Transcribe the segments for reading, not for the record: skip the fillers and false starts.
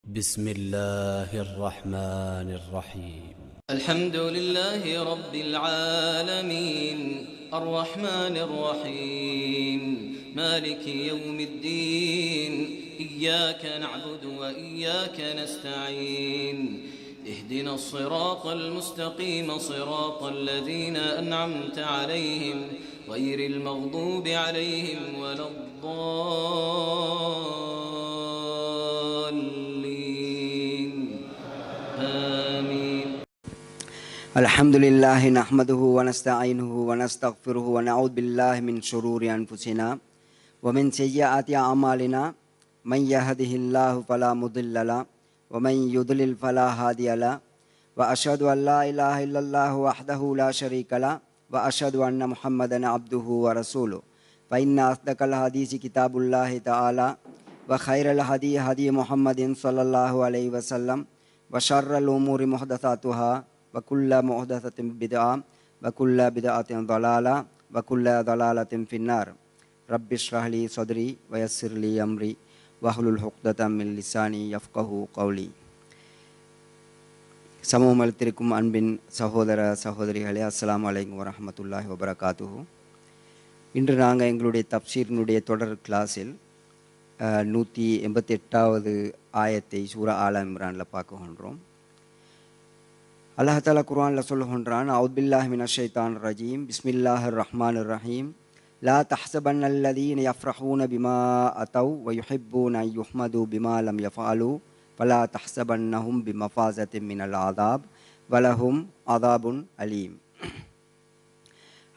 بسم الله الرحمن الرحيم. الحمد لله رب العالمين الرحمن الرحيم مالك يوم الدين إياك نعبد وإياك نستعين اهدنا الصراط المستقيم صراط الذين أنعمت عليهم غير المغضوب عليهم ولا الضالين آمين. الحمد لله نحمده ونستعينه ونستغفره ونعوذ بالله من شرور أنفسنا ومن سيئات أعمالنا من يهده الله فلا مضل له ومن يضلل فلا هادي له وأشهد أن لا إله إلا الله وحده لا شريك له وأشهد أن محمدا عبده ورسوله فإن أصدق الحديث كتاب الله تعالى وخير الهدي هدي محمد صلى الله عليه وسلم وشر الأمور محدثاتها وكل محدثة بدعة وكل بدعة ضلالة وكل ضلالة في النار. رب اشرح لي صدري ويسر لي أمري واحلل عقدة من لساني يفقهوا قولي. சமூகத்திற்கும் அன்பின் சகோதர சகோதரிகளே, அஸ்ஸலாமு அலைக்கும் வரஹ்மத்துல்லாஹி வபரகாத்துஹு. இன்று நாங்கள் எங்களுடைய தப்சீரினுடைய தொடர் கிளாஸில் 188வது ஆயத்தை சூரா ஆல இம்ரானில் பார்க்குகின்றோம். அல்லாஹ் தஆலா குர்ஆனில் சொல்லுகின்றான், அவுது பில்லாஹி மினஷ் ஷைத்தானிர் ரஜீம், பிஸ்மில்லாஹிர் ரஹ்மானிர் ரஹீம், லா தஹ்ஸபன்னல்லதீன யஃப்ரஹூன பிமா அதவ் வ யுஹிப்பூன அன் யுஹ்மது பிமா லம் யஃபஅலு ஃபலா தஹ்ஸபன்னஹும் பிமஃபாஸத்தின் மினல் ஆதாப் வலஹும் ஆதாபுன் அலீம்.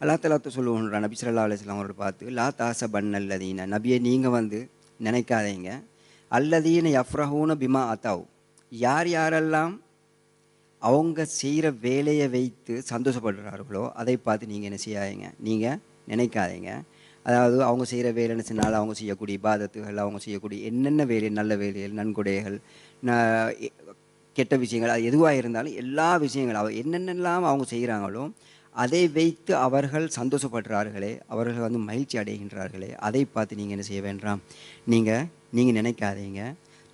அல்லாஹ் தஆலா சொல்லுகின்றான் நபி ஸல்லல்லாஹு அலைஹி வஸல்லம் அவர்கள் பார்த்து, லா தஹ்ஸபன்னல்லதீன, நபியை நீங்கள் நினைக்காதீங்க, அல்லதீன யஃப்ரஹூன பிமா அதவ், யாரெல்லாம் அவங்க செய்கிற வேலையை வைத்து சந்தோஷப்படுறார்களோ அதை பார்த்து நீங்கள் என்ன செய்யாதீங்க, நீங்கள் நினைக்காதீங்க. அதாவது அவங்க செய்கிற வேலைன்னு சொன்னால் அவங்க செய்யக்கூடிய இபாதத்துகள், அவங்க செய்யக்கூடிய என்னென்ன வேலை, நல்ல வேலைகள், நன்கொடைகள், கெட்ட விஷயங்கள், அது எதுவாக இருந்தாலும் எல்லா விஷயங்களும் என்னென்னலாம் அவங்க செய்கிறாங்களோ அதை வைத்து அவர்கள் சந்தோஷப்படுறார்களே, அவர்கள் மகிழ்ச்சி அடைகின்றார்களே, அதை பார்த்து நீங்கள் என்ன செய்ய வேண்டாம், நீங்கள் நினைக்காதீங்க.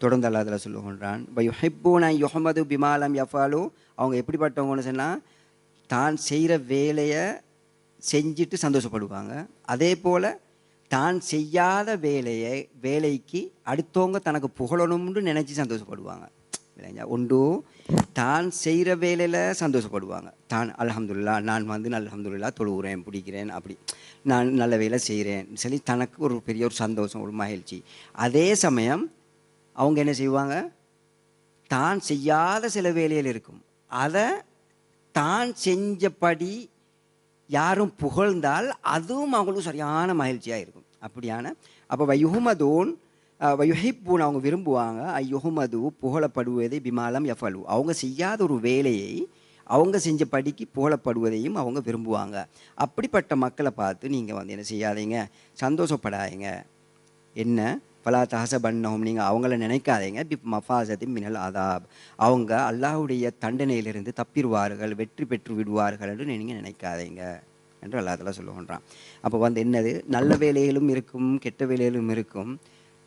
தொடர்ந்து அல்லாஹ் தஆலா சொல்லுகின்றான், வயுஹிப்பூன யுஹ்மது பிமா லம் யஃபஅலு, அவங்க எப்படிப்பட்டவங்கன்னு சொன்னால் தான் செய்கிற வேலையை செஞ்சுட்டு சந்தோஷப்படுவாங்க. அதே போல் தான் செய்யாத வேலைக்கு அடுத்தவங்க தனக்கு புகழணும்னு நினச்சி சந்தோஷப்படுவாங்க. இல்லைங்க, ஒன்று தான் செய்கிற வேலையில் சந்தோஷப்படுவாங்க. தான் அல்ஹம்துலில்லாஹ், நான் அல்ஹம்துலில்லாஹ் தொழுகிறேன், பிடிக்கிறேன், அப்படி நான் நல்ல வேலை செய்கிறேன் சொல்லி தனக்கு ஒரு பெரிய ஒரு சந்தோஷம், ஒரு மகிழ்ச்சி. அதே சமயம் அவங்க என்ன செய்வாங்க, தான் செய்யாத சில வேலைகள் இருக்கும், அதை தான் செஞ்சபடி யாரும் புகழ்ந்தால் அதுவும் அவங்களுக்கு சரியான மகிழ்ச்சியாக இருக்கும். அப்படியான அப்போ வயுஹ்மதூன் வயுஹிப்பூன், அவங்க விரும்புவாங்க, ஐயுஹ்மது புகழப்படுவதை பிமாலம் யஃபலு, அவங்க செய்யாத ஒரு வேலையை அவங்க செஞ்ச படிக்கு புகழப்படுவதையும் அவங்க விரும்புவாங்க. அப்படிப்பட்ட மக்களை பார்த்து நீங்கள் என்ன செய்யாதீங்க, சந்தோஷப்படாதீங்க. என்ன, ஃபலா தஹ்ஸபன்னஹும், நீங்கள் அவங்கள நினைக்காதீங்க, பிமஃபாஸத்தின் மினல் ஆதாப், அவங்க அல்லாஹ்வுடைய தண்டனையிலிருந்து தப்பிடுவார்கள், வெற்றி பெற்று விடுவார்கள் என்று நீங்கள் நினைக்காதீங்க என்று அல்லாஹ் தஆலா சொல்லுகின்றான். அப்போ என்னது, நல்ல வேலைகளும் இருக்கும், கெட்ட வேலைகளும் இருக்கும்.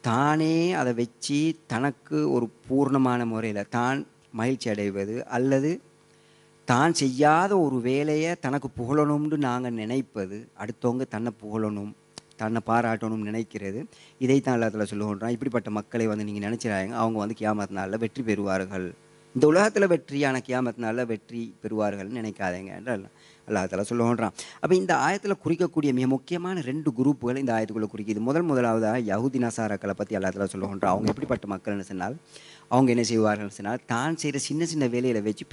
தானே அதை வச்சு தனக்கு ஒரு பூர்ணமான முறையில் தான் மகிழ்ச்சி அடைவது, அல்லது தான் செய்யாத ஒரு வேலையை தனக்கு புகழணும்னு நாங்கள் நினைப்பது, அடுத்தவங்க தன்னை புகழணும், தன்னை பாராட்டணும்னு நினைக்கிறது, இதைத்தான் அல்லாஹ் தஆலா சொல்லுகின்றான். இப்படிப்பட்ட மக்களை நீங்கள் நினச்சிடாங்க, அவங்க கியாமத் நாளில் வெற்றி பெறுவார்கள், இந்த உலகத்தில் வெற்றியான கியாமத் நாளில் வெற்றி பெறுவார்கள்னு நினைக்காதீங்க என்று அல்லாஹ் தஆலா சொல்லுகின்றான். அப்போ இந்த ஆயத்தில் குறிக்கக்கூடிய மிக முக்கியமான 2 குரூப்புகள் இந்த ஆயத்துக்குள்ளே குறிக்குது. முதலாவதாக யஹூதி நசாராக்களை பற்றி அல்லாஹ் தஆலா சொல்லுகின்றான். அவங்க எப்படிப்பட்ட மக்கள்னு சொன்னால், அவங்க என்ன செய்வார்கள் சொன்னால், தான் செய்கிற சின்ன சின்ன வேலையில் வச்சு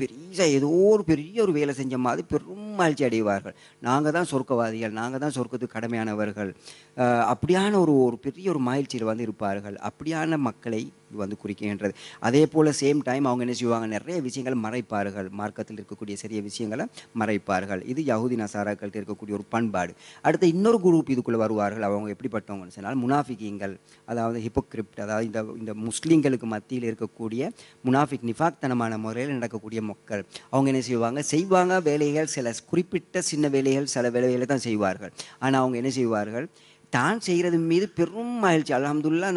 ஏதோ ஒரு பெரிய ஒரு வேலை செஞ்ச மாதிரி பெரும் மகிழ்ச்சி அடைவார்கள். நாங்கள் தான் சொர்க்கவாதிகள், நாங்கள் தான் சொர்க்கத்துக்கு கடமையானவர்கள், அப்படியான ஒரு பெரிய ஒரு மகிழ்ச்சியில் இருப்பார்கள். அப்படியான மக்களை இது குறிக்கின்றது. அதே போல் சேம் டைம் அவங்க என்ன செய்வாங்க, நிறைய விஷயங்களை மறைப்பார்கள், மார்க்கத்தில் இருக்கக்கூடிய சிறிய விஷயங்களை மறைப்பார்கள். இது யஹூதி நசாராக்கள்கிட்ட இருக்கக்கூடிய ஒரு பண்பாடு. அடுத்து இன்னொரு குரூப் இதுக்குள்ளே வருவார்கள். அவங்க எப்படிப்பட்டவங்கன்னு சொன்னால் முனாஃபிகீங்கள், அதாவது ஹிப்போக்ரிப்ட், அதாவது இந்த முஸ்லீம்களுக்கு மத்தியில் இருக்கக்கூடிய முனாஃபிக், நிஃபாக்தனமான முறையில் நடக்கக்கூடிய மக்கள். அவங்க என்ன செய்வாங்க வேலைகள், சில குறிப்பிட்ட சின்ன வேலைகள், சில வேலைகளை தான் செய்வார்கள். ஆனால் அவங்க என்ன செய்வார்கள், தான் செய்கிறது மீது பெரும் மகிழ்ச்சி. அல்ஹம்துலில்லாஹ்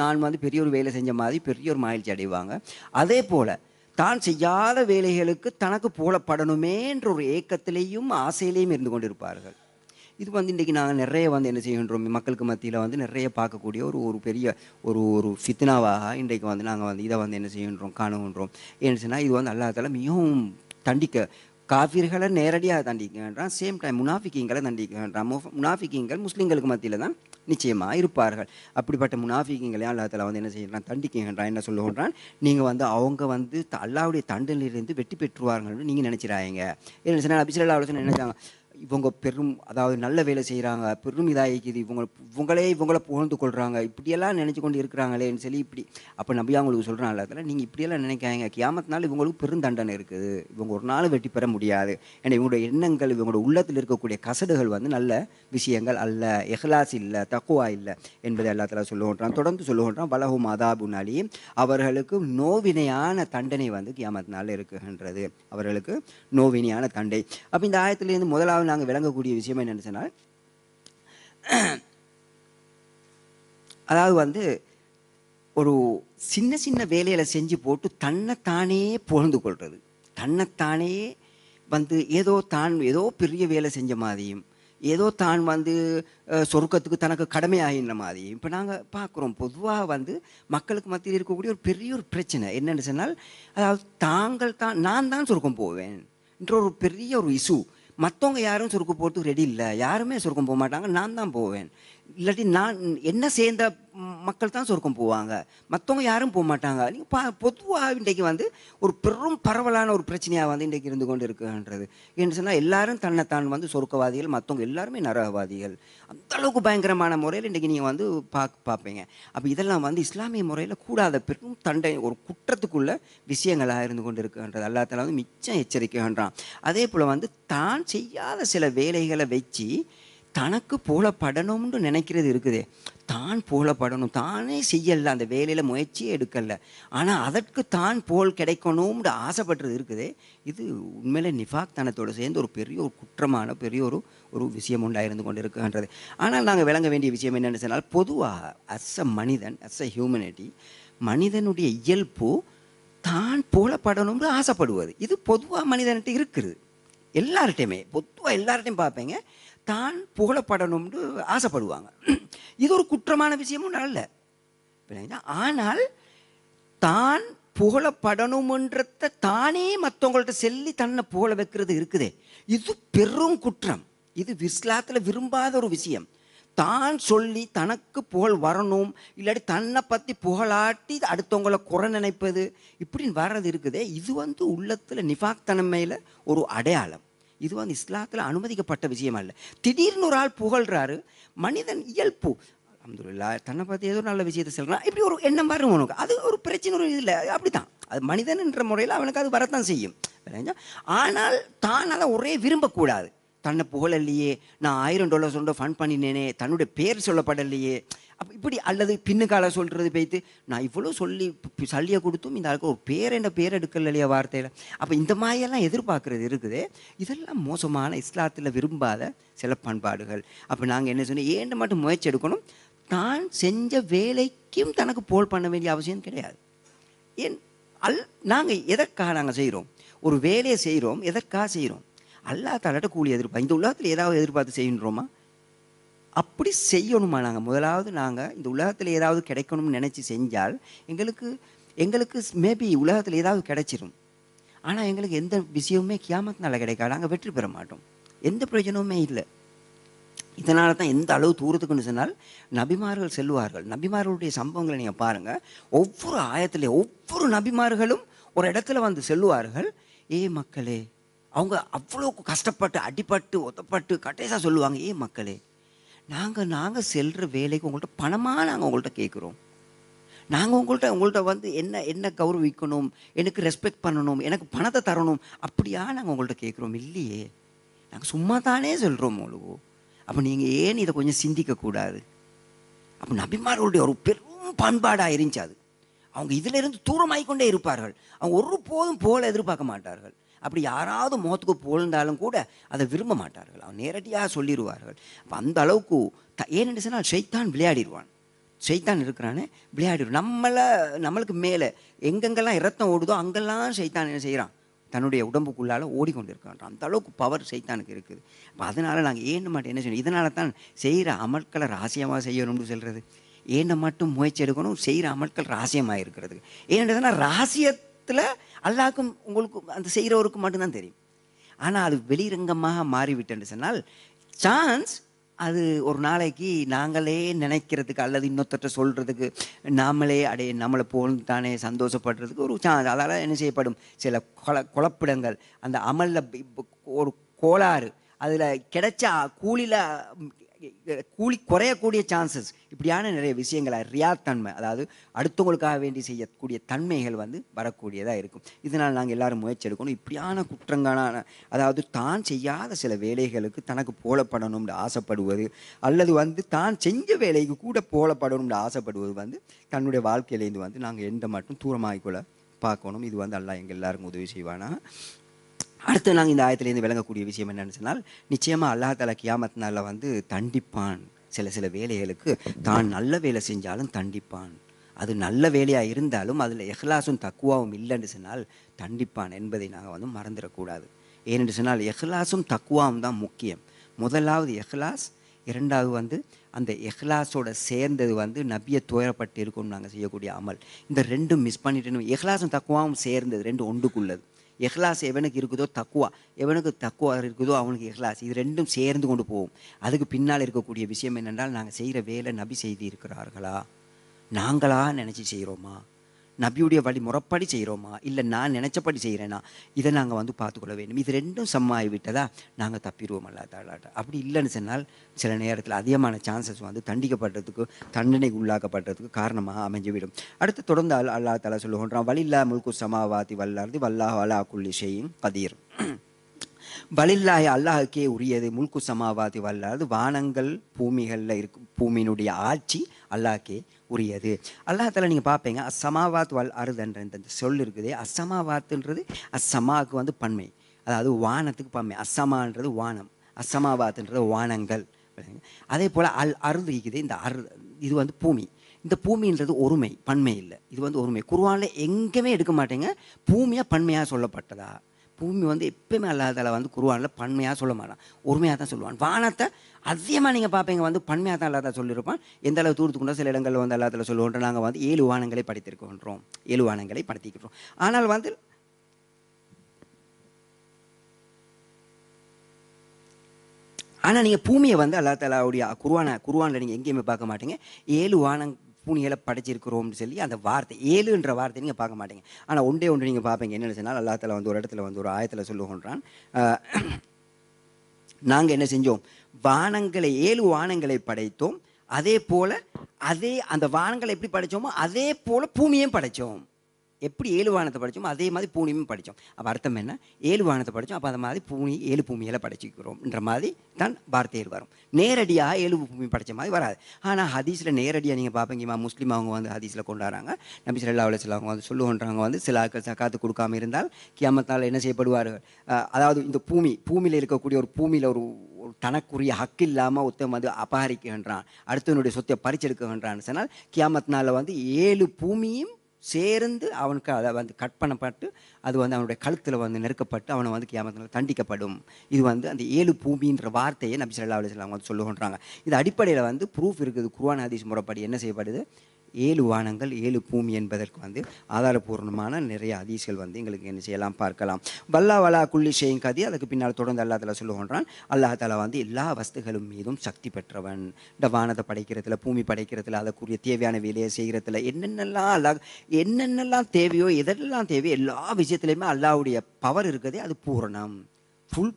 நான் வந்து பெரிய ஒரு வேலை செஞ்ச மாதிரி பெரிய ஒரு மகிழ்ச்சி அடைவாங்க. அதே போல் தான் செய்யாத வேலைகளுக்கு தனக்கு போலப்படணுமேன்ற ஒரு ஏக்கத்திலேயும் ஆசையிலேயும் இருந்து கொண்டிருப்பார்கள். இது வந்து இன்றைக்கி நாங்கள் நிறைய வந்து என்ன செய்கின்றோம், மக்களுக்கு மத்தியில் வந்து நிறைய பார்க்கக்கூடிய ஒரு பெரிய ஒரு ஃபித்னாவாக இன்றைக்கு வந்து நாங்கள் வந்து இதை வந்து என்ன செய்கின்றோம், காணுகின்றோம். ஏன்னு சொன்னால் இது வந்து அல்லாஹ் தஆலா மிகவும் தண்டிக்க, காஃபிர்களை நேரடியாக தண்டிக்கின்றான், சேம் டைம் முனாஃபிக்கீங்களை தண்டிக்கின்றான். முனாஃபிக்கீங்கள் முஸ்லீம்களுக்கு மத்தியில் தான் நிச்சயமாக இருப்பார்கள். அப்படிப்பட்ட முனாஃபிக்கீங்களையும் அல்லாஹ் தஆலா வந்து என்ன செய்கின்றான், தண்டிக்கின்றான். என்ன சொல்லுகின்றான், நீங்கள் வந்து அவங்க வந்து அல்லாஹ்வுடைய தண்டனையிலிருந்து வெற்றி பெற்றுவார்கள் நீங்கள் நினைச்சிடாங்க. என்ன சொன்னால் நபி ஸல்லல்லாஹு அலைஹி வஸல்லம் நினைச்சாங்க, இவங்க பெரும் அதாவது நல்ல வேலை செய்கிறாங்க, பெரும் இதாகிக்குது, இவங்களே புகழ்ந்து கொள்கிறாங்க, இப்படியெல்லாம் நினச்சி கொண்டு இருக்கிறாங்களேன்னு சொல்லி இப்படி. அப்போ நபி அவங்களுக்கு சொல்கிறாங்க, அதில் நீங்கள் இப்படியெல்லாம் நினைக்காங்க, கியாமத்தினால இவங்களுக்கு பெரும் தண்டனை இருக்குது, இவங்க ஒரு நாள் வெற்றி பெற முடியாது. ஏன்னா இவங்களோட எண்ணங்கள், இவங்களோட உள்ளத்தில் இருக்கக்கூடிய கசடுகள் வந்து நல்ல விஷயங்கள் அல்ல, இஹ்லாஸ் இல்லை, தக்குவா இல்லை என்பதை அல்லாஹ் தஆலா சொல்லுகின்றான். தொடர்ந்து சொல்லுகின்றான், வலஹும் அதாபுன் அலீம், அவர்களுக்கு நோவினையான தண்டனை வந்து கியாமத்தினால இருக்குகின்றது, அவர்களுக்கு நோவினையான தண்டனை. அப்போ இந்த ஆயத்திலேருந்து முதலாவது நாங்கள் விளங்கக்கூடிய விஷயம் என்னன்னு சொன்னால், அதாவது வந்து ஒரு சின்ன சின்ன வேலைகளை செஞ்சு போட்டு தன்னைத்தானே புகழ்ந்து கொள்வது, தன்னைத்தானே வந்து ஏதோ பெரிய வேலை செஞ்ச மாதிரியும், ஏதோ தான் வந்து சொர்க்கத்துக்கு தனக்கு கடமையாகின்ற மாதிரியும் இப்போ நாங்கள் பார்க்குறோம். பொதுவாக வந்து மக்களுக்கு மத்தியில் இருக்கக்கூடிய ஒரு பெரிய ஒரு பிரச்சனை என்னென்னு சொன்னால், அதாவது நான் தான் சொர்க்கம் போவேன் என்ற ஒரு பெரிய ஒரு இஷ்யூ. மற்றவங்க யாரும் சுருக்கம் போட்டு ரெடி இல்லை, யாருமே சுருக்கம் போக மாட்டாங்க, நான் தான் போவேன். இல்லாட்டி நான் என்ன சேர்ந்த மக்கள் தான் சொர்க்கம் போவாங்க, மற்றவங்க யாரும் போக மாட்டாங்க. நீங்கள் பொதுவாக இன்றைக்கு வந்து ஒரு பெரும் பரவலான ஒரு பிரச்சனையாக வந்து இன்றைக்கு இருந்து கொண்டு இருக்குன்றது. ஏன்னு சொன்னால் எல்லாரும் தன்னைத்தான் வந்து சொர்க்கவாதிகள், மற்றவங்க எல்லாருமே நரகவாதிகள். அந்த அளவுக்கு பயங்கரமான முறையில் இன்றைக்கி நீங்கள் வந்து பார்ப்பீங்க. அப்போ இதெல்லாம் வந்து இஸ்லாமிய முறையில் கூடாத பெரும் தண்டனை, ஒரு குற்றத்துக்குள்ள விஷயங்களாக இருந்து கொண்டு இருக்குன்றது அல்லாஹ் தஆலா வந்து மிச்சம் எச்சரிக்கைன்றான். அதே போல் வந்து தான் செய்யாத சில வேலைகளை வச்சு தனக்கு புகழப்படணும்னு நினைக்கிறது இருக்குதே, தான் புகழப்படணும், தானே செய்யலை, அந்த வேலையில் முயற்சியே எடுக்கலை, ஆனால் அதற்கு தான் புகழ் கிடைக்கணும்னு ஆசைப்படுறது இருக்குதே, இது உண்மையிலே நிஃபாக் தனத்தோடு சேர்ந்து ஒரு பெரிய ஒரு குற்றமான பெரிய ஒரு விஷயம் உண்டாயிருந்து கொண்டு இருக்குன்றது. ஆனால் நாங்கள் விளங்க வேண்டிய விஷயம் என்னென்னு சொன்னால், பொதுவாக அஸ் அ மனிதன், அஸ் அ ஹியூமனிட்டி, மனிதனுடைய இயல்பு தான் புகழப்படணும்னு ஆசைப்படுவது. இது பொதுவாக மனிதன்கிட்ட இருக்குது, எல்லார்ட்டையுமே பொதுவாக எல்லார்ட்டையும் பார்ப்பீங்க, தான் புகழப்படணும்னு ஆசைப்படுவாங்க. இது ஒரு குற்றமான விஷயமும் அல்ல. ஆனால் தான் புகழப்படணும்ன்றத தானே மற்றவங்கள்ட்ட சொல்லி தன்னை புகழ வைக்கிறது இருக்குதே, இது பெரும் குற்றம். இது இஸ்லாத்தில் விரும்பாத ஒரு விஷயம். தான் சொல்லி தனக்கு புகழ் வரணும், இல்லாட்டி தன்னை பற்றி புகழாட்டி அடுத்தவங்களை குறை நினைப்பது, இப்படின்னு வர்றது இருக்குதே, இது வந்து உள்ளத்தில் நிஃபாக் தன்மையில் ஒரு அடையாளம். இது வந்து இஸ்லாத்தில் அனுமதிக்கப்பட்ட விஷயம் அல்ல. திடீர்னு ஒரு ஆள் புகழ்றாரு, மனிதன் இயல்பு அல்ஹம்துலில்லாஹ் தன்னை பற்றி ஏதோ நல்ல விஷயத்தை சொல்கிறான், இப்படி ஒரு எண்ணம் வரும் உனக்கு, அது ஒரு பிரச்சனை ஒரு இல்லை, அப்படி தான் அது மனிதன்ன்ற முறையில் அவனுக்கு அது வரத்தான் செய்யும். ஆனால் தான் அதை ஒரே விரும்பக்கூடாது. தன்னை புகழல்லையே, நான் $1000 சொல்ல ஃபண்ட் பண்ணினேனே, தன்னுடைய பேர் சொல்லப்படலையே, அப்போ இப்படி, அல்லது பின்னுக்கால சொல்கிறது போய்த்து நான் இவ்வளோ சொல்லி சல்லியை கொடுத்தும் இந்த ஆளுக்கு ஒரு பேர் என்ன பேர் எடுக்கல இல்லையா வார்த்தையில். அப்போ இந்த மாதிரியெல்லாம் எதிர்பார்க்குறது இருக்குது. இதெல்லாம் மோசமான இஸ்லாத்தில் விரும்பாத சில பண்பாடுகள். அப்போ நாங்கள் என்ன சொன்னோம், ஏன்னு மட்டும் முயற்சி எடுக்கணும், தான் செஞ்ச வேலைக்கும் தனக்கு போல் பண்ண வேண்டிய அவசியம் கிடையாது. ஏன் நாங்கள் எதற்காக நாங்கள் செய்கிறோம், ஒரு வேலையை செய்கிறோம், எதற்காக செய்கிறோம், அல்லாஹ் தஆலாட்ட கூலி எதிர்பார்த்து, இந்த உலகத்தில் ஏதாவது எதிர்பார்த்து செய்கின்றோமா? அப்படி செய்யணுமா? முதலாவது நாங்கள் இந்த உலகத்தில் ஏதாவது கிடைக்கணும்னு நினச்சி செஞ்சால் எங்களுக்கு மேபி உலகத்தில் ஏதாவது கிடைச்சிரும். ஆனால் எங்களுக்கு எந்த விஷயமுமே கியாமத்தினால கிடைக்காது, நாங்கள் வெற்றி பெற மாட்டோம், எந்த பிரயோஜனமுமே இல்லை. இதனால தான் எந்த அளவு தூரத்துக்குன்னு சொன்னால் நபிமார்கள் செல்வார்கள். நபிமார்களுடைய சம்பவங்களை நீங்கள் பாருங்கள், ஒவ்வொரு ஆயத்திலே ஒவ்வொரு நபிமார்களும் ஒரு இடத்துல வந்து செல்லுவார்கள், மக்களே, அவங்க அவ்வளோ கஷ்டப்பட்டு அடிப்பட்டு ஒத்தப்பட்டு கட்டேசாக சொல்லுவாங்க, மக்களே, நாங்கள் செல்கிற வேலைக்கு உங்கள்கிட்ட பணமாக நாங்கள் உங்கள்கிட்ட கேட்குறோம், நாங்கள் உங்கள்கிட்ட வந்து என்ன கௌரவிக்கணும், எனக்கு ரெஸ்பெக்ட் பண்ணணும், எனக்கு பணத்தை தரணும், அப்படியா நாங்கள் உங்கள்கிட்ட கேட்குறோம்? இல்லையே, நாங்கள் சும்மா தானே சொல்கிறோம் உங்களுக்கு. அப்போ நீங்கள் ஏன் இதை கொஞ்சம் சிந்திக்கக்கூடாது? அப்போ நபிமார்களுடைய ஒரு பெரும் பண்பாடாக இருந்துச்சு அது. அவங்க இதிலிருந்து தூரமாகிக்கொண்டே இருப்பார்கள், அவங்க ஒரு போதும் போல எதிர்பார்க்க மாட்டார்கள். அப்படி யாராவது முகத்துக்கு புகழ்ந்தாலும் கூட அதை விரும்ப மாட்டார்கள், அவன் நேரடியாக சொல்லிடுவார்கள். அப்போ அந்த அளவுக்கு ஏன்னு சொன்னால் ஷைத்தான் விளையாடிடுவான். ஷைத்தான் இருக்கிறானே விளையாடிடுவான். நம்மளுக்கு மேலே எங்கெங்கெல்லாம் இரத்தம் ஓடுதோ அங்கெல்லாம் ஷைத்தான் என்ன செய்கிறான், தன்னுடைய உடம்புக்குள்ளால் ஓடிக்கொண்டிருக்கான். அந்த அளவுக்கு பவர் சைத்தானுக்கு இருக்குது. அப்போ அதனால் நாங்கள் ஏன்னு மட்டும் என்ன செய்யணும், இதனால தான் செய்கிற அமல்களை ரகசியமாக செய்யணும்னு சொல்கிறது. ஏன்னை மட்டும் முயற்சி எடுக்கணும், செய்கிற அமல்கள் ரகசியமாக இருக்கிறதுக்கு. ஏன்னா ரகசியத்தில் அல்லாஹ்க்கும் உங்களுக்கு அந்த செய்கிறவருக்கு மட்டும்தான் தெரியும். ஆனால் அது வெளிரங்கமாக மாறிவிட்டேன்னு சொன்னால் சான்ஸ் அது ஒரு நாளைக்கு நாங்களே நினைக்கிறதுக்கு அல்லது இன்னொருத்தட்ட சொல்கிறதுக்கு நாமளே நம்மளை போல்தானே சந்தோஷப்படுறதுக்கு ஒரு சான்ஸ். அதால் என்ன செய்யப்படும், சில குழப்பிடங்கள் அந்த அமலில் ஒரு கோளாறு, அதில் கிடைச்ச கூலி குறையக்கூடிய சான்சஸ், இப்படியான நிறைய விஷயங்களை ரியாத்தன்மை, அதாவது அடுத்தவங்களுக்காக வேண்டி செய்யக்கூடிய தன்மைகள் வரக்கூடியதாக இருக்கும். இதனால் நாங்கள் எல்லாரும் முயற்சி எடுக்கணும். இப்படியான குற்றங்களான, அதாவது தான் செய்யாத சில வேலைகளுக்கு தனக்கு போலப்படணும்னு ஆசைப்படுவது, அல்லது தான் செஞ்ச வேலைக்கு கூட போலப்படணும்னு ஆசைப்படுவது தன்னுடைய வாழ்க்கையிலேருந்து நாங்கள் எந்த மட்டும் தூரமாகிக்கொள்ள பார்க்கணும். இது அல்லாஹ் எங்கள் எல்லாருக்கும் உதவி செய்வானா. அடுத்து நாங்கள் இந்த ஆயத்திலேருந்து விளங்கக்கூடிய விஷயம் என்னென்னு சொன்னால், நிச்சயமாக அல்லாஹ் தஆலா கியாமத் நாளில் தண்டிப்பான். சில வேலைகளுக்கு தான் நல்ல வேலை செஞ்சாலும் தண்டிப்பான். அது நல்ல வேலையாக இருந்தாலும் அதில் இஹ்லாஸும் தக்குவாவும் இல்லைன்னு சொன்னால் தண்டிப்பான் என்பதை நாங்கள் மறந்துடக்கூடாது. ஏனென்று சொன்னால் இஹ்லாஸும் தக்குவாவும் தான் முக்கியம். முதலாவது இஹ்லாஸ், இரண்டாவது அந்த இஹ்லாஸோட சேர்ந்தது நபியை துயரப்பட்டு இருக்கும்னு நாங்கள் செய்யக்கூடிய அமல். இந்த ரெண்டும் மிஸ் பண்ணிட்டு, இஹ்லாஸும் தக்குவாவும் சேர்ந்தது ரெண்டு ஒன்றுக்குள்ளது. இஹ்லாஸ் எவனுக்கு இருக்குதோ தக்குவா, எவனுக்கு தக்குவா இருக்குதோ அவனுக்கு இஹ்லாஸ், இது ரெண்டும் சேர்ந்து கொண்டு போகும். அதுக்கு பின்னால் இருக்கக்கூடிய விஷயம் என்னென்றால், நாங்கள் செய்கிற வேலை நபி செய்து இருக்கிறார்களா, நாங்களா நினச்சி செய்கிறோமா, நபியுடைய வழி முறைப்படி செய்கிறோமா, இல்லை நான் நினச்சப்படி செய்கிறேன்னா, இதை நாங்கள் பார்த்துக்கொள்ள வேண்டும். இது ரெண்டும் சம்மாகி விட்டதா நாங்கள் தப்பிடுவோம் அல்லாஹ் தஆலாட்ட. அப்படி இல்லைன்னு சொன்னால் சில நேரத்தில் அதிகமான சான்சஸ் தண்டிக்கப்படுறதுக்கு, தண்டனைக்கு உள்ளாக்கப்படுறதுக்கு காரணமாக அமைஞ்சுவிடும். அடுத்து தொடர்ந்து அல்லாஹ் தஆலா சொல்லுகின்றான், வலில்லா முல்கு சமாவாதி வல்லார்தி வல்லாஹு அலா குல்லி ஷைஇன் கதீர். வலில்லாஹி அல்லாஹுக்கே உரியது முல்கு சமாவாதி வல்லாது, வானங்கள் பூமிகளில் இருக்கும் பூமியினுடைய ஆட்சி அல்லாஹ்க்கே உரியது. அல்லாஹ் தஆலா நீங்கள் பார்ப்பீங்க, அஸ்ஸமாவாத் வல் அர்துன்ற இந்த சொல் இருக்குதே, அஸ்ஸமாவாத்துன்றது அஸ்ஸமாவுக்கு பன்மை, அதாவது வானத்துக்கு பன்மை. அஸ்ஸமான்றது வானம், அஸ்ஸமாவாத்துன்றது வானங்கள். அதே போல் அர்து இருக்குது, இந்த இது பூமி. இந்த பூமின்றது ஒருமை, பன்மை இல்லை. இது ஒருமை. குர்ஆனில் எங்கேயுமே எடுக்க மாட்டேங்க பூமியாக பன்மையாக சொல்லப்பட்டதா. பூமி எப்பயுமே அல்லாஹ் தஆலா குர்ஆனில் பன்மையாக சொல்ல மாட்டான், ஒருமையாக தான் சொல்லுவான். வானத்தை அதிகமாக நீங்கள் பார்ப்பீங்க பன்மையாக தான் அல்லாஹ் சொல்லியிருப்பான். எந்த அளவு தூரத்துக்குண்டா சில இடங்களில் அல்லாஹ் தஆலா சொல்லுவோம், நாங்கள் 7 வானங்களை படைத்திருக்கின்றோம், 7 வானங்களை படைத்திருக்கிறோம். ஆனால் ஆனால் நீங்கள் பூமியை அல்லாஹ் தஆலாவுடைய குர்ஆனில் நீங்கள் எங்கேயுமே பார்க்க மாட்டீங்க 7 பூமிகளை படைச்சிருக்கிறோம்னு சொல்லி அந்த வார்த்தை 7ன்ற வார்த்தை நீங்கள் பார்க்க மாட்டீங்க. ஆனால் ஒன்றே நீங்கள் பார்ப்பீங்க, என்னென்னு சொன்னால் அல்லாஹ் தஆலா ஒரு இடத்துல ஒரு ஆயத்தில் சொல்லுகின்றான், நாங்கள் என்ன செஞ்சோம், 7 வானங்களை படைத்தோம், அதே போல் அந்த வானங்களை எப்படி படைத்தோமோ அதே போல் பூமியையும் படைத்தோம். எப்படி 7 வானத்தை படித்தோமோ அதே மாதிரி பூமியும் படித்தோம். அப்போ அர்த்தம் என்ன, 7 வானத்தை படித்தோம், அப்போ அந்த மாதிரி 7 பூமியில் படைச்சிக்கிறோம்ன்ற மாதிரி தான் வார்த்தைகள் வரும். நேரடியாக 7 பூமி படைத்த மாதிரி வராது. ஆனால் ஹதீஸில் நேரடியாக நீங்கள் பார்ப்பீங்க, முஸ்லீம் அவங்க ஹதீஸில் கொண்டாடுறாங்க, நபி ஸல்லல்லாஹு அலைஹி வஸல்லம் அவங்க சொல்லுகின்றாங்க, சில ஆட்கள் சக்காத்து கொடுக்காமல் இருந்தால் கியாமத்தால் என்ன செய்யப்படுவார்கள், அதாவது இந்த பூமியில் இருக்கக்கூடிய ஒரு பூமியில் ஒரு தனக்குரிய ஹக்கு இல்லாமல் ஒருத்தன் அபகரிக்கின்றான், அடுத்தவனுடைய சொத்தை பறிச்செடுக்கின்றான்னு சொன்னால் கியாமத் நாளில் 7 பூமியும் சேர்ந்து அவனுக்கு அதை கட் பண்ணப்பட்டு அது அவனுடைய கழுத்தில் நெருக்கப்பட்டு அவனை கியாமத்தில் தண்டிக்கப்படும். இது அந்த 7 பூமின்ற வார்த்தையை நபி ஸல்லல்லாஹு அலைஹி வஸல்லம் சொல்லுகின்றாங்க. இது அடிப்படையில் ப்ரூஃப் இருக்குது. குர்ஆன் ஹதீஸ் முறைப்படி என்ன செய்யப்படுது, 7 வானங்கள் 7 பூமி என்பதற்கு ஆதாரபூர்வமான நிறைய ஹதீஸ்கள் எங்களுக்கு என்ன செய்யலாம் பார்க்கலாம். வல்லா வலா குல்லி ஷைஇன் கதீர். அதுக்கு பின்னால் தொடர்ந்து அல்லாஹ் தஆலா சொல்லுகின்றான், அல்லாஹ் தஆலா எல்லா வஸ்துகளும் மீதும் சக்தி பெற்றவன். இந்த வானத்தை படைக்கிறதுல, பூமி படைக்கிறதுல, அதற்குரிய தேவையான வேலையை செய்கிறதுல என்னென்னலாம் தேவையோ, எதெல்லாம் தேவையோ எல்லா விஷயத்துலையுமே அல்லாஹ்வுடைய பவர் இருக்குதே, அது பூரணம்,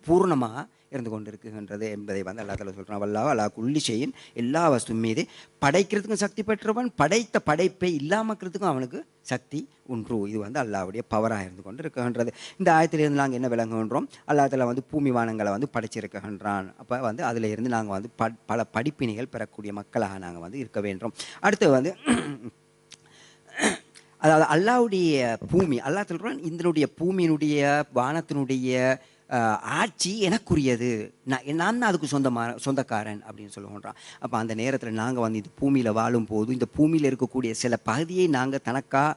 பூர்ணமாக இருந்து கொண்டு இருக்குகின்றது என்பதை அல்லாஹ் தஆலா சொல்கிறான். வல்லாஹு அலா குல்லி ஷைஇன், எல்லா வஸ்து மீது படைக்கிறதுக்கும் சக்தி பெற்றவன், படைத்த படைப்பை இல்லாமக்கிறதுக்கும் அவனுக்கு சக்தி உண்டு. இது அல்லாஹ்வுடைய பவராக இருந்து கொண்டு இருக்குகின்றது. இந்த ஆயத்திலிருந்து நாங்கள் என்ன விளங்குகின்றோம், அல்லாஹ் தஆலா பூமி வானங்களை படைச்சிருக்கின்றான். அப்போ அதில் இருந்து நாங்கள் பல படிப்பினைகள் பெறக்கூடிய மக்களாக நாங்கள் இருக்க வேண்டும். அடுத்து அதாவது அல்லாஹ்வுடைய பூமி, அல்லாஹ் சொல்கிறான் இதனுடைய பூமியினுடைய வானத்தினுடைய ஆட்சி எனக்குரியது, நான் தான் அதுக்கு சொந்தக்காரன் அப்படின்னு சொல்லுவோன்றான். அப்போ அந்த நேரத்தில் நாங்கள் வந்து இந்த பூமியில் வாழும்போது இந்த பூமியில் இருக்கக்கூடிய சில பகுதியை நாங்கள் தனக்காக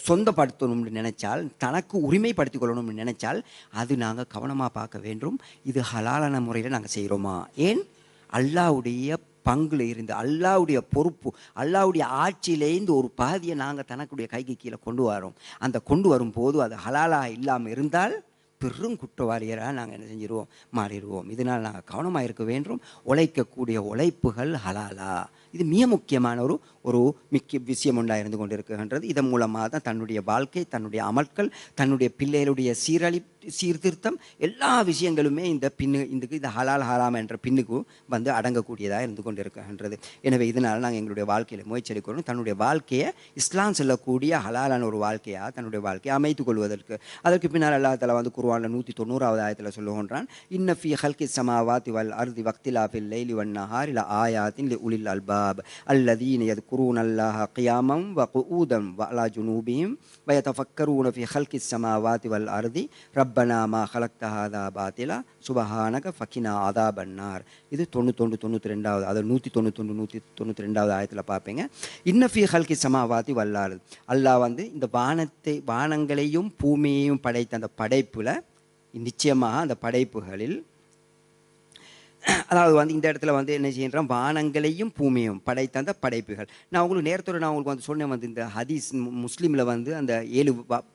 சொந்தப்படுத்தணும்னு நினைச்சால், தனக்கு உரிமைப்படுத்திக் கொள்ளணும்னு நினைச்சால் அது நாங்கள் கவனமாக பார்க்க வேண்டும். இது ஹலாலான முறையில் நாங்கள் செய்கிறோமா? ஏன் அல்லாஹ்வுடைய பங்குல இருந்து, அல்லாஹ்வுடைய பொறுப்பு, அல்லாஹ்வுடைய ஆட்சியிலேருந்து ஒரு பாதியை நாங்கள் தனக்குடைய கைக்கு கீழே கொண்டு வரோம். அந்த கொண்டு வரும்போது அது ஹலாலாக இல்லாமல் இருந்தால் பெரும் குற்றவாளியராக நாங்கள் என்ன செஞ்சிருவோம், மாறிடுவோம். இதனால் நாங்கள் கவனமாக இருக்க வேண்டும். உழைக்கக்கூடிய உழைப்புகள் ஹலாலா, இது மிக முக்கியமான ஒரு முக்கிய விஷயம் ஒன்றாக இருந்து கொண்டு இருக்குகின்றது. இதன் மூலமாக தான் தன்னுடைய வாழ்க்கை, தன்னுடைய அமல்கள், தன்னுடைய பிள்ளைகளுடைய சீர்திருத்தம் எல்லா விஷயங்களுமே இந்த ஹலால் ஹராம் என்ற பின்னுக்கு வந்து அடங்கக்கூடியதாக இருந்து கொண்டு இருக்கின்றது. எனவே இதனால் நாங்கள் எங்களுடைய வாழ்க்கையில் முயற்சி எடுக்கணும். தன்னுடைய வாழ்க்கையை இஸ்லாம் சொல்லக்கூடிய ஹலாலான ஒரு வாழ்க்கையாக தன்னுடைய வாழ்க்கையை அமைத்துக் கொள்வதற்கு. அதற்கு பின்னால் அல்லாஹ் தஆலா வந்து குர்ஆனில் 190வது ஆயத்தில் சொல்லுகின்றான், இன்ன ஃபீ ஹல்கி ஸமாவாத்தி வல் அர்தி வக்திலாஃபில் லைலி வன் நஹாரி லஆயாத்தின் லிஉலில் அல்பாப் அல்லதீன யذ்குரூனல்லாஹ கியாமன் வ குஊதன் வ அலா ஜுனூபிஹிம் வ யதஃபக்கரூன ஃபீ ஹல்கி ஸமாவாத்தி வல் அர்தி ரப்பனா மா ஹலக்த ஹாதா பாத்திலா சுபஹானக ஃபகினா அதாபன்னார். இது 92 அது 192 ஆயத்தில் பார்ப்பீங்க. இன்ன ஃபீ ஹல்கி ஸமாவாத்தி வல் அர்தி, அல்லாஹ் வந்து இந்த வானங்களையும் பூமியையும் படைத்த அந்த படைப்புல நிச்சயமாக அந்த படைப்புகளில், அதாவது வந்து இந்த இடத்துல வந்து என்ன செய்யறோம், வானங்களையும் பூமியும் படைத்த அந்த படைப்புகள். நான் உங்களுக்கு வந்து சொன்னேன், வந்து இந்த ஹதீஸ் முஸ்லீமில் வந்து அந்த 7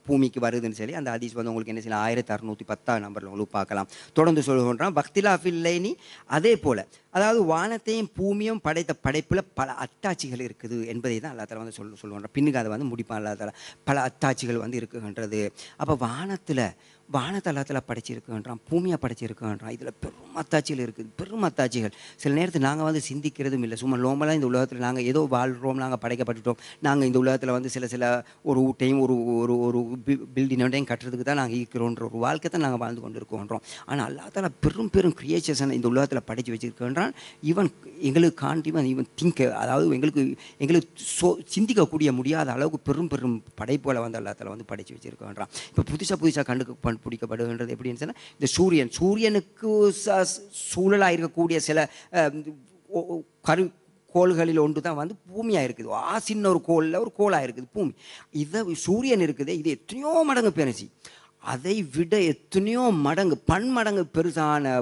பூமிக்கு வருதுன்னு சொல்லி அந்த ஹதீஸ் வந்து உங்களுக்கு என்ன செய்யலாம் 1610 நம்பரில் உங்களுக்கு பார்க்கலாம். தொடர்ந்து சொல்லுகின்றான் வக்திலாஃபில் லைனி, அதே போல் அதாவது வானத்தையும் பூமியும் படைத்த படைப்பில் பல அத்தாட்சிகள் இருக்குது என்பதை தான் அல்லா தஆலா வந்து சொல்லுவாங்க. பின்னுக்கு அதை வந்து முடிப்பான் அல்லா தஆலா. பல அத்தாட்சிகள் வந்து இருக்குகின்றது. அப்போ வானத்தை அல்லா தஆலா படைச்சிருக்குன்றான், பூமியை படைச்சிருக்குன்றான். இதில் பெரும் அத்தாட்சிகள் இருக்குது, பெரும் அத்தாட்சிகள். சில நேரத்தில் நாங்கள் வந்து சிந்திக்கிறதும் இல்லை, சும்மா நோம்பலாக இந்த உலகத்தில் நாங்கள் ஏதோ வாழ்கிறோம், நாங்கள் படைக்கப்பட்டுட்டோம், நாங்கள் இந்த உலகத்தில் வந்து சில ஒரு வீட்டையும் ஒரு பில்டிங்கையும் கட்டுறதுக்கு தான் நாங்கள் இருக்கிறோன்ற ஒரு வாழ்க்கை தான் நாங்கள் வாழ்ந்து கொண்டு இருக்கோன்றோம். ஆனால் அல்லா தஆலா பெரும் கிரியேஷன் இந்த உலகத்தில் படைச்சு வச்சிருக்கின்றான். ஈவன் எங்களுக்கு காண்டிவன் ஈவன் அதாவது எங்களுக்கு சிந்திக்கக்கூடிய முடியாத அளவுக்கு பெரும் படைப்புகளை வந்து அல்லா தஆலா வந்து படைச்சு வச்சிருக்கின்றான். இப்போ புதுசாக கண்டுபிடிக்கப்படுகின்றது எப்படின்னு சொன்னால், இந்த சூரியனுக்கு சூழலாக இருக்கக்கூடிய சில கோள்களில் ஒன்று தான் வந்து பூமியாக இருக்குது. சின்ன ஒரு கோளாக இருக்குது பூமி. இதை சூரியன் இருக்குது, இது எத்தனையோ மடங்கு பெருசி, அதை விட எத்தனையோ மடங்கு பன்மடங்கு பெருசான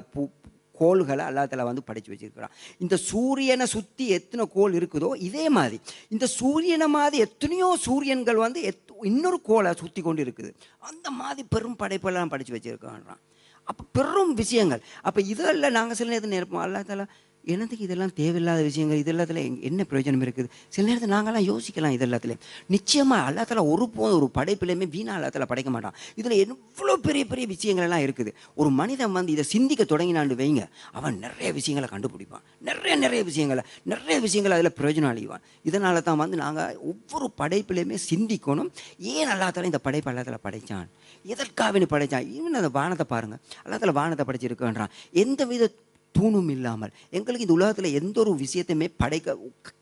கோள்களை அல்லாஹ் தஆலா வந்து படைச்சு வச்சிருக்கிறான். இந்த சூரியனை சுற்றி எத்தனை கோள் இருக்குதோ இதே மாதிரி இந்த சூரியனை மாதிரி எத்தனையோ சூரியன்கள் வந்து இன்னொரு கோளை சுற்றி கொண்டு இருக்குது. அந்த மாதிரி பெரும் படைப்பெல்லாம் படித்து வச்சிருக்கான்றான். அப்போ பெரும் விஷயங்கள். அப்போ இதெல்லாம் நாங்கள் சில நேரத்தில் நினைப்போம், அல்லாஹ் தஆலா என்னத்துக்கு இதெல்லாம் தேவையில்லாத விஷயங்கள், இது எல்லாத்துலேயும் என்ன பிரயோஜனம் இருக்குது? சில நேரத்தில் நாங்களாம் யோசிக்கலாம். இது எல்லாத்துலேயும் நிச்சயமாக அல்லாஹ் தஆலா ஒரு படைப்பிலையுமே வீணாக அல்லாஹ் தஆலா படைக்க மாட்டான். இதில் எவ்வளோ பெரிய விஷயங்கள் எல்லாம் இருக்குது. ஒரு மனிதன் வந்து இதை சிந்திக்க தொடங்கினாண்டு வைங்க, அவன் நிறைய விஷயங்களை கண்டுபிடிப்பான், நிறைய விஷயங்களை அதில் பிரயோஜனம் அழிவான். இதனால தான் வந்து நாங்கள் ஒவ்வொரு படைப்பிலையுமே சிந்திக்கணும். ஏன் அல்லாஹ் தஆலா இந்த படைப்பை அல்லாஹ் தஆலா படைத்தான், எதற்காக படைத்தான்? இன்னும் அந்த வானத்தை பாருங்கள், அல்லாஹ் தஆலா வானத்தை படைச்சிருக்கான்றான். எந்த வித தூணும் இல்லாமல் எங்களுக்கு இந்த உலகத்தில் எந்த ஒரு விஷயத்தையுமே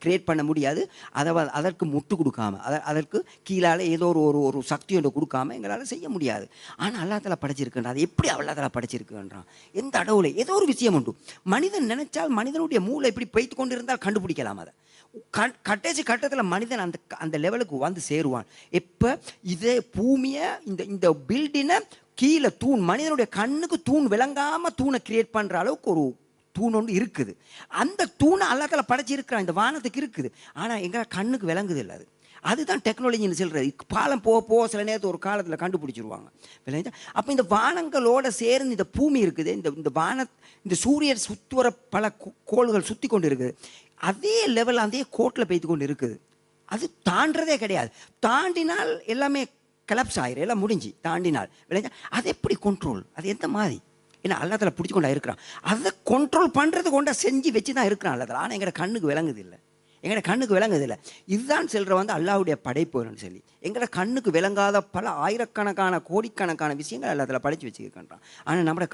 கிரியேட் பண்ண முடியாது. அதற்கு முட்டு கொடுக்காம, அதற்கு கீழால் ஏதோ ஒரு சக்தி ஒன்று கொடுக்காம எங்களால் செய்ய முடியாது. ஆனால் அல்லாஹ் தஆலா படைச்சிருக்கின்றான். அது எப்படி அல்லாஹ் தஆலா படைச்சிருக்கின்றான்? எந்த அடவுல ஏதோ ஒரு விஷயம் உண்டு. மனிதன் நினைச்சால் மனிதனுடைய மூளை இப்படி பைத்து கொண்டு இருந்தால் கண்டுபிடிக்கலாம். அதை கடைசி கட்டத்தில் மனிதன் அந்த லெவலுக்கு வந்து சேருவான். எப்போ இதே பூமியை இந்த பில்டிங்கை கீழே தூண், மனிதனுடைய கண்ணுக்கு தூண் விளங்காமல் தூணை கிரியேட் பண்ணுற அளவுக்கு ஒரு தூண் ஒன்று இருக்குது. அந்த தூணை அல்லாஹ் தஆலா படைச்சிருக்கிறான், இந்த வானத்துக்கு இருக்குது. ஆனால் எங்கள் கண்ணுக்கு விளங்குது இல்லை. அதுதான் டெக்னாலஜின்னு சொல்கிறது. பாலம் போக சில நேரத்தில் ஒரு காலத்தில் கண்டுபிடிச்சிருவாங்க. விளைஞ்சா அப்போ இந்த வானங்களோட சேர்ந்து இந்த பூமி இருக்குது, இந்த சூரியன் சுற்றி வர பல கோள்கள் சுற்றி கொண்டு இருக்குது. அதே லெவல் அதே கோட்டில் பெய்து கொண்டு இருக்குது. அது தாண்டதே கிடையாது. தாண்டினால் எல்லாமே கலப்ஸ் ஆயிரும், எல்லாம் முடிஞ்சு தாண்டினால். விளைஞ்சா அது எப்படி கண்ட்ரோல், அது எந்த மாதிரி? ஏன்னா அல்லாஹ் தஆலா பிடிச்சி கொண்டா இருக்கிறான். அதை கண்ட்ரோல் பண்ணுறது கொண்டா செஞ்சு வச்சு தான் இருக்கிறான் அல்லாஹ் தஆலா. ஆனால் எங்களோட கண்ணுக்கு விளங்குது இல்லை, எங்களோட கண்ணுக்கு விளங்குதில்லை. இதுதான் செல்ற வந்து அல்லாஹ்வுடைய படைப்புன்னு சொல்லி எங்களோட கண்ணுக்கு விளங்காத பல ஆயிரக்கணக்கான கோடிக்கணக்கான விஷயங்கள் எல்லாத்துல படைச்சு வச்சுக்கின்றான். ஆனால் நம்ம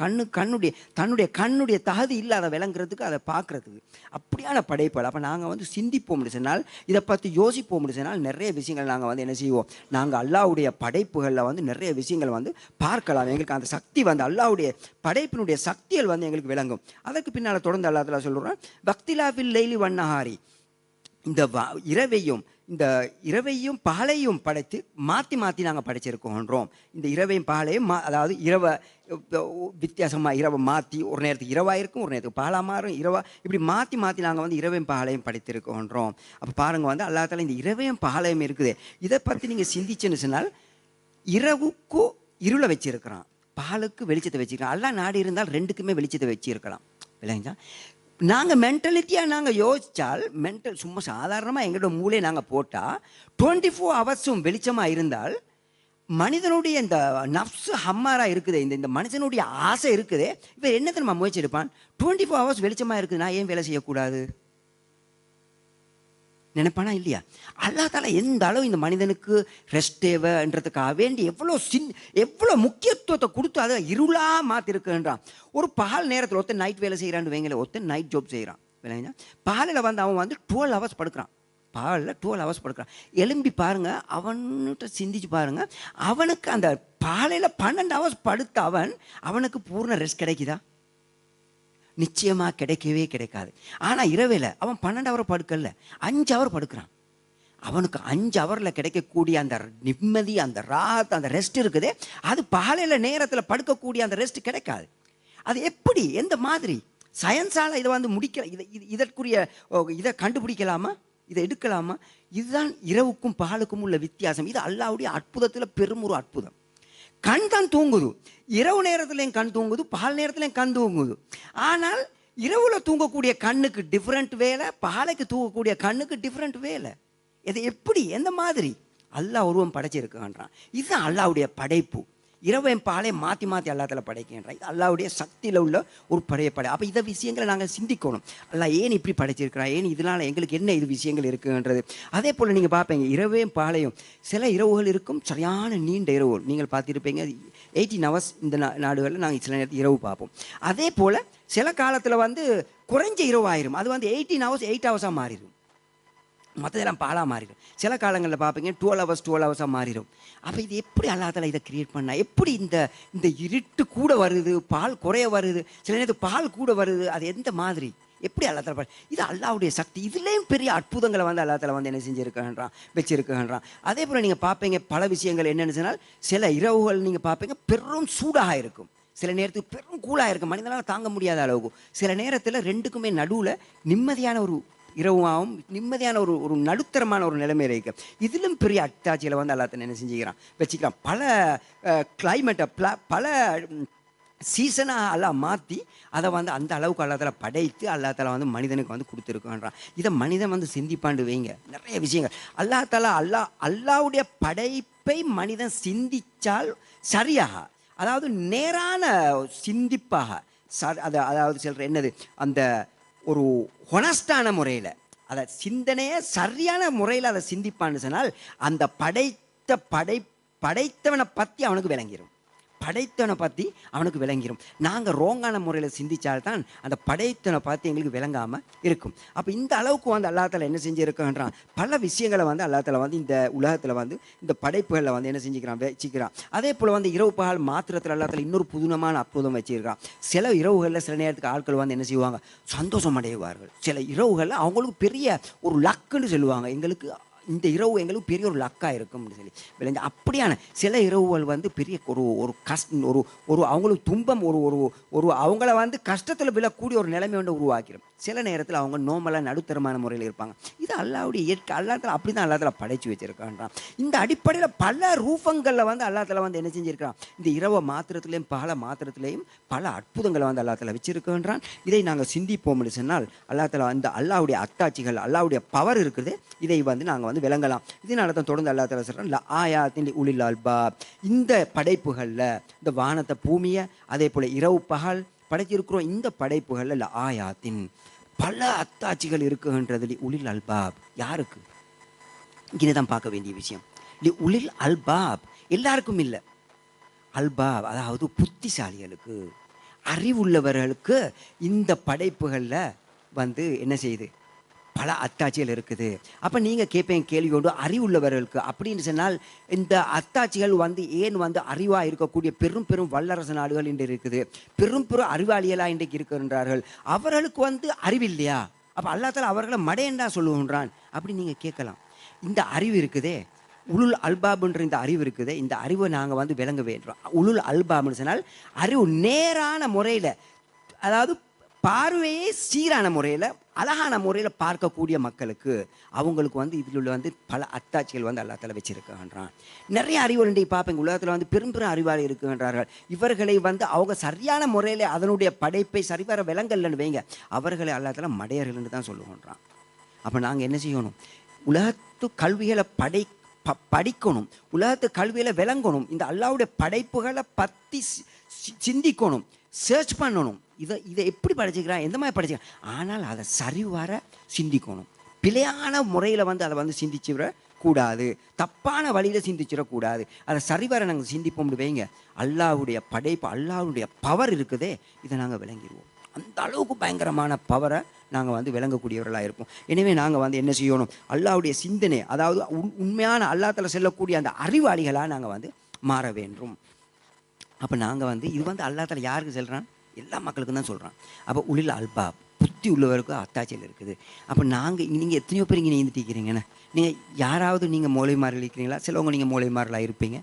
தன்னுடைய கண்ணுடைய தகுதி இல்லை அதை விளங்குறதுக்கு, அதை பார்க்கறதுக்கு. அப்படியான படைப்புகள். அப்போ நாங்கள் வந்து சிந்திப்போம் சொன்னால், இதை பற்றி யோசிப்போம் சொன்னால் நிறைய விஷயங்கள் நாங்கள் வந்து என்ன செய்வோம், நாங்கள் அல்லாஹ்வுடைய படைப்புகளில் வந்து நிறைய விஷயங்கள் வந்து பார்க்கலாம். எங்களுக்கு அந்த சக்தி வந்து அல்லாஹ்வுடைய படைப்பினுடைய சக்திகள் வந்து எங்களுக்கு விளங்கும். அதற்கு பின்னால் தொடர்ந்து அல்லாஹ் தஆலா சொல்கிறான், வக்திலாஃபில் லைலி வன்னஹாரி, இந்த இரவையும் பகலையும் படைத்து மாற்றி மாற்றி நாங்கள் படைச்சிருக்கோன்றோம். இந்த இரவையும் பகலையும் அதாவது இரவை வித்தியாசமாக இரவை மாற்றி ஒரு நேரத்துக்கு இரவாக இருக்கும், ஒரு நேரத்துக்கு பகலாக மாறும், இப்படி மாற்றி மாற்றி நாங்கள் வந்து இரவையும் பகலையும் படைத்திருக்கோன்றோம். அப்போ பாருங்கள் வந்து அல்லாஹ் தஆலா இந்த இரவையும் பகலையும் இருக்குது. இதை பற்றி நீங்கள் சிந்திச்சுன்னு சொன்னால், இரவுக்கு இருளை வச்சிருக்கிறான், பகலுக்கு வெளிச்சத்தை வச்சுருக்கான். அல்லாஹ் நாடு இருந்தால் ரெண்டுக்குமே வெளிச்சத்தை வச்சிருக்கலாம். இல்லைங்களா? நாங்கள் மென்டாலிட்டியாக நாங்கள் யோசித்தால், சும்மா சாதாரணமாக எங்களோட மூளையை நாங்கள் போட்டால் 24 ஹவர்ஸும் வெளிச்சமாக இருந்தால், மனிதனுடைய இந்த நஃப்ஸு ஹம்மாராக இருக்குது, இந்த மனுஷனுடைய ஆசை இருக்குது, இப்போ என்னத்தை நம்ம முயற்சி எடுப்பான்? 24 ஹவர்ஸ் வெளிச்சமாக இருக்குது, நான் ஏன் வேலை செய்யக்கூடாது நினைப்பானா இல்லையா? அல்லாஹ் தஆலா எந்த அளவு இந்த மனிதனுக்கு ரெஸ்ட் தேவைன்றதுக்காக வேண்டி எவ்வளோ முக்கியத்துவத்தை கொடுத்து அதை இருளாக மாற்றிருக்குன்றான். ஒரு பகல் நேரத்தில் ஒருத்தன் நைட் வேலை செய்கிறான்னு வைங்களேன், ஒருத்தன் நைட் ஜாப் செய்கிறான். விளையாங்க பகலில் வந்து அவன் வந்து 12 ஹவர்ஸ் படுக்கிறான். பகலில் 12 ஹவர்ஸ் படுக்கிறான். எலும்பி பாருங்கள், அவன்கிட்ட சிந்திச்சு பாருங்கள், அவனுக்கு அந்த பகலில் 12 ஹவர்ஸ் படுத்த அவனுக்கு பூர்ண ரெஸ்ட் கிடைக்குதா? நிச்சயமாக கிடைக்கவே கிடைக்காது. ஆனால் இரவில் அவன் 12 ஹவர் படுக்கல, 5 ஹவர் படுக்கிறான். அவனுக்கு 5 ஹவரில் கிடைக்கக்கூடிய அந்த நிம்மதி, அந்த ராத், அந்த ரெஸ்ட் இருக்குது, அது பகலில் நேரத்தில் படுக்கக்கூடிய அந்த ரெஸ்ட் கிடைக்காது. அது எப்படி, எந்த மாதிரி சயின்ஸால் இதை வந்து இதற்குரிய இதை கண்டுபிடிக்கலாமா, இதை எடுக்கலாமா? இதுதான் இரவுக்கும் பகலுக்கும் உள்ள வித்தியாசம். இது அல்லாஹ்வுடைய அற்புதத்தில் பெரும் ஒரு அற்புதம். கண் தான் தூங்குது, இரவு நேரத்துலையும் கண் தூங்குது, பகல் நேரத்துலையும் கண் தூங்குது. ஆனால் இரவில் தூங்கக்கூடிய கண்ணுக்கு டிஃப்ரெண்ட் வேலை, பகலுக்கு தூங்கக்கூடிய கண்ணுக்கு டிஃப்ரெண்ட் வேலை. இது எப்படி, எந்த மாதிரி அல்லாஹ் உருவம் படைச்சிருக்கான்றான். இதுதான் அல்லாஹ்வுடைய படைப்பு. இரவையும் பாலையும் மாற்றி மாற்றி அல்லாஹ் தஆலா படைக்கின்றான். இது அல்லாஹ்வுடைய சக்தியில் உள்ள ஒரு படை. அப்போ இதை விஷயங்களை நாங்கள் சிந்திக்கணும். அல்லாஹ் ஏன் இப்படி படைச்சிருக்கிறான், ஏன் இதனால் எங்களுக்கு என்ன இது விஷயங்கள் இருக்குன்றது. அதே போல் நீங்கள் பார்ப்பீங்க, இரவையும் பாலையும் சில இரவுகள் இருக்கும், சரியான நீண்ட இரவுகள். நீங்கள் பார்த்துருப்பீங்க 18 ஹவர்ஸ் இந்த நாடுகளில் நாங்கள் சில நேரத்தில் இரவு பார்ப்போம். அதே போல் சில காலத்தில் வந்து குறைஞ்ச இரவு ஆயிரும், அது வந்து 18 ஹவர்ஸ் 8 ஹவர்ஸாக மாறிடும், மற்றதெல்லாம் பாலாக மாறிடும். சில காலங்களில் பார்ப்பீங்க 12 ஹவர்ஸாக மாறிடும். அப்போ இது எப்படி அல்லாஹ் தஆலா இதை கிரியேட் பண்ணா? எப்படி இந்த இருட்டு கூட வருது, பால் குறைய வருது, சில நேரத்துக்கு பால் கூட வருது, அது எந்த மாதிரி, எப்படி அல்லாஹ் தஆலா இது அல்லாஹ்வுடைய சக்தி. இதுலேயும் பெரிய அற்புதங்களை வந்து அல்லாஹ் தஆலா வந்து என்ன செஞ்சுருக்கான்றான், வச்சிருக்கான்றான். அதே போல் நீங்கள் பார்ப்பீங்க பல விஷயங்கள் என்னென்னு சொன்னால், சில இரவுகள் நீங்கள் பார்ப்பீங்க பெரும் சூடாக இருக்கும், சில நேரத்துக்கு பெரும் கூலாக இருக்கும், மனிதனால் தாங்க முடியாத அளவுக்கு. சில நேரத்தில் ரெண்டுக்குமே நடுவில் நிம்மதியான ஒரு இரவாகவும் நிம்மதியான ஒரு நடுத்தரமான ஒரு நிலைமையில் இருக்கு. இதிலும் பெரிய அட்டாட்சியில் வந்து அல்லாஹ் என்ன செஞ்சுக்கிறான், வச்சுக்கிறான். பல கிளைமேட்டை பல சீசனாக எல்லாம் மாற்றி அதை வந்து அந்த அளவுக்கு அல்லாஹ் தஆலா படைத்து அல்லாஹ் தஆலா வந்து மனிதனுக்கு வந்து கொடுத்துருக்கான்றான். இதை மனிதன் வந்து சிந்திப்பாண்டு வைங்க, நிறைய விஷயங்கள் அல்லாஹ் தஆலா அல்லாஹ்வுடைய படைப்பை மனிதன் சிந்தித்தால் சரியாக, அதாவது நேரான சிந்திப்பாக, அதாவது சொல்கிற என்னது, அந்த ஒரு ஹொனஸ்டான முறையில் அதை சிந்தனையை சரியான முறையில் அதை சிந்திப்பான்னு சொன்னால், அந்த படைத்தவனை பற்றி அவனுக்கு விளங்கிடும், படைத்தவனை பற்றி அவனுக்கு விளங்கிடும். நாங்கள் ரோங்கான முறையில் சிந்தித்தால்தான் அந்த படைத்தவனை பார்த்து எங்களுக்கு விளங்காமல் இருக்கும். அப்போ இந்த அளவுக்கு வந்து அல்லாஹ் தஆலா என்ன செஞ்சுருக்கான்றான், பல விஷயங்களை வந்து அல்லாஹ் தஆலா வந்து இந்த உலகத்தில் வந்து இந்த படைப்புகளில் வந்து என்ன செஞ்சுக்கிறான், வச்சுக்கிறான். அதே போல் வந்து இரவு பகல் மாத்திரத்தில் அல்லாஹ் தஆலா இன்னொரு புதுனமான அற்புதம் வச்சுருக்கான். சில இரவுகளில் சில நேரத்துக்கு ஆட்கள் வந்து என்ன செய்வாங்க, சந்தோஷம் அடைவார்கள். சில இரவுகளில் அவங்களுக்கு பெரிய ஒரு லக்குன்னு சொல்லுவாங்க, எங்களுக்கு இந்த இரவு எங்களுக்கு பெரிய ஒரு லக்காக இருக்கும்னு சொல்லி விளைஞ்சு. அப்படியான சில இரவுகள் வந்து பெரிய ஒரு அவங்களுக்கு துன்பம், ஒரு அவங்கள வந்து கஷ்டத்தில் விழக்கூடிய ஒரு நிலைமை வந்து உருவாக்கிடும். சில நேரத்தில் அவங்க நோமலாக நடுத்தரமான முறையில் இருப்பாங்க. இது அல்லாஹ்வுடைய இயற்கை. அல்லாஹ் தஆலா அப்படி தான் அல்லாஹ் தஆலா படைச்சு வச்சிருக்கான்றான். இந்த அடிப்படையில் பல ரூபங்களில் வந்து அல்லாஹ் தஆலா வந்து என்ன செஞ்சிருக்கிறான், இந்த இரவை மாத்திரத்திலையும் பகல மாத்திரத்திலையும் பல அற்புதங்களை வந்து அல்லாஹ் தஆலா வச்சிருக்கின்றான். இதை நாங்கள் சிந்திப்போம்னு சொன்னால் அல்லாஹ் தஆலா அந்த அல்லாஹ்வுடைய அத்தாட்சிகள், அல்லாஹ்வுடைய பவர் இருக்குது, இதை வந்து நாங்கள் வந்து விளங்கலாம். இதனால தான் தொடர்ந்து அல்லாஹ் தஆலா சொல்கிறான், ல ஆயாத்தின் உலில் அல்பாப். இந்த படைப்புகளில் இந்த வானத்தை பூமியை அதே போல் இரவு பகல் படைச்சிருக்கிறோம். இந்த படைப்புகளில் ல ஆயாத்தின் பல அத்தாட்சிகள் இருக்குன்றது உலில் அல்பாப். யாருக்கு? இங்கே தான் பார்க்க வேண்டிய விஷயம். உலில் அல்பாப் எல்லாருக்கும் இல்லை. அல்பாப் அதாவது புத்திசாலிகளுக்கு, அறிவுள்ளவர்களுக்கு இந்த படைப்புகளில் வந்து என்ன செய்யுது, பல அத்தாட்சிகள் இருக்குது. அப்போ நீங்கள் கேட்பேன் கேள்வி கொண்டு, அறிவுள்ளவர்களுக்கு அப்படின்னு சொன்னால் இந்த அத்தாட்சிகள் வந்து ஏன் வந்து அறிவாக இருக்கக்கூடிய பெரும் பெரும் வல்லரசு நாடுகள் இன்று இருக்குது, பெரும் பெரும் அறிவாளிகளாக இன்றைக்கு இருக்கின்றார்கள், அவர்களுக்கு வந்து அறிவில்லையா? அப்போ அல்லாஹ் தஆலா அவர்களை மடையண்டா சொல்லுகின்றான் அப்படி நீங்கள் கேட்கலாம். இந்த அறிவு இருக்குதே, உலுல் அல்பாப்ன்ற இந்த அறிவு இருக்குது, இந்த அறிவை நாங்கள் வந்து விளங்க வேண்டும். உலுல் அல்பாப்னு சொன்னால் அறிவு நேரான முறையில், அதாவது பார்வையே சீரான முறையில் அழகான முறையில் பார்க்கக்கூடிய மக்களுக்கு, அவங்களுக்கு வந்து இதில் உள்ள வந்து பல அத்தாட்சிகள் வந்து அல்லாஹ் தஆலா வச்சிருக்கின்றான். நிறைய அறிவுகள் இன்றைக்கு பார்ப்பீங்க உலகத்தில் வந்து பெரும் பெரும் அறிவாளி இருக்கின்றார்கள். இவர்களை வந்து அவங்க சரியான முறையில் அதனுடைய படைப்பை சரிவர விளங்கலன்னு வைங்க, அவர்களை அல்லாஹ் தஆலா மடையர்கள்னு தான் சொல்லுகின்றான். அப்போ நாங்கள் என்ன செய்யணும்? உலகத்து கல்விகளை படிக்கணும், உலகத்து கல்வியில் விளங்கணும், இந்த அல்லாஹ்வுடைய படைப்புகளை பற்றி சிந்திக்கணும், சர்ச் பண்ணணும். இதை எப்படி படிச்சுக்கிறான், எந்த மாதிரி படிச்சுக்கிறான், ஆனால் அதை சரிவர சிந்திக்கணும். பிழையான முறையில் வந்து அதை வந்து சிந்திச்சிடக்கூடாது, தப்பான வழியில் சிந்திச்சிடக்கூடாது. அதை சரிவர நாங்கள் சிந்திப்போம் வைங்க, அல்லாஹ்வுடைய படைப்பு, அல்லாஹ்வுடைய பவர் இருக்குதே, இதை நாங்கள் விளங்கிடுவோம். அந்த அளவுக்கு பயங்கரமான பவரை நாங்கள் வந்து விளங்கக்கூடியவர்களாக இருப்போம். எனவே நாங்கள் வந்து என்ன செய்யணும்? அல்லாஹ்வுடைய சிந்தனை, அதாவது உண்மையான அல்லாஹ் தஆலா சொல்லக்கூடிய அந்த அறிவாளிகளாக நாங்கள் வந்து மாற வேண்டும். அப்போ நாங்கள் வந்து இது வந்து அல்லாஹ் தஆலா யாருக்கு சொல்கிறான்? எல்லா மக்களுக்கும் தான் சொல்கிறான். அப்போ உலில் அல்பாப், புத்தி உள்ளவருக்கு அத்தாட்சியில் இருக்குது. அப்போ நீங்கள் எத்தனையோ பேர் இங்கே நீந்திட்டிருக்கிறீங்கண்ணே, நீங்கள் யாராவது நீங்கள் மூளைமார்கள் இருக்கிறீங்களா? சிலவங்க நீங்கள் மூளைமார்களாக இருப்பீங்க,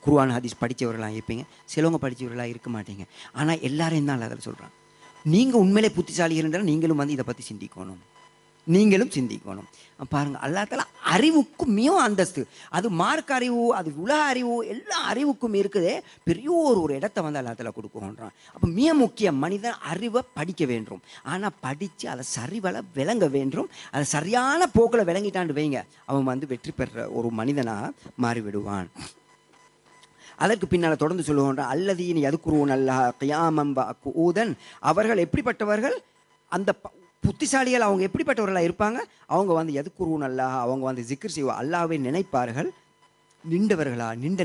குர்ஆன் ஹதீஸ் படித்தவர்களாக இருப்பீங்க, சிலவங்க படித்தவர்களாக இருக்க மாட்டீங்க. ஆனால் எல்லாரையும் தான் அல்லாஹ் சொல்கிறான். நீங்கள் உண்மையிலே புத்திசாலிகள் இருந்தாலும் நீங்களும் வந்து இதை பற்றி சிந்திக்கணும், நீங்களும் சிந்திக்கணும். பாருங்கள், அல்லாஹ் தஆலா அறிவுக்கும் மிகவும் அந்தஸ்து, அது மார்க்க அறிவு, அது உலக அறிவு, எல்லா அறிவுக்கும் இருக்குதே பெரிய ஒரு இடத்தை வந்து அல்லாஹ் தஆலா கொடுக்குறான். அப்போ மிக முக்கியம், மனிதன் அறிவை படிக்க வேண்டும், ஆனால் படித்து அதை சரிவர விளங்க வேண்டும். அதை சரியான போக்கில் விளங்கிட்டான்னு வைங்க, அவன் வந்து வெற்றி பெற ஒரு மனிதனாக மாறிவிடுவான். அதற்கு பின்னால் தொடர்ந்து சொல்லுகின்ற அல்லதீன் யதுக்குரூன அல்லாஹ் கியாமம் வ குஊதன், அவர்கள் எப்படிப்பட்டவர்கள்? அந்த புத்திசாலிகள் அவங்க எப்படிப்பட்டவர்களாக இருப்பாங்க? அவங்க வந்து யதுக்குரூன அல்லாஹ், அவங்க வந்து ஜிக்ர் செய்வா, அல்லாஹ்வை நினைப்பார்கள். நின்றவர்களா? நின்ற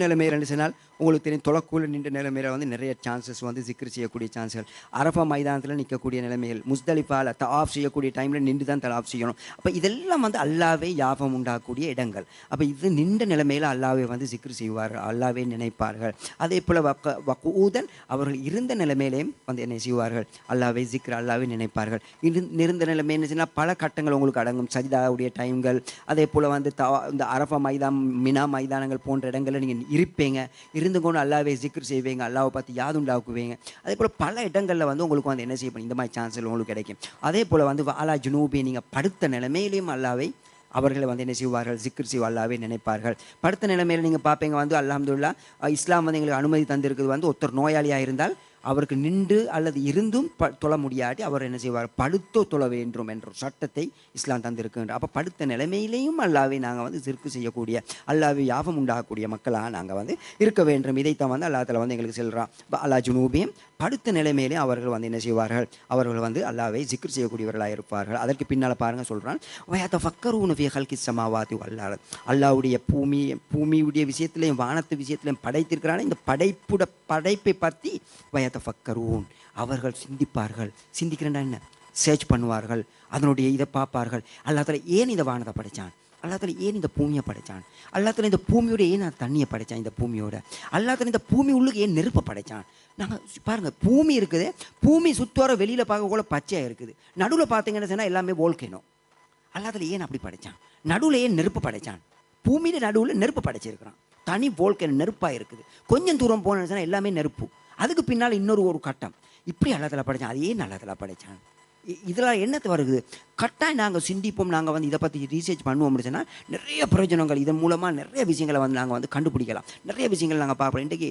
நிலைமையில்னு சொன்னால் உங்களுக்கு தெரியும், தொலைக்கூல நின்ற நிலைமையில் வந்து நிறைய சான்சஸ் வந்து ஜிக்ர் செய்யக்கூடிய சான்ஸ்கள், அரஃபா மைதானத்தில் நிற்கக்கூடிய நிலைமைகள், முஸ்தலிஃபாவில் தஆஃப் செய்யக்கூடிய டைமில் நின்று தான் தஆஃப் செய்யணும். அப்போ இதெல்லாம் வந்து அல்லாஹ்வை யாபம் உண்டாகக்கூடிய இடங்கள். அப்போ இது நின்ற நிலைமையில் அல்லாஹ்வை வந்து ஜிக்ர் செய்வார்கள், அல்லாஹ்வை நினைப்பார்கள். அதே போல் வக்கூதன், அவர்கள் இருந்த நிலைமையிலையும் வந்து என்ன செய்வார்கள்? அல்லாஹ்வை ஜிக்ர், அல்லாஹ்வை நினைப்பார்கள். இருந்த நிலைமை என்ன சொன்னால் பல கட்டங்கள் உங்களுக்கு அடங்கும், சஜிதாவுடைய டைம்கள், அதே போல் வந்து இந்த அரஃபா மைதானம், மினா மைதானங்கள் போன்ற இடங்களில் நீங்கள் இருப்பீங்க, இருந்து கொண்டு அல்லாஹ்வை ஜிக்ர் செய்வீங்க, அல்லாஹ்வை பார்த்து யாது உண்டாக்குவீங்க. அதே போல் பல இடங்களில் வந்து உங்களுக்கு வந்து என்ன செய்யணும், இந்த மாதிரி சான்ஸ்கள் உங்களுக்கு கிடைக்கும். அதே போல் வந்து வாலா ஜுனூபி, நீங்கள் படுத்த நிலைமையிலையும் அல்லாஹ்வை அவர்களை வந்து என்ன செய்வார்கள்? ஜிக்ர் செய்வா, அல்லாஹ்வை நினைப்பார்கள். படுத்த நிலைமையில் நீங்கள் பார்ப்பீங்க வந்து அல்ஹம்துலில்லாஹ், இஸ்லாம் வந்து எங்களுக்கு அனுமதி தந்திருக்குது வந்து ஒருத்தர் நோயாளியாக இருந்தால் அவருக்கு நின்று அல்லது இருந்தும் தொழ முடியாட்டி அவர் என்ன செய்வார்? படுத்தோ தொழ வேண்டும் என்ற சட்டத்தை இஸ்லாம் தந்திருக்கின்ற. அப்போ படுத்த நிலைமையிலையும் அல்லாஹ்வை நாங்கள் வந்து ஜிக்ர் செய்யக்கூடிய, அல்லாஹ்வை யாபம் உண்டாகக்கூடிய மக்களாக நாங்கள் வந்து இருக்க வேண்டும். இதைத்தான் வந்து அல்லாஹ் தஆலா வந்து எங்களுக்கு சொல்கிறான். அலா ஜுனூபியும், படுத்த நிலைமையிலே அவர்கள் வந்து என்ன செய்வார்கள்? அவர்கள் வந்து அல்லாஹ்வை ஜிக்ர் செய்யக்கூடியவர்களாக இருப்பார்கள். அதற்கு பின்னால் பாருங்கள் சொல்கிறான், வயதஃபக்கரூன ஃபீ ஹல்கிஸ் ஸமாவாதி வல் அர்த், அல்லாஹ்வுடைய பூமியுடைய விஷயத்திலையும் வானத்து விஷயத்திலையும் படைத்திருக்கிறான இந்த படைப்பை பற்றி வயதஃபக்கரூன், அவர்கள் சிந்திப்பார்கள். சிந்திக்கிறேன்னா என்ன? சர்ச் பண்ணுவார்கள், அதனுடைய இதை பார்ப்பார்கள். அல்லாஹ் தஆலா ஏன் இந்த வானத்தை படைத்தான்? அல்லாஹ் தஆலா ஏன் இந்த பூமியை படைத்தான்? அல்லாஹ் தஆலா இந்த பூமியோட ஏன் தண்ணியை படைத்தான்? இந்த பூமியோட அல்லாஹ் தஆலா இந்த பூமி உள்ளுக்கு ஏன் நெருப்பை படைத்தான்? நாங்கள் பாருங்கள், பூமி இருக்குது, பூமி சுத்தோர வெளியில் பார்க்க கூட பச்சையாக இருக்குது, நடுவில் பார்த்தீங்கன்னு சொன்னால் எல்லாமே வோல்கேனோ. அல்லாஹ் தஆலா ஏன் அப்படி படைத்தான்? நடுவில் ஏன் நெருப்பு படைத்தான்? பூமியில் நடுவில் நெருப்பு படைச்சிருக்கிறான், தனி வோல்கேனோ நெருப்பாக இருக்குது. கொஞ்சம் தூரம் போனேன்னு சொன்னால் எல்லாமே நெருப்பு, அதுக்கு பின்னால் இன்னொரு கட்டம். இப்படி அல்லாஹ் தஆலா படைத்தான். அது ஏன் அல்லாஹ் தஆலா படைத்தான்? இதில் என்னத்து வருது? கட்டாயம் நாங்கள் சிந்திப்போம், நாங்கள் வந்து இதை பற்றி ரீசர்ச் பண்ணுவோம் அப்படின்னா நிறைய பிரயோஜனங்கள், இதன் மூலமாக நிறைய விஷயங்களை வந்து நாங்கள் வந்து கண்டுபிடிக்கலாம், நிறைய விஷயங்கள் நாங்கள் பார்ப்போம். இன்றைக்கி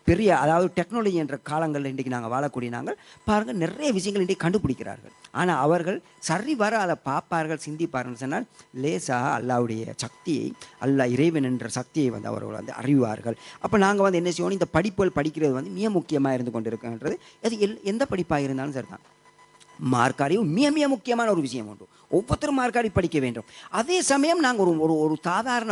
பெரிய, அதாவது டெக்னாலஜி என்ற காலங்களில் இன்றைக்கி நாங்கள் வாழக்கூடிய நாங்கள் பாருங்கள் நிறைய விஷயங்கள் இன்றைக்கி கண்டுபிடிக்கிறார்கள். ஆனால் அவர்கள் சரி வர அதை பார்ப்பார்கள், சிந்திப்பார்கள் சொன்னால் லேசாக அல்லாஹ்வுடைய சக்தியை, அல்லாஹ் இறைவன் என்ற சக்தியை வந்து அவர்கள் வந்து அறிவார்கள். அப்போ நாங்கள் வந்து என்ன செய்யணும்? இந்த படிப்புகள் படிக்கிறது வந்து மிக முக்கியமாக இருந்து கொண்டு இருக்குன்றது. அது எந்த படிப்பாக இருந்தாலும் சரி தான். மார்க்க அறிவு மிக மிக முக்கியமான ஒரு விஷயம் உண்டு. ஒவ்வொருத்தரும் மார்க்காடி படிக்க வேண்டும். அதே சமயம் நாங்கள் ஒரு சாதாரண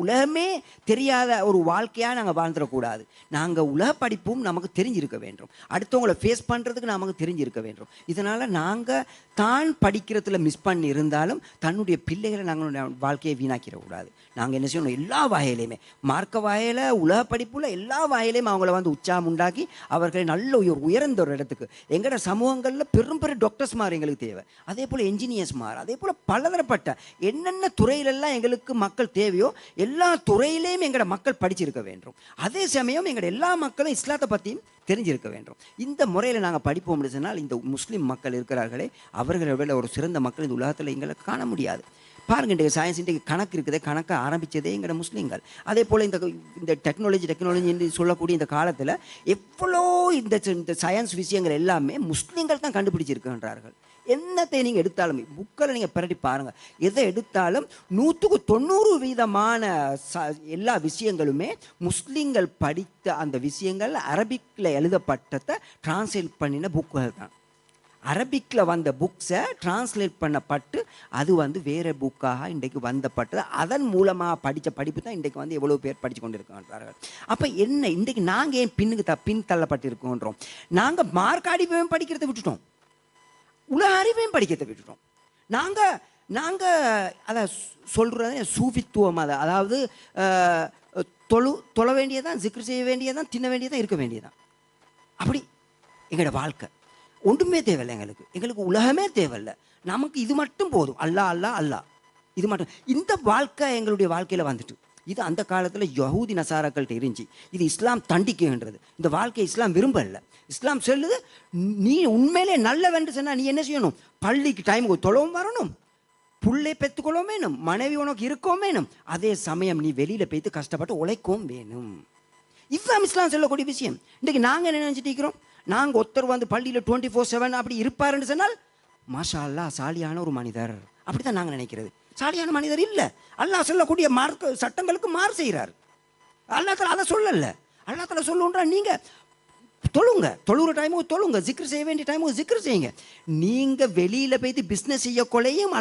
உலகமே தெரியாத ஒரு வாழ்க்கையாக நாங்கள் வாழ்ந்துடக்கூடாது. நாங்கள் உலக படிப்பும் நமக்கு தெரிஞ்சிருக்க வேண்டும். அடுத்தவங்களை ஃபேஸ் பண்ணுறதுக்கு நமக்கு தெரிஞ்சிருக்க வேண்டும். இதனால் நாங்கள் தான் படிக்கிறதுல மிஸ் பண்ணி இருந்தாலும் தன்னுடைய பிள்ளைகளை நாங்கள் வாழ்க்கையை வீணாக்கிடக்கூடாது. நாங்கள் என்ன செய்யணும், எல்லா வகையிலையுமே மார்க்க வகையில் உலக படிப்புள்ள எல்லா வகையிலையும் அவங்கள வந்து உற்சாகம் உண்டாக்கி அவர்களை நல்ல உயர்ந்த ஒரு இடத்துக்கு எங்களோட சமூகங்களில் பெரும் டாக்டர்ஸ் மாதிரி எங்களுக்கு தேவை. அதே போல் என்ஜினியர்ஸ் மாதிரி, அதே போல் பலதரப்பட்ட என்னென்ன துறையிலெல்லாம் எங்களுக்கு மக்கள் தேவையோ எல்லா துறையிலையும் எங்களோட மக்கள் படிச்சிருக்க வேண்டும். அதே சமயம் எங்களோட எல்லா மக்களும் இஸ்லாத்தை பற்றியும் தெரிஞ்சிருக்க வேண்டும். இந்த முறையில் நாங்கள் படிப்போம் சொன்னால் இந்த முஸ்லீம் மக்கள் இருக்கிறார்களே அவர்களை விட ஒரு சிறந்த மக்கள் இந்த உலகத்தில் எங்களை காண முடியாது. பாருங்க, இன்றைக்கு சயின்ஸ் இன்றைக்கு கணக்கு இருக்குது, கணக்கை ஆரம்பித்ததே எங்களோட முஸ்லீம்கள். அதே போல் இந்த டெக்னாலஜி சொல்லக்கூடிய இந்த காலத்தில் எவ்வளோ இந்த சயின்ஸ் விஷயங்கள் எல்லாமே முஸ்லீம்கள் தான் கண்டுபிடிச்சிருக்கின்றார்கள். என்னத்தை நீங்கள் எடுத்தாலும் புக்கில் நீங்கள் பிரட்டி பாருங்கள், எதை எடுத்தாலும் 190% எல்லா விஷயங்களுமே முஸ்லீம்கள் படித்த அந்த விஷயங்கள் அரபிக்கில் எழுதப்பட்டதை டிரான்ஸ்லேட் பண்ணின புக்குகள் தான். அரபிக்கில் வந்த புக்ஸை டிரான்ஸ்லேட் பண்ணப்பட்டு அது வந்து வேறு புக்காக இன்றைக்கு வந்தப்பட்டது. அதன் மூலமாக படித்த படிப்பு தான் இன்றைக்கு வந்து எவ்வளோ பேர் படித்து கொண்டு இருக்கின்றார்கள். அப்போ என்ன இன்றைக்கு நாங்கள் ஏன் பின் தள்ளப்பட்டிருக்கின்றோம்? நாங்கள் மார்க் அறிவையும் படிக்கிறத விட்டுட்டோம், உலக அறிவையும் படிக்கிறத விட்டுட்டோம். நாங்கள் அதை சொல்கிறது சூஃபித்துவம். அதாவது தொழ வேண்டியதான், ஜிக்ர் செய்ய வேண்டியதான், தின்ன வேண்டியதான், இருக்க வேண்டியதான். அப்படி எங்களோட வாழ்க்கை ஒன்றுமே தேவையில்லை. எங்களுக்கு உலகமே தேவையில்லை. நமக்கு இது மட்டும் போதும். அல்லா அல்லா அல்லா, இது மட்டும். இந்த வாழ்க்கை எங்களுடைய வாழ்க்கையில் வந்துட்டு இது அந்த காலத்தில் யஹூதி நசாராக்கள்கிட்ட இருந்துச்சு. இது இஸ்லாம் தண்டிக்குன்றது. இந்த வாழ்க்கை இஸ்லாம் விரும்பல. இஸ்லாம் சொல்லுது, நீ உண்மையிலே நல்லவென்று சொன்னால் நீ என்ன செய்யணும், பள்ளிக்கு டைமுக்கு தொழவும் வரணும், புள்ளை பெற்றுக்கொள்ளவும் வேணும், மனைவி உனக்கு இருக்கவும் வேணும், அதே சமயம் நீ வெளியில் போய்த்து கஷ்டப்பட்டு உழைக்கவும் வேணும். இதுதான் இஸ்லாம் சொல்லக்கூடிய விஷயம். இன்றைக்கு நாங்கள் என்ன நினச்சிட்டு இருக்கிறோம், நாங்கள் ஒருத்தர் வந்து பள்ளியில் 24/7 அப்படி இருப்பாருன்னு சொன்னால் மாஷா அல்லா சாலியான ஒரு மனிதர், அப்படி தான் நாங்கள் நினைக்கிறது. சாலியான மனிதர் இல்லை. அல்லாஹ் சொல்லக்கூடிய மார்க்க சட்டங்களுக்கு மாறு செய்கிறார். அல்லா தஆலா அதை சொல்லலை. அல்லா தஆலா சொல்லுன்றா நீங்கள் தொழுங்க, தொழுகிற டைமுக்கு தொழுங்க, ஜிக்ர் செய்ய வேண்டிய டைமுக்கு ஜிக்ர் செய்யுங்க. நீங்கள் வெளியில் போய்த்து பிஸ்னஸ் செய்யக்கொள்ளையும்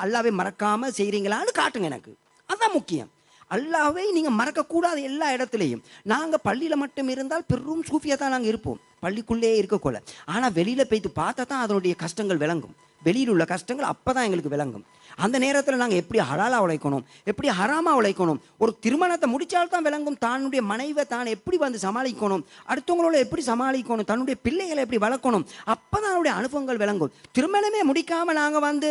அல்லாவை மறக்காமல் செய்கிறீங்களான்னு காட்டுங்க. எனக்கு அதுதான் முக்கியம். அல்லாஹ்வை நீங்கள் மறக்கக்கூடாது எல்லா இடத்துலையும். நாங்கள் பள்ளியில் மட்டும் இருந்தால் பெரும் சூஃபியாக தான் நாங்கள் இருப்போம், பள்ளிக்குள்ளேயே இருக்கக்கொள்ள. ஆனால் வெளியில் போய்த்து பார்த்தா தான் அதனுடைய கஷ்டங்கள் விளங்கும். வெளியில் உள்ள கஷ்டங்கள் அப்போ தான் எங்களுக்கு விளங்கும். அந்த நேரத்தில் நாங்கள் எப்படி ஹலாலாக உழைக்கணும், எப்படி ஹராமாக உழைக்கணும், ஒரு திருமணத்தை முடித்தால்தான் விளங்கும் தன்னுடைய மனைவை தான் எப்படி வந்து சமாளிக்கணும், அடுத்தவங்களோட எப்படி சமாளிக்கணும், தன்னுடைய பிள்ளைகளை எப்படி வளர்க்கணும், அப்போ தான் அவருடைய அனுபவங்கள் விளங்கும். திருமணமே முடிக்காமல் நாங்கள் வந்து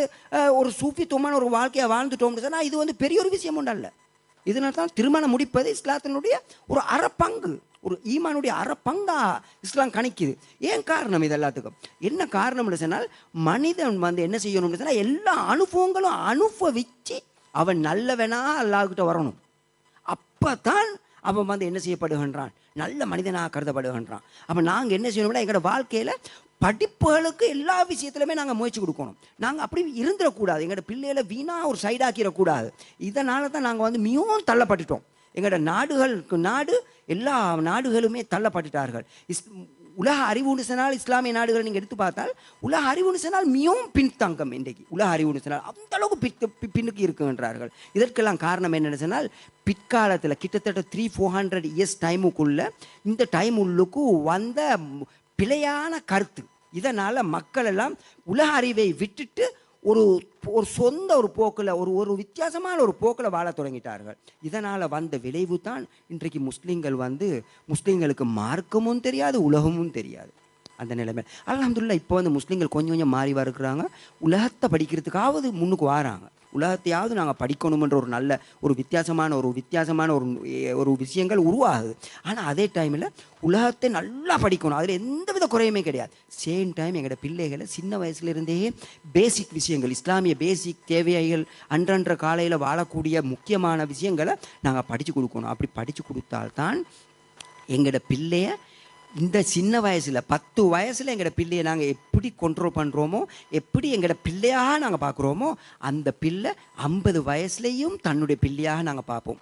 ஒரு சூஃபித்துவமான ஒரு வாழ்க்கையை வாழ்ந்துட்டோம்னு சொன்னால் இது வந்து பெரிய ஒரு விஷயம் உண்டல்ல. இதனால தான் திருமணம் முடிப்பது இஸ்லாத்தினுடைய ஒரு அறப்பங்கு, ஒரு ஈமானுடைய அறப்பங்கா இஸ்லாம் கணிக்குது. ஏன் காரணம் இது எல்லாத்துக்கும்? என்ன காரணம்னு சொன்னால் மனிதன் வந்து என்ன செய்யணும்னு சொன்னால் எல்லா அனுபவங்களும் அனுபவித்து அவன் நல்லவனா அல்லாஹ்கிட்ட வரணும். அப்போ தான் அவன் வந்து என்ன செய்யப்படுகின்றான், நல்ல மனிதனாக கருதப்படுகின்றான். அப்போ நாங்கள் என்ன செய்யணும்னா எங்களோட வாழ்க்கையில் படிப்புகளுக்கு எல்லா விஷயத்துலையுமே நாங்கள் முயற்சி கொடுக்கணும். நாங்கள் அப்படி இருந்துடக்கூடாது. எங்களோட பிள்ளைகளை வீணாக ஒரு சைடாக்கிடக்கூடாது. இதனால தான் நாங்கள் வந்து மிகவும் தள்ளப்பட்டுட்டோம். எங்களோட நாடு எல்லா நாடுகளுமே தள்ளப்பட்டுட்டார்கள். உலக அறிவுன்னு சொன்னால் இஸ்லாமிய நாடுகளை நீங்கள் எடுத்து பார்த்தால் உலக அறிவுன்னு சொன்னால் மிகவும் பின்தங்கம். இன்றைக்கு உலக அறிவுன்னு சொன்னால் அந்த அளவுக்கு பின்னுக்கு இருக்குன்றார்கள். இதற்கெல்லாம் காரணம் என்னென்னு சொன்னால் பிற்காலத்தில் கிட்டத்தட்ட 300-400 இயர்ஸ் டைமுக்குள்ள இந்த டைம் உள்ளுக்கு வந்த பிழையான கருத்து. இதனால் மக்கள் எல்லாம் உலக அறிவை விட்டுட்டு ஒரு சொந்த ஒரு போக்கில் ஒரு வித்தியாசமான ஒரு போக்கில் வாழ தொடங்கிட்டார்கள். இதனால் வந்த விளைவு தான் இன்றைக்கு முஸ்லீம்களுக்கு மார்க்கமும் தெரியாது, உலகமும் தெரியாது. அந்த நிலைமை அல்ஹம்துலில்லாஹ் இப்போ வந்து முஸ்லீம்கள் கொஞ்சம் கொஞ்சம் மாறி வருகிறாங்க. உலகத்தை படிக்கிறதுக்காவது முன்னுக்கு வராங்க. உலகத்தையாவது நாங்கள் படிக்கணுமென்ற ஒரு நல்ல ஒரு வித்தியாசமான ஒரு விஷயங்கள் உருவாகுது. ஆனால் அதே டைமில் உலகத்தை நல்லா படிக்கணும், அதில் எந்தவித குறையுமே கிடையாது. சேம் டைம் எங்களோட பிள்ளைகளை சின்ன வயசுலேருந்தே பேசிக் விஷயங்கள், இஸ்லாமிய பேசிக் தேவைகள், அன்றன்ற காலையில் வாழக்கூடிய முக்கியமான விஷயங்களை நாங்கள் படித்து கொடுக்கணும். அப்படி படித்து கொடுத்தால்தான் எங்களோட பிள்ளைய இந்த சின்ன வயசில் 10 வயசில் எங்களோட பிள்ளையை நாங்கள் எப்படி கண்ட்ரோல் பண்ணுறோமோ, எப்படி எங்களோட பிள்ளையாக நாங்கள் பார்க்குறோமோ, அந்த பிள்ளை 50 வயசுலேயும் தன்னுடைய பிள்ளையாக நாங்கள் பார்ப்போம்.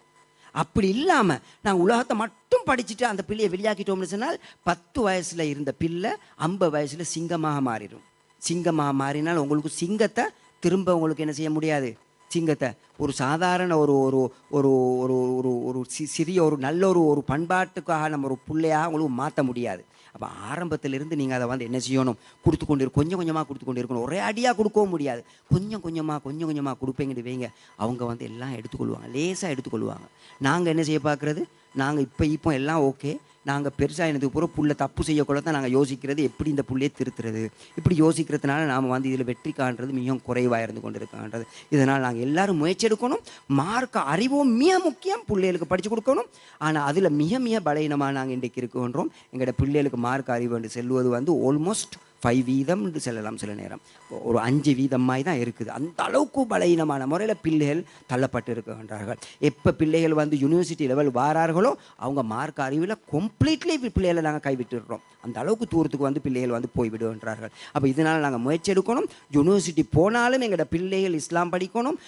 அப்படி இல்லாமல் நாங்கள் உலகத்தை மட்டும் படிச்சுட்டு அந்த பிள்ளையை வெளியாக்கிட்டோம்னு சொன்னால் 10 வயசில் இருந்த பிள்ளை 50 வயசில் சிங்கமாக மாறிடும். சிங்கமாக மாறினால் உங்களுக்கு சிங்கத்தை திரும்ப உங்களுக்கு என்ன செய்ய முடியாது. சிங்கத்தை ஒரு சாதாரண ஒரு ஒரு ஒரு ஒரு ஒரு ஒரு சிறிய ஒரு நல்ல ஒரு பண்பாட்டுக்காக நம்ம ஒரு பிள்ளையாக உங்களுக்கு மாற்ற முடியாது. அப்போ ஆரம்பத்திலிருந்து நீங்கள் அதை வந்து என்ன செய்யணும், கொடுத்து கொண்டு கொஞ்சம் கொஞ்சமாக கொடுத்து கொண்டு இருக்கணும். ஒரே அடியாக கொடுக்கவும் முடியாது. கொஞ்சம் கொஞ்சமாக கொடுப்பீங்கன்னு வைங்க, அவங்க வந்து எல்லாம் எடுத்துக்கொள்வாங்க, லேசாக எடுத்துக்கொள்வாங்க. நாங்கள் என்ன செய்ய பார்க்குறது, நாங்கள் இப்போ எல்லாம் ஓகே, நாங்கள் பெருசாக எனக்கு பூரா புள்ள தப்பு செய்யக்கூட தான் நாங்கள் யோசிக்கிறது, எப்படி இந்த புள்ளையை திருத்துறது. இப்படி யோசிக்கிறதுனால நாம் வந்து இதில் வெற்றி காண்றது மிகவும் குறைவாக இருந்து கொண்டு இருக்கான்றது. இதனால் நாங்கள் எல்லோரும் முயற்சி எடுக்கணும். மார்க்க அறிவும் மிக முக்கியம், பிள்ளைகளுக்கு படித்து கொடுக்கணும். ஆனால் அதில் மிக பலவீனமாக நாங்கள் இன்றைக்கு இருக்கின்றோம். எங்களோட பிள்ளைகளுக்கு மார்க்க அறிவு என்று செல்வது வந்து ஆல்மோஸ்ட் 5% என்று சொல்லலாம். சில நேரம் ஒரு 5% மாதிரி தான் இருக்குது. அந்த அளவுக்கு பலவீனமான முறையில் பிள்ளைகள் தள்ளப்பட்டு இருக்கின்றார்கள். எப்போ பிள்ளைகள் வந்து யூனிவர்சிட்டி லெவல் வாரார்களோ அவங்க மார்க் அறிவில் கம்ப்ளீட்லி பிள்ளைகளை நாங்கள் கைவிட்டுடுறோம். அந்த அளவுக்கு தூரத்துக்கு வந்து பிள்ளைகள் வந்து போய்விடுகின்றார்கள். அப்போ இதனால் நாங்கள் முயற்சி எடுக்கணும். யூனிவர்சிட்டி போனாலும் எங்களோட பிள்ளைகள் இஸ்லாம் படிக்கணும்.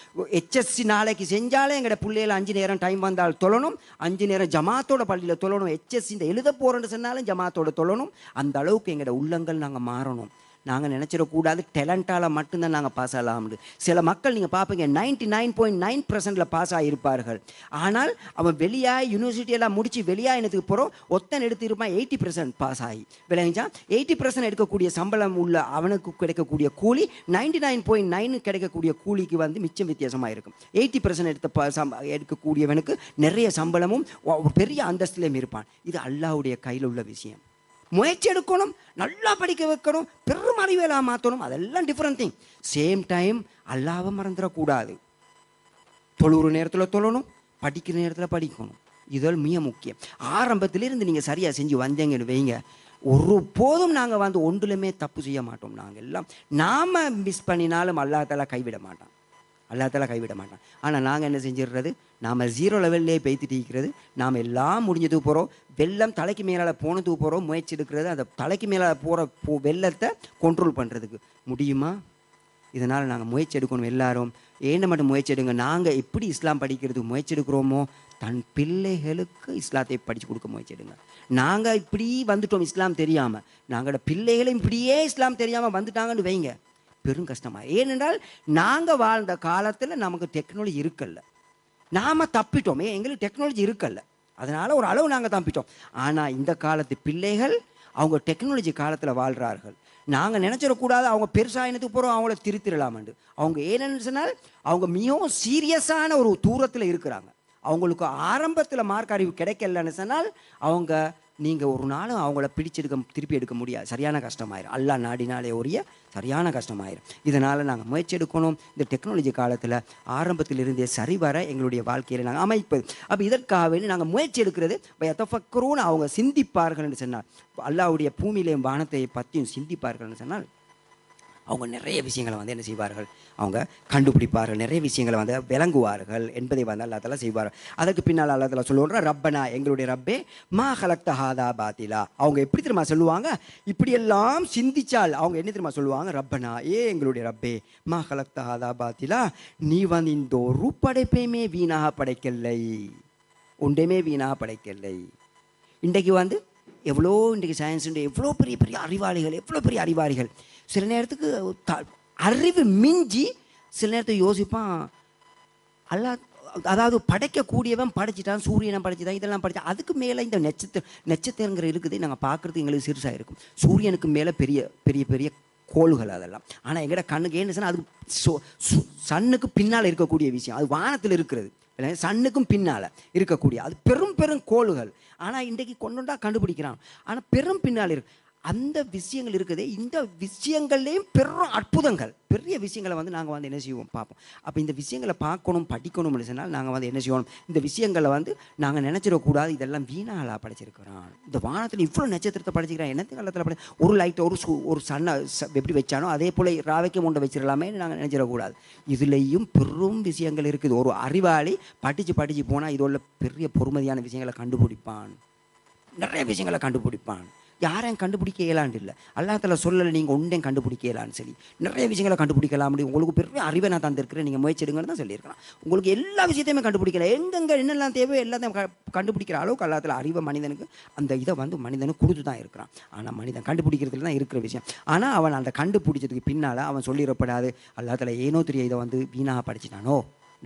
HSC நாளைக்கு செஞ்சாலும் எங்களோட பிள்ளைகள் 5 நேரம் டைம் வந்தால் தொழணும், 5 நேரம் ஜமாத்தோட பள்ளியில் தொழணும். HSC இந்த எழுத போகிறேன்னு சொன்னாலும் ஜமாத்தோட தொழணும். அந்த அளவுக்கு எங்களோட உள்ளங்கள் நாங்கள் மாறணும். நாங்கள் நினச்சிடக்கூடாது டேலண்டால் மட்டும்தான் நாங்கள் பாஸ் ஆகலாம்னு. சில மக்கள் நீங்கள் பார்ப்பீங்க 99.9% பாஸ் ஆகியிருப்பார்கள். ஆனால் அவன் வெளியாக யூனிவர்சிட்டியெல்லாம் முடித்து வெளியாகினதுக்கு போகிறோம் ஒத்தன் எடுத்து இருப்பான் 80% பாஸ் ஆகி. விளைஞ்சா 80% எடுக்கக்கூடிய சம்பளம் உள்ள அவனுக்கு கிடைக்கக்கூடிய கூலி 99.9 கிடைக்கக்கூடிய கூலிக்கு வந்து மிச்சம் வித்தியாசமாக இருக்கும். 80% எடுக்கக்கூடியவனுக்கு நிறைய சம்பளமும் பெரிய அந்தஸ்துலையும் இருப்பான். இது அல்லாஹ்வுடைய கையில் உள்ள விஷயம். முயற்சி எடுக்கணும், நல்லா படிக்க வைக்கணும், பெரும் அறிவியலாக மாற்றணும். அதெல்லாம் டிஃப்ரெண்ட் திங். சேம் டைம் அல்லாஹ்வை மறந்துடக்கூடாது. தொழுகிற நேரத்தில் தொழணும், படிக்கிற நேரத்தில் படிக்கணும். இதெல்லாம் மிக முக்கியம். ஆரம்பத்திலிருந்து நீங்கள் சரியாக செஞ்சு வந்தீங்கன்னு வைங்க, ஒரு போதும் நாங்கள் வந்து ஒன்றுலையுமே தப்பு செய்ய மாட்டோம். நாங்கள் எல்லாம் நாம் மிஸ் பண்ணினாலும் அல்லாஹ் தஆலா கைவிட மாட்டான். ஆனால் நாங்கள் என்ன செஞ்சிடுறது, நாம் 0 லெவல்லே பேய்த்துட்டு இருக்கிறது. நாம் எல்லாம் முடிஞ்சதுக்கு போகிறோம், வெள்ளம் தலைக்கு மேலே போனதுக்கு போகிறோம், முயற்சி எடுக்கிறது அந்த தலைக்கு மேலே போகிற வெள்ளத்தை கண்ட்ரோல் பண்ணுறதுக்கு முடியுமா? இதனால் நாங்கள் முயற்சி எடுக்கணும். எல்லாரும் ஏன்னு மட்டும் முயற்சி எடுங்க. நாங்கள் எப்படி இஸ்லாம் படிக்கிறதுக்கு முயற்சி எடுக்கிறோமோ தன் பிள்ளைகளுக்கு இஸ்லாத்தை படித்து கொடுக்க முயற்சி எடுங்க. நாங்கள் இப்படி வந்துட்டோம் இஸ்லாம் தெரியாமல், நாங்களோட பிள்ளைகளும் இப்படியே இஸ்லாம் தெரியாமல் வந்துட்டாங்கன்னு வைங்க, பெரும் கஷ்டமாக. ஏனென்றால் நாங்கள் வாழ்ந்த காலத்தில் நமக்கு டெக்னாலஜி இருக்கல்ல, நாம் தப்பிட்டோம். எங்களுக்கு டெக்னாலஜி இருக்கல்ல, அதனால் ஒரு அளவு நாங்கள் தப்பிட்டோம். ஆனால் இந்த காலத்து பிள்ளைகள் அவங்க டெக்னாலஜி காலத்தில் வாழ்கிறார்கள். நாங்கள் நினச்சிடக்கூடாது அவங்க பெருசாகினதுக்கு போகிறோம் அவங்கள திருத்திடலாமண்டு. அவங்க ஏன்னு சொன்னால் அவங்க மிகவும் சீரியஸான ஒரு தூரத்தில் இருக்கிறாங்க. அவங்களுக்கு ஆரம்பத்தில் மார்க் அறிவு கிடைக்கலன்னு சொன்னால் அவங்க நீங்கள் ஒரு நாளும் அவங்கள திருப்பி எடுக்க முடியாது. சரியான கஷ்டமாயிரும். அல்லாஹ் நாடினாலே ஒழிய சரியான கஷ்டமாயிரும். இதனால் நாங்கள் முயற்சி எடுக்கணும். இந்த டெக்னாலஜி காலத்தில் ஆரம்பத்திலிருந்தே சரிவர எங்களுடைய வாழ்க்கையில் நாங்கள் அமைப்பது. அப்போ இதற்காக நாங்கள் முயற்சி எடுக்கிறது எத்தஃபக்கரோன்னு அவங்க சிந்திப்பார்கள்னு சொன்னால், அல்லாஹ்வுடைய பூமியிலையும் வானத்தை பற்றியும் சிந்திப்பார்கள்னு சொன்னால் அவங்க நிறைய விஷயங்களை வந்து என்ன செய்வார்கள், அவங்க கண்டுபிடிப்பார்கள், நிறைய விஷயங்களை வந்து விளங்குவார்கள் என்பதை வந்து அல்லாஹ் தஆலா செய்வார்கள். அதற்கு பின்னால் அல்லாஹ் தஆலா சொல்லுவாங்க, ரப்பனா எங்களுடைய ரப்பே மா ஹலக்த ஹாதா பாத்திலா. அவங்க எப்படி தெரியுமா சொல்லுவாங்க, இப்படியெல்லாம் சிந்திச்சால் அவங்க என்ன தெரியுமா சொல்லுவாங்க, ரப்பனா எங்களுடைய ரப்பே மா ஹலக்த ஹாதா பாத்திலா, நீ வந்து இந்த ஒரு படைப்பையுமே வீணாக படைக்கலை, ஒன்றையுமே வீணாக படைக்கலை. இன்றைக்கு வந்து இன்றைக்கு சயின்ஸ் எவ்வளோ பெரிய அறிவாளிகள் சில நேரத்துக்கு அறிவு மிஞ்சி சில நேரத்துக்கு யோசிப்பான், அல்லாஹ் அதாவது படைக்கக்கூடியவன் படைச்சிட்டான், சூரியனை படைச்சிட்டான், இதெல்லாம் படித்தான், அதுக்கு மேலே இந்த நட்சத்திரங்கிற இருக்குது நாங்கள் பார்க்குறதுக்கு எங்களுக்கு சிறுசாக இருக்கும். சூரியனுக்கு மேலே பெரிய கோள்கள் அதெல்லாம். ஆனால் எங்கட கண்ணுக்கு என்ன சொன்னால் அது சன்னுக்கு பின்னால் இருக்கக்கூடிய விஷயம், அது வானத்தில் இருக்கிறது, சன்னுக்கும் பின்னால் இருக்கக்கூடிய அது பெரும் கோள்கள். ஆனால் இன்றைக்கு கொண்டுண்டா கண்டுபிடிக்கிறான், ஆனால் பெரும் பின்னால் இருக்கு. அந்த விஷயங்கள் இருக்குது. இந்த விஷயங்கள்லேயும் பெரும் அற்புதங்கள், பெரிய விஷயங்களை வந்து நாங்கள் வந்து என்ன செய்வோம் பார்ப்போம். அப்போ இந்த விஷயங்களை பார்க்கணும், படிக்கணும்னு சொன்னால் நாங்கள் வந்து என்ன செய்யணும், இந்த விஷயங்களை வந்து நாங்கள் நினச்சிடக்கூடாது இதெல்லாம் வீணாக படைச்சிருக்கிறான். இந்த வானத்தில் இவ்வளோ நட்சத்திரத்தை படைச்சிக்கிறான், என்னத்து காலத்தில் ஒரு லைட்டை ஒரு சன்னை எப்படி வச்சானோ அதே போல் ராவைக்கும் கொண்டு வச்சிடலாமே நாங்கள் நினச்சிடக்கூடாது. இதுலேயும் பெரும் விஷயங்கள் இருக்குது. ஒரு அறிவாளி படித்து போனால் இதோட பெரிய பொறுமதியான விஷயங்களை கண்டுபிடிப்பான், நிறைய விஷயங்களை கண்டுபிடிப்பான். யாரையும் கண்டுபிடிக்க இயலாண்டு இல்லை. அல்லாஹ் தஆலா சொல்லலை நீங்கள் ஒன்றையும் கண்டுபிடிக்க இயலான்னு சொல்லி. நிறைய விஷயங்களை கண்டுபிடிக்கலாம் முடியும். உங்களுக்கு பெரிய அறிவை நான் தந்திருக்கிறேன், நீங்கள் முயற்சி எடுங்கன்னு தான் சொல்லியிருக்கலாம். உங்களுக்கு எல்லா விஷயத்தையுமே கண்டுபிடிக்கல, எங்கெங்கே என்னெல்லாம் தேவையோ எல்லாத்தையும் கண்டுபிடிக்கிற அளவுக்கு அல்லாஹ் தஆலா அறிவை மனிதனுக்கு அந்த இதை மனிதனுக்கு கொடுத்து தான் இருக்கிறான். ஆனால் மனிதன் கண்டுபிடிக்கிறதுல தான் இருக்கிற விஷயம். ஆனால் அவன் அந்த கண்டுபிடிச்சதுக்கு பின்னால் அவன் சொல்லிடப்படாது அல்லாஹ் தஆலா ஏனோ தெரிய இதை வீணாக படிச்சிட்டானோ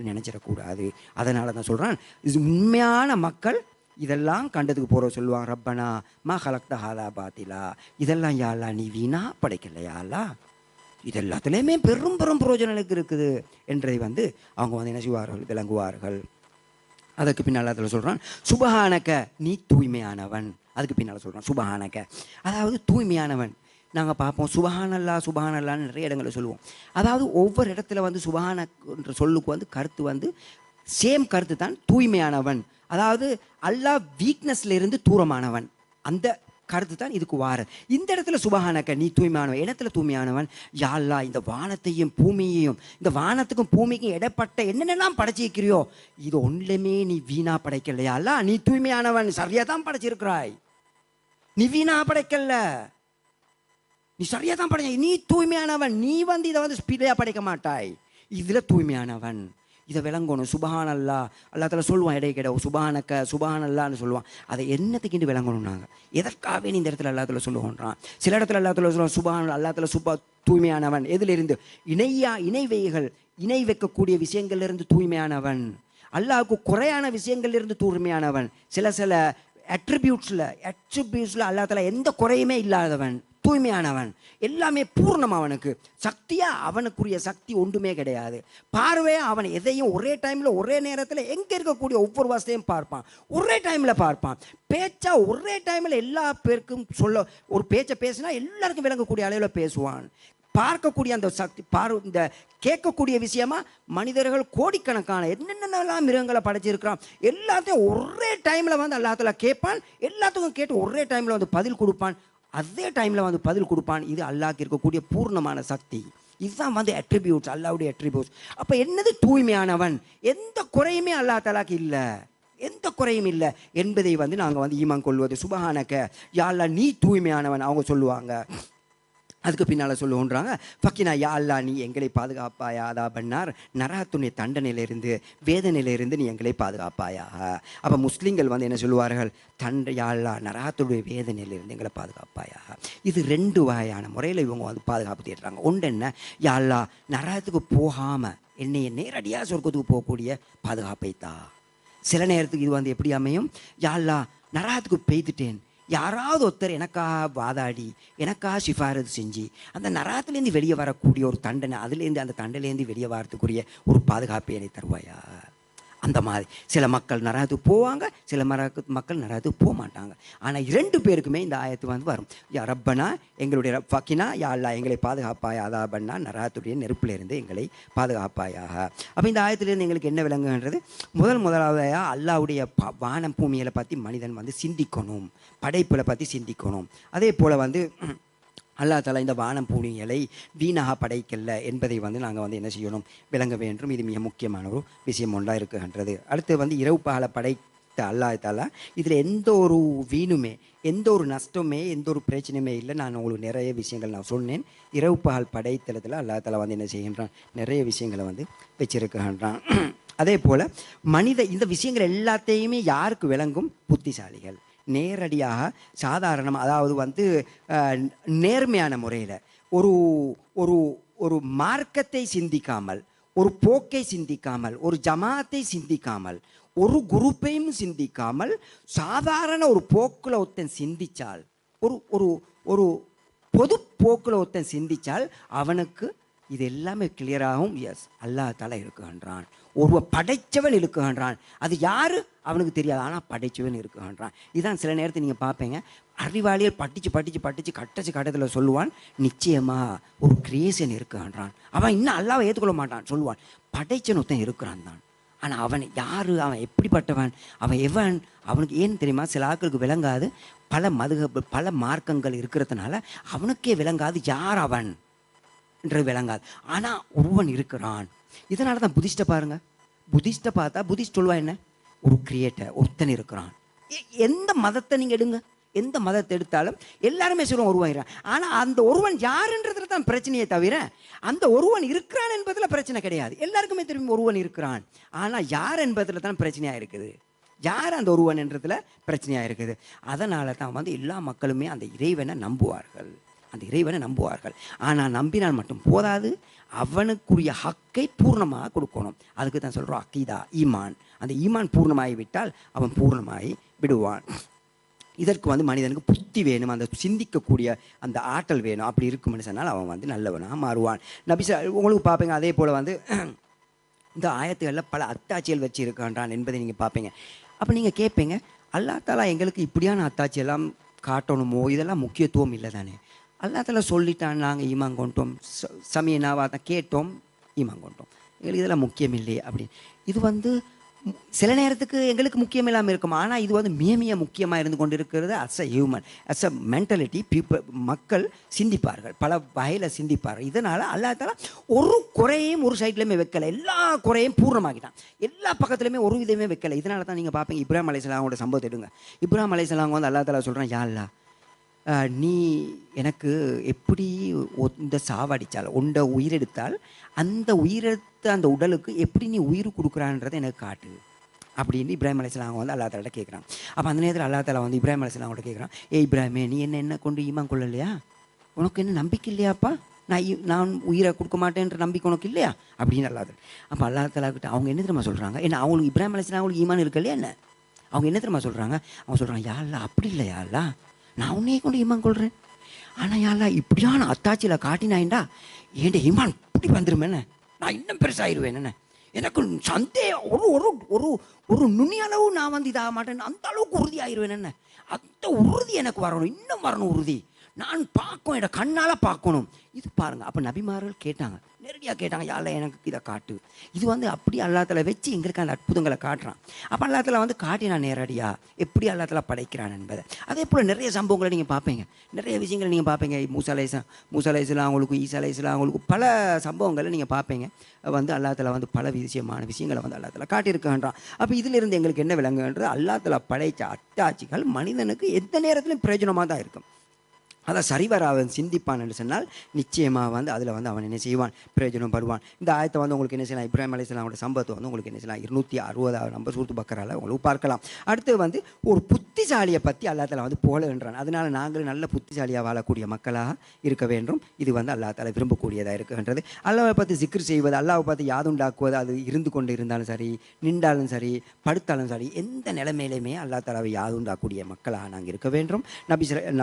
நினைச்சிடக்கூடாது. அதனால தான் சொல்கிறான், இது உண்மையான மக்கள் இதெல்லாம் கண்டதுக்கு போகிற சொல்லுவாங்க, ரப்பனா மா ஹலக்த ஹாதா பாத்திலா, இதெல்லாம் யாழ்லா நீ வீணா படைக்கலையாலா, இது எல்லாத்துலேயுமே பெரும் பிரயோஜனங்களுக்கு இருக்குது என்றதை அவங்க என்ன செய்வார்கள், விளங்குவார்கள். அதுக்கு பின்னால் அதில் சொல்கிறான் சுபஹானக நீ தூய்மையானவன். அதுக்கு பின்னால் சொல்கிறான் சுபஹானக, அதாவது தூய்மையானவன். நாங்கள் பார்ப்போம் சுபஹானல்லான்னு நிறைய இடங்களில் சொல்லுவோம். அதாவது ஒவ்வொரு இடத்துல சுபஹானன்ற சொல்லுக்கு கருத்து சேம் கருத்து தான், தூய்மையானவன். அதாவது அல்லாஹ் வீக்னஸ்ல இருந்து தூரமானவன், அந்த கருத்து தான் இதுக்கு வார. இந்த இடத்துல சுபஹானக நீ தூய்மையானவன், இடத்துல தூய்மையானவன். யா அல்லாஹ் இந்த வானத்தையும் பூமியையும், இந்த வானத்துக்கும் பூமிக்கும் இடப்பட்ட என்னென்னலாம் படைச்சிருக்கிறியோ இது ஒன்றுமே நீ வீணா படைக்கலையா அல்லாஹ், நீ தூய்மையானவன், சரியா தான் படைச்சிருக்கிறாய், நீ வீணா படைக்கல, நீ சரியா தான் படைக்க, நீ தூய்மையானவன், நீ இதை ஸ்பீடாக படைக்க மாட்டாய், இதில் தூய்மையானவன். இதை விளங்கணும். சுபஹானல்லாஹ் அல்லாஹ் தஆலா சொல்லுவான், இடைக்கிட சுபஹானக சுபஹானல்லாஹ்னு சொல்லுவான். அதை என்னத்துக்கிட்டு விளங்கணும் நாங்கள், எதற்காகவே இந்த இடத்துல அல்லாஹ் தஆலா சொல்லுவோன்றான். சில இடத்துல அல்லாஹ் தஆலா சொல்லுவான் சுபஹானல்லாஹ், அல்லாஹ் தஆலா தூய்மையானவன். எதிலிருந்து? இணை வைக்கக்கூடிய விஷயங்கள்லேருந்து தூய்மையானவன். அல்லாஹ்வுக்கு குறையான விஷயங்கள்லேருந்து தூய்மையானவன். சில அட்ரிபியூட்ஸில் அல்லாஹ் தஆலா எந்த குறையுமே இல்லாதவன், தூய்மையானவன். எல்லாமே பூர்ணம் அவனுக்கு. சக்தியாக அவனுக்குரிய சக்தி ஒன்றுமே கிடையாது. பார்வையாக அவன் எதையும் ஒரே டைமில் ஒரே நேரத்தில் எங்கே இருக்கக்கூடிய ஒவ்வொரு வசதியும் பார்ப்பான், ஒரே டைமில் பார்ப்பான். பேச்சா ஒரே டைமில் எல்லா பேருக்கும் சொல்ல, ஒரு பேச்சை பேசினா எல்லாருக்கும் விளங்கக்கூடிய அளவில் பேசுவான். பார்க்கக்கூடிய அந்த சக்தி இந்த கேட்கக்கூடிய விஷயமா மனிதர்கள் கோடிக்கணக்கான என்னென்னலாம் மிருகங்களை படைச்சிருக்கிறான், எல்லாத்தையும் ஒரே டைமில் அல்லாஹ் தஆலா கேட்பான். எல்லாத்துக்கும் கேட்டு ஒரே டைமில் பதில் கொடுப்பான், அதே டைமில் பதில் கொடுப்பான். இது அல்லாஹ்க்கு இருக்கக்கூடிய பூர்ணமான சக்தி. இதுதான் அட்ரிபியூட்ஸ், அல்லாஹ்வுடைய அட்ரிபியூட்ஸ். அப்போ என்னது தூய்மையானவன், எந்த குறையுமே அல்லாஹ் தஆலாக்கு இல்லை, எந்த குறையும் இல்லை என்பதை நாங்கள் ஈமான் கொள்வது. சுபஹானக யா அல்லாஹ் நீ தூய்மையானவன் அவங்க சொல்லுவாங்க. அதுக்கு பின்னால் சொல்லுவோன்றாங்க ஃபக்கினா யா அல்லாஹ் நீ எங்களை பாதுகாப்பாயா, அதா பண்ணார் நரகத்துடைய தண்டனையிலிருந்து வேதனையிலிருந்து நீ எங்களை பாதுகாப்பாயா. அப்போ முஸ்லீம்கள் என்ன சொல்லுவார்கள், யா அல்லாஹ் நரகத்துடைய வேதனையிலிருந்து எங்களை பாதுகாப்பாயா. இது ரெண்டு வகையான முறையில் இவங்க பாதுகாப்பு தேடுறாங்க. ஒன்று என்ன, யா அல்லாஹ் நரகத்துக்கு போகாமல் என்னைய நேரடியாக சொர்க்கத்துக்கு போகக்கூடிய பாதுகாப்பை தா. சில நேரத்துக்கு இது எப்படி அமையும், யா அல்லாஹ் நரகத்துக்கு பெய்துட்டேன், யாராவது ஒருத்தர் எனக்காக வாதாடி எனக்காக சிஃபாரது செஞ்சு அந்த நரகத்துலேருந்து வெளியே வரக்கூடிய ஒரு தண்டனை, அதுலேருந்து அந்த தண்டனையிலேருந்து வெளியே வரத்துக்குரிய ஒரு பாதுகாப்பை என்னை தருவாயா. அந்த மாதிரி சில மக்கள் நரகத்துக்கு போவாங்க, சில மக்கள் நரகத்துக்கு போக மாட்டாங்க. ஆனால் 2 பேருக்குமே இந்த ஆயத்து வரும். யா ரப்பனா எங்களுடைய ஃபக்கினா யா அல்லாஹ் எங்களை பாதுகாப்பாயா, அதா பண்ணா நரகத்துடைய நெருப்பிலிருந்து எங்களை பாதுகாப்பாயாக. அப்போ இந்த ஆயத்திலிருந்து எங்களுக்கு என்ன விளங்குன்றது, முதலாவதாக அல்லாஹ்வுடைய வானம் பூமிகளை பற்றி மனிதன் சிந்திக்கணும், படைப்புகளை பற்றி சிந்திக்கணும். அதே போல் அல்லாஹ் தஆலா இந்த வானம் பூமிகளை வீணாக படைக்கல என்பதை நாங்கள் என்ன செய்யணும், விளங்க வேண்டும். இது மிக முக்கியமான ஒரு விஷயம் ஒன்றாக இருக்குகின்றது. அடுத்து இரவு பகலை படைத்த அல்லாஹ் தஆலா இதில் எந்த ஒரு வீணுமே, எந்த ஒரு நஷ்டமே, எந்த ஒரு பிரச்சனையுமே இல்லை. நான் உங்களுக்கு நிறைய விஷயங்கள் நான் சொன்னேன். இரவு பகல் படைத்தளத்தில் அல்லாஹ் தஆலா என்ன செய்கின்றான், நிறைய விஷயங்களை வச்சிருக்கின்றான். அதே போல் இந்த விஷயங்கள் எல்லாத்தையுமே யாருக்கு விளங்கும், புத்திசாலிகள். நேரடியாக சாதாரணமாக, அதாவது நேர்மையான முறையில் ஒரு ஒரு ஒரு மார்க்கத்தை சிந்திக்காமல், ஒரு போக்கை சிந்திக்காமல், ஒரு ஜமாத்தை சிந்திக்காமல், ஒரு குரூப்பையும் சிந்திக்காமல் சாதாரண ஒரு போக்கில் ஒருத்தன் சிந்தித்தால், ஒரு ஒரு ஒரு பொது போக்கில் ஒருத்தன் சிந்தித்தால் அவனுக்கு இது எல்லாமே கிளியராகவும் எஸ் அல்லாஹ் தஆலா இருக்குகின்றான், ஒருவன் படைச்சவன் இருக்குகின்றான். அது யார் அவனுக்கு தெரியாது, ஆனால் படைச்சவன் இருக்குகின்றான். இதுதான் சில நேரத்தில் நீங்கள் பார்ப்பீங்க, அறிவாளிகள் படித்து கட்டத்தில் சொல்லுவான், நிச்சயமாக ஒரு கிரியேஷன் இருக்குகின்றான், அவன் இன்னும் அல்லாஹ்வை ஏற்றுக்கொள்ள மாட்டான், சொல்லுவான் படைச்சன் ஒருத்தன் இருக்கிறான் தான். ஆனால் அவன் யார், அவன் எப்படிப்பட்டவன், அவன் எவன், அவனுக்கு ஏன் தெரியுமா, சில ஆட்களுக்கு விளங்காது. பல மார்க்கங்கள் இருக்கிறதுனால அவனுக்கே விளங்காது யார் அவன் என்று விளங்காது. ஆனால் ஒருவன் இருக்கிறான். இதனால தான் புத்திஸ்ட்டை பாருங்க, புத்திஸ்ட்டை பார்த்தா புத்திஸ்ட் சொல்லுவா என்ன, ஒரு கிரியேட்டர் ஒருத்தன் இருக்கிறான். எந்த மதத்தை நீங்கள் எடுங்க, எந்த மதத்தை எடுத்தாலும் எல்லாருமே சொல்லுவோம் ஒருவன். ஆனால் அந்த ஒருவன் யாருன்றதுல தான் பிரச்சனையே தவிர அந்த ஒருவன் இருக்கிறான் என்பதில் பிரச்சனை கிடையாது. எல்லாருக்குமே திரும்பி ஒருவன் இருக்கிறான், ஆனால் யார் என்பதில் தான் பிரச்சனையாக இருக்குது. யார் அந்த ஒருவன் என்றதுல பிரச்சனையாக இருக்குது. அதனால தான் வந்து எல்லா மக்களுமே அந்த இறைவனை நம்புவார்கள், அந்த இறைவனை நம்புவார்கள். ஆனால் நம்பினால் மட்டும் போதாது, அவனுக்குரிய ஹக்கை பூர்ணமாக கொடுக்கணும். அதுக்கு தான் சொல்கிறோம் அக்கீதா, ஈமான். அந்த ஈமான் பூர்ணமாகி விட்டால் அவன் பூர்ணமாகி விடுவான். இதற்கு வந்து மனிதனுக்கு புத்தி வேணும், அந்த சிந்திக்கக்கூடிய அந்த ஆற்றல் வேணும். அப்படி இருக்கும்னு சொன்னால் அவன் வந்து நல்லவனாக மாறுவான். உங்களுக்கு பார்ப்பீங்க அதே போல் வந்து இந்த ஆயத்துகளில் பல அத்தாட்சிகள் வச்சு இருக்கின்றான் என்பதை நீங்கள் பார்ப்பீங்க. அப்போ நீங்கள் கேட்பீங்க, அல்லாஹ் தஆலா எங்களுக்கு இப்படியான அத்தாட்சி எல்லாம் காட்டணுமோ, இதெல்லாம் முக்கியத்துவம் இல்லை தானே? அல்லாஹ் தஆலா சொல்லிட்டான், நாங்கள் ஈமான் கொண்டோம், சமயனாவா தான் கேட்டோம், ஈமான் கொண்டோம், எங்களுக்கு இதெல்லாம் முக்கியம் இல்லையே அப்படின்னு. இது வந்து சில நேரத்துக்கு எங்களுக்கு முக்கியம் இல்லாமல் இருக்கும். ஆனால் இது வந்து மிக முக்கியமாக இருந்து கொண்டு இருக்கிறது. As a human, as a mentality people, மக்கள் சிந்திப்பார்கள், பல வகையில் சிந்திப்பார்கள். இதனால் அல்லாஹ் தஆலா ஒரு குறையும் ஒரு சைட்லையுமே வைக்கலை, எல்லா குறையும் பூர்ணமாக்கிட்டான், எல்லா பக்கத்துலையுமே ஒரு விதமே வைக்கலை. இதனால தான் நீங்கள் பார்ப்பீங்க இப்ராஹிம் அலைஹிஸ்ஸலாமோட சம்பவத்தை எடுங்க. இப்ராஹிம் அலைஹிஸ்ஸலாம் வந்து அல்லாஹ் தஆலா சொல்கிறான், யா அல்லாஹ், நீ எனக்கு எப்படி இந்த சாவடித்தால், உண்ட உயிரெடுத்தால், அந்த உயிரெடுத்த அந்த உடலுக்கு எப்படி நீ உயிர் கொடுக்குறான்றதை எனக்கு காட்டு அப்படின்னு இப்ராஹிம் அலைஹிஸ்ஸலாம் வந்து அல்லாஹ் தஆலா கேட்குறான். அப்போ அந்த நேரத்தில் அல்லாஹ் தஆலா வந்து இப்ராஹிம் அலைஹிஸ்ஸலாம் கூட கேட்குறான், இப்ராஹிமே, நீ என்ன கொண்டு ஈமான் கொள்ளலையா? உனக்கு என்ன நம்பிக்கை இல்லையாப்பா? நான் உயிரை கொடுக்க மாட்டேன்ற நம்பிக்கை உனக்கு இல்லையா அப்படின்னு அல்லாஹ் தஆலா. அப்போ அல்லாஹ் தஆலா கிட்ட அவங்க என்ன தெரியுமா சொல்கிறாங்க? ஏன்னா அவங்களுக்கு இப்ராஹிம் அலைஹிஸ்ஸலாம் அவங்களுக்கு ஈமான் இருக்கு இல்லையா என்ன? அவங்க என்ன தெரியுமா சொல்கிறாங்க? அவங்க சொல்கிறாங்க, யா அல்லாஹ், அப்படி இல்லை யா அல்லாஹ், நான் உன்னையே கொண்டு ஈமான் கொள்கிறேன். ஆனால் யா அல்லாஹ், இப்படியான அத்தாட்சியில் காட்டினாயின்டா என் ஈமான் இப்படி வந்துடும் என்ன, நான் இன்னும் பெருசாகிடுவேன் என்ன, எனக்கு சந்தேகம் ஒரு ஒரு ஒரு ஒரு நுனி அளவு நான் வந்து இதாக மாட்டேன், அந்த அளவுக்கு உறுதி ஆயிடுவேன் என்ன, அந்த உறுதி எனக்கு வரணும், இன்னும் வரணும் உறுதி, நான் பார்க்கணும், என்னோட கண்ணால் பார்க்கணும். இது பாருங்கள். அப்போ நபிமார்கள் கேட்டாங்க, நேரடியாக கேட்டாங்க, யா அல்லாஹ் எனக்கு இதை காட்டு. இது வந்து அப்படி அல்லாஹ் தஆலா வச்சு எங்களுக்கு அந்த அற்புதங்களை காட்டுறான். அப்போ அல்லாஹ் தஆலா வந்து காட்டினான் நேரடியாக எப்படி அல்லாஹ் தஆலா படைக்கிறான் என்பதை. அதே போல் நிறைய சம்பவங்களை நீங்கள் பார்ப்பீங்க, நிறைய விஷயங்களை நீங்கள் பார்ப்பீங்க. மூசா அலைஹிஸ்ஸலாம் அவங்களுக்கு, ஈசா அலைஹிஸ்ஸலாம் அவங்களுக்கு பல சம்பவங்களை நீங்கள் பார்ப்பீங்க. வந்து அல்லாஹ் தஆலா வந்து பல விஷயங்களை வந்து அல்லாஹ் தஆலா காட்டியிருக்கின்றான். அப்போ இதிலிருந்து எங்களுக்கு என்ன விளங்குன்றது, அல்லாஹ் தஆலா படைத்த அத்தாட்சிகள் மனிதனுக்கு எந்த நேரத்திலும் பிரயோஜனமாக தான் இருக்கும். அதை சரிவர அவன் சிந்திப்பான் என்று சொன்னால் நிச்சயமாக வந்து அதில் வந்து அவன் என்ன செய்வான், பிரயோஜனம் படுவான். இந்த ஆயத்தை வந்து உங்களுக்கு என்ன செய்யலாம், இப்ராஹிம் அலைஹிஸ்ஸலாமோட சம்பவத்தை வந்து உங்களுக்கு என்ன செய்யலாம், 260 நம்பர் சூரத்து பக்கரால உங்களுக்கு பார்க்கலாம். அடுத்து வந்து ஒரு புத்திசாலியை பற்றி அல்லாஹ் தஆலா வந்து போலன்றான். அதனால் நாங்கள் நல்ல புத்திசாலியாக வாழக்கூடிய மக்களாக இருக்க வேண்டும். இது வந்து அல்லாஹ் தஆலா விரும்பக்கூடியதாக இருக்கின்றது. அல்லாஹ்வை பற்றி ஜிக்ர் செய்வது, அல்லாஹ்வை பற்றி யாதுண்டாக்குவது, அது இருந்து கொண்டு இருந்தாலும் சரி, நின்றாலும் சரி, படுத்தாலும் சரி, எந்த நிலைமையிலுமே அல்லாஹ் தஆலாவை யாதுண்டாக்கூடிய மக்களாக நாங்கள் இருக்க வேண்டும்.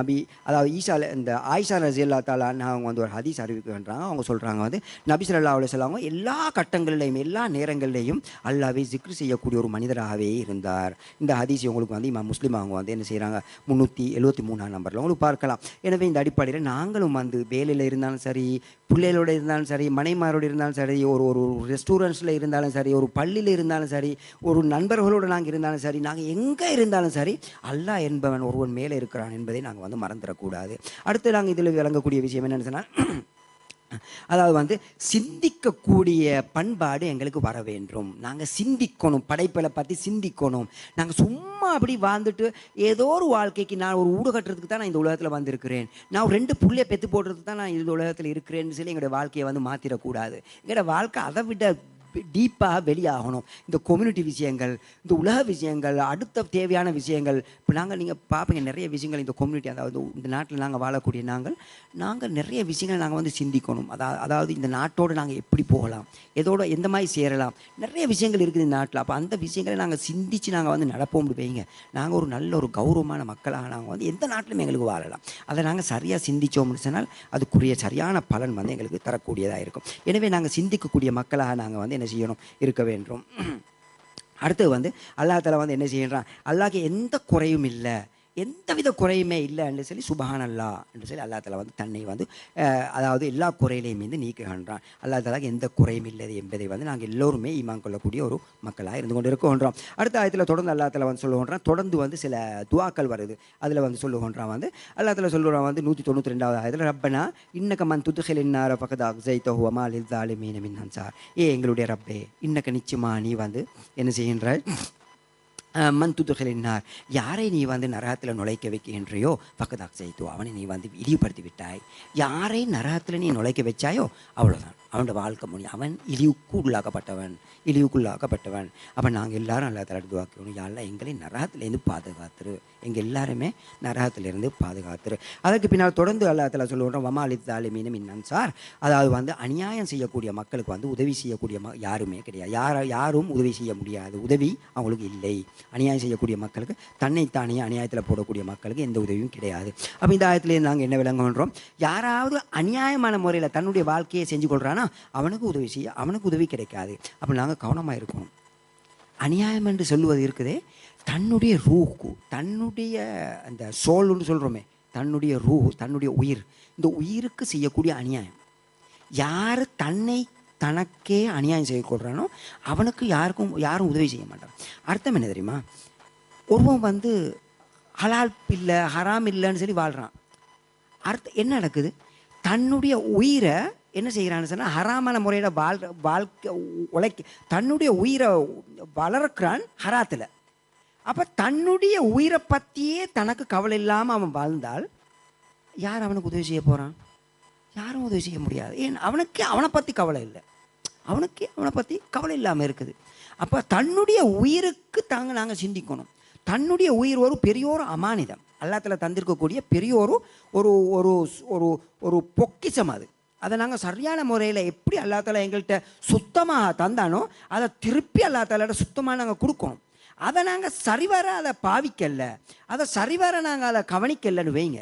நபி அதாவது இந்த ஆயிஷா ரஸியல்லாஹு தஆலா அவங்க வந்து ஒரு ஹதீஸ் அறிவிக்கின்றாங்க. அவங்க சொல்கிறாங்க வந்து நபி ஸல்லல்லாஹு அலைஹி வஸல்லம் எல்லா கட்டங்களிலையும் எல்லா நேரங்களிலையும் அல்லாஹ்வை ஜிக்ர் செய்யக்கூடிய ஒரு மனிதராகவே இருந்தார். இந்த ஹதீஸ் உங்களுக்கு வந்து இமாம் முஸ்லிம் அவங்க வந்து என்ன செய்கிறாங்க, 373 நம்பரில் உங்களுக்கு பார்க்கலாம். எனவே இந்த அடிப்படையில் நாங்களும் வந்து வேலையில் இருந்தாலும் சரி, பிள்ளைகளோடு இருந்தாலும் சரி, மனைமாரோடு இருந்தாலும் சரி, ஒரு ரெஸ்டாரண்ட்ஸில் இருந்தாலும் சரி, ஒரு பள்ளியில் இருந்தாலும் சரி, ஒரு நண்பர்களோடு நாங்கள் இருந்தாலும் சரி, நாங்கள் எங்கே இருந்தாலும் சரி, அல்லாஹ் என்பவன் ஒருவன் மேலே இருக்கிறான் என்பதை நாங்கள் வந்து மறந்துடக்கூடாது. அடுத்து நாங்கள் இதில் விளங்கக்கூடிய விஷயம் என்னென்னு சொன்னால், அதாவது வந்து சிந்திக்கக்கூடிய பண்பாடு எங்களுக்கு வர வேண்டும். நாங்கள் சிந்திக்கணும், படைப்பில் பற்றி சிந்திக்கணும். நாங்கள் சும்மா அப்படி வாழ்ந்துட்டு ஏதோ ஒரு வாழ்க்கைக்கு நான் ஒரு ஊடு கட்டுறதுக்கு தான் நான் இந்த உலகத்தில் வந்திருக்கிறேன், நான் 2 புள்ளைய பெற்று போடுறதுக்கு தான் நான் இந்த உலகத்தில் இருக்கிறேன்னு சொல்லி எங்களுடைய வாழ்க்கையை வந்து மாற்றிடக்கூடாது. எங்களோட வாழ்க்கை அதை விட டீப்பாக வெளியாகணும். இந்த கம்யூனிட்டி விஷயங்கள், இந்த உலக விஷயங்கள், அடுத்த தேவையான விஷயங்கள். இப்போ நீங்கள் பார்ப்பீங்க நிறைய விஷயங்கள் இந்த கம்யூனிட்டி, அதாவது இந்த நாட்டில் நாங்கள் வாழக்கூடிய நாங்கள் நிறைய விஷயங்கள் நாங்கள் வந்து சிந்திக்கணும். அதாவது இந்த நாட்டோடு நாங்கள் எப்படி போகலாம், எதோட எந்த மாதிரி சேரலாம், நிறைய விஷயங்கள் இருக்குது இந்த நாட்டில். அப்போ அந்த விஷயங்களை நாங்கள் சிந்தித்து நாங்கள் வந்து நடப்போம் வைங்க, நாங்கள் ஒரு நல்ல ஒரு கௌரவமான மக்களாக நாங்கள் வந்து எந்த நாட்டிலும் எங்களுக்கு வாழலாம். அதை நாங்கள் சரியாக சிந்தித்தோம்னு சொன்னால் அதுக்குரிய சரியான பலன் வந்து எங்களுக்கு தரக்கூடியதாக இருக்கும். எனவே நாங்கள் சிந்திக்கக்கூடிய மக்களாக நாங்கள் வந்து என்ன செய்யணும், இருக்க வேண்டும். அடுத்து வந்து அல்லாஹ் தஆலா வந்து என்ன செய்யறான், அல்லாஹ்க்கு எந்த குறையும் இல்லை, எந்தவித குறையுமே இல்லை என்று சொல்லி சுபஹான் அல்லாஹ் என்று சொல்லி அல்லாஹ் தஆலா வந்து தன்னை வந்து அதாவது எல்லா குறையிலையும் வந்து நீக்குகின்றான். அல்லாஹ் தஆலாக்கு எந்த குறையும் இல்லை என்பதை வந்து நாங்கள் எல்லோருமே ஈமான் கொள்ளக்கூடிய ஒரு மக்களாக இருந்து கொண்டு இருக்கின்றோம். அடுத்த ஆயத்தில் தொடர்ந்து அல்லாஹ் தஆலா வந்து சொல்லுகின்றான். தொடர்ந்து வந்து சில துஆக்கள் வருது, அதில் வந்து சொல்லுகின்றான் வந்து அல்லாஹ் தஆலா சொல்லுறான் வந்து 192வது ஆயத்தில், ரப்பனா இன்னக மன் துத்கிலின் நார ஃபகத் அக்ஸைதஹு வமா லிஸ்ஸாலிமீன மின் அன்சார். எங்களுடைய ரப்பே, இன்னக்க நிச்சயமா நீ வந்து என்ன செய்கின்றாய், மன் துதுகலின்னார், யாரை நீ வந்து நரகத்தில் நுழைக்க வைக்கின்றையோ பக்கதாக செய்தோ அவனை நீ வந்து இழிவுபடுத்தி விட்டாய். யாரை நரகத்தில் நீ நுழைக்க வச்சாயோ அவ்வளோதான், அவனோட வாழ்க்கை முடியும். அவன் இழிவுக்குள்ளாக்கப்பட்டவன். அப்போ நாங்கள் எல்லாரும் அல்லா தஆலா துஆக்கணும், யா அல்லாஹ் எங்களை நரகத்திலேருந்து பாதுகாத்துரு, எங்கள் எல்லாருமே நரகத்திலிருந்து பாதுகாத்துரு. அதற்கு பின்னால் தொடர்ந்து அல்லாஹ் தஆலா சொல்லுவோம், வமா லித்தாலிமீன மின் அன்சார், அதாவது வந்து அநியாயம் செய்யக்கூடிய மக்களுக்கு வந்து உதவி செய்யக்கூடிய யாருமே கிடையாது. யாரும் உதவி செய்ய முடியாது, உதவி அவங்களுக்கு இல்லை. அநியாயம் செய்யக்கூடிய மக்களுக்கு, தன்னைத்தானே அநியாயத்தில் போடக்கூடிய மக்களுக்கு எந்த உதவியும் கிடையாது. அப்போ இந்த ஆயத்திலே நாங்கள் என்ன விளங்குகின்றோம், யாராவது அநியாயமான முறையில் தன்னுடைய வாழ்க்கையை செஞ்சு கொள்கிறானா அவனுக்கு உதவி கிடைக்காது. அப்போ நாங்கள் கவனமாக இருக்கணும். அநியாயம் என்று சொல்லுவது இருக்குதே, தன்னுடைய ரூஹு, தன்னுடைய அந்த சோல்னு சொல்கிறோமே, தன்னுடைய ரூஹு, தன்னுடைய உயிர், இந்த உயிருக்கு செய்யக்கூடிய அநியாயம். யார் தனக்கே அநியாயம் செய்யக்கூடானோ அவனுக்கு யாரும் உதவி செய்ய மாட்டான். அர்த்தம் என்ன தெரியுமா, ஒருவன் வந்து ஹலால் இல்லை ஹராம் இல்லைன்னு சொல்லி வாழ்கிறான். அர்த்தம் என்ன நடக்குது, தன்னுடைய உயிரை என்ன செய்கிறான்னு சொன்னால் ஹராமான முறையில் வாழ்க்கை தன்னுடைய உயிரை வளர்க்கிறான் ஹராத்தில். அப்போ தன்னுடைய உயிரை பற்றியே தனக்கு கவலை இல்லாமல் அவன் வாழ்ந்தால் யார் அவனுக்கு உதவி செய்ய போகிறான்? யாரும் உதவி செய்ய முடியாது. ஏன், அவனை பற்றி கவலை இல்லை, அவனை பற்றி கவலை இல்லாமல் இருக்குது. அப்போ தன்னுடைய உயிருக்கு நாங்கள் சிந்திக்கணும். தன்னுடைய உயிர் ஒரு பெரியோரு அமானிதம், அல்லாஹ் தஆலா தந்திருக்கக்கூடிய பெரியோரு ஒரு ஒரு ஒரு ஒரு பொக்கிஷம். அதை நாங்கள் சரியான முறையில் எப்படி அல்லாஹ் தஆலா எங்கள்கிட்ட சுத்தமாக தந்தானோ அதை திருப்பி அல்லாஹ் தஆலாட்ட சுத்தமாக நாங்கள் கொடுக்கணும். அதை நாங்கள் சரிவர அதை பாவிக்கல, அதை சரிவர நாங்கள் அதை கவனிக்கலன்னு வைங்க,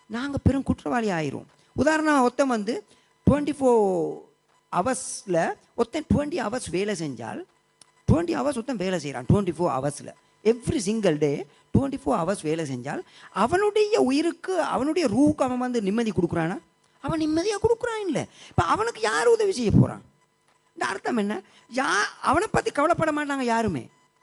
நாங்கள் பெரும் குற்றவாளி ஆயிரும். உதாரணம், ஒருத்தன் வந்து 24 ஹவர்ஸில் ஒருத்தன் 20 ஹவர்ஸ் வேலை செஞ்சால், 20 ஹவர்ஸ் ஒருத்தன் வேலை செய்கிறான் 24 ஹவர்ஸில், எவ்ரி சிங்கிள் டே 24 ஹவர்ஸ் வேலை செஞ்சால் அவனுடைய உயிருக்கு அவனுடைய ரூவுக்கு அவன் வந்து நிம்மதி கொடுக்குறானா? அவன் நிம்மதியாக கொடுக்குறான் இல்லை. இப்போ அவனுக்கு யார் உதவி செய்ய போகிறான்? இந்த அர்த்தம் என்ன, அவனை பற்றி கவலைப்பட மாட்டாங்க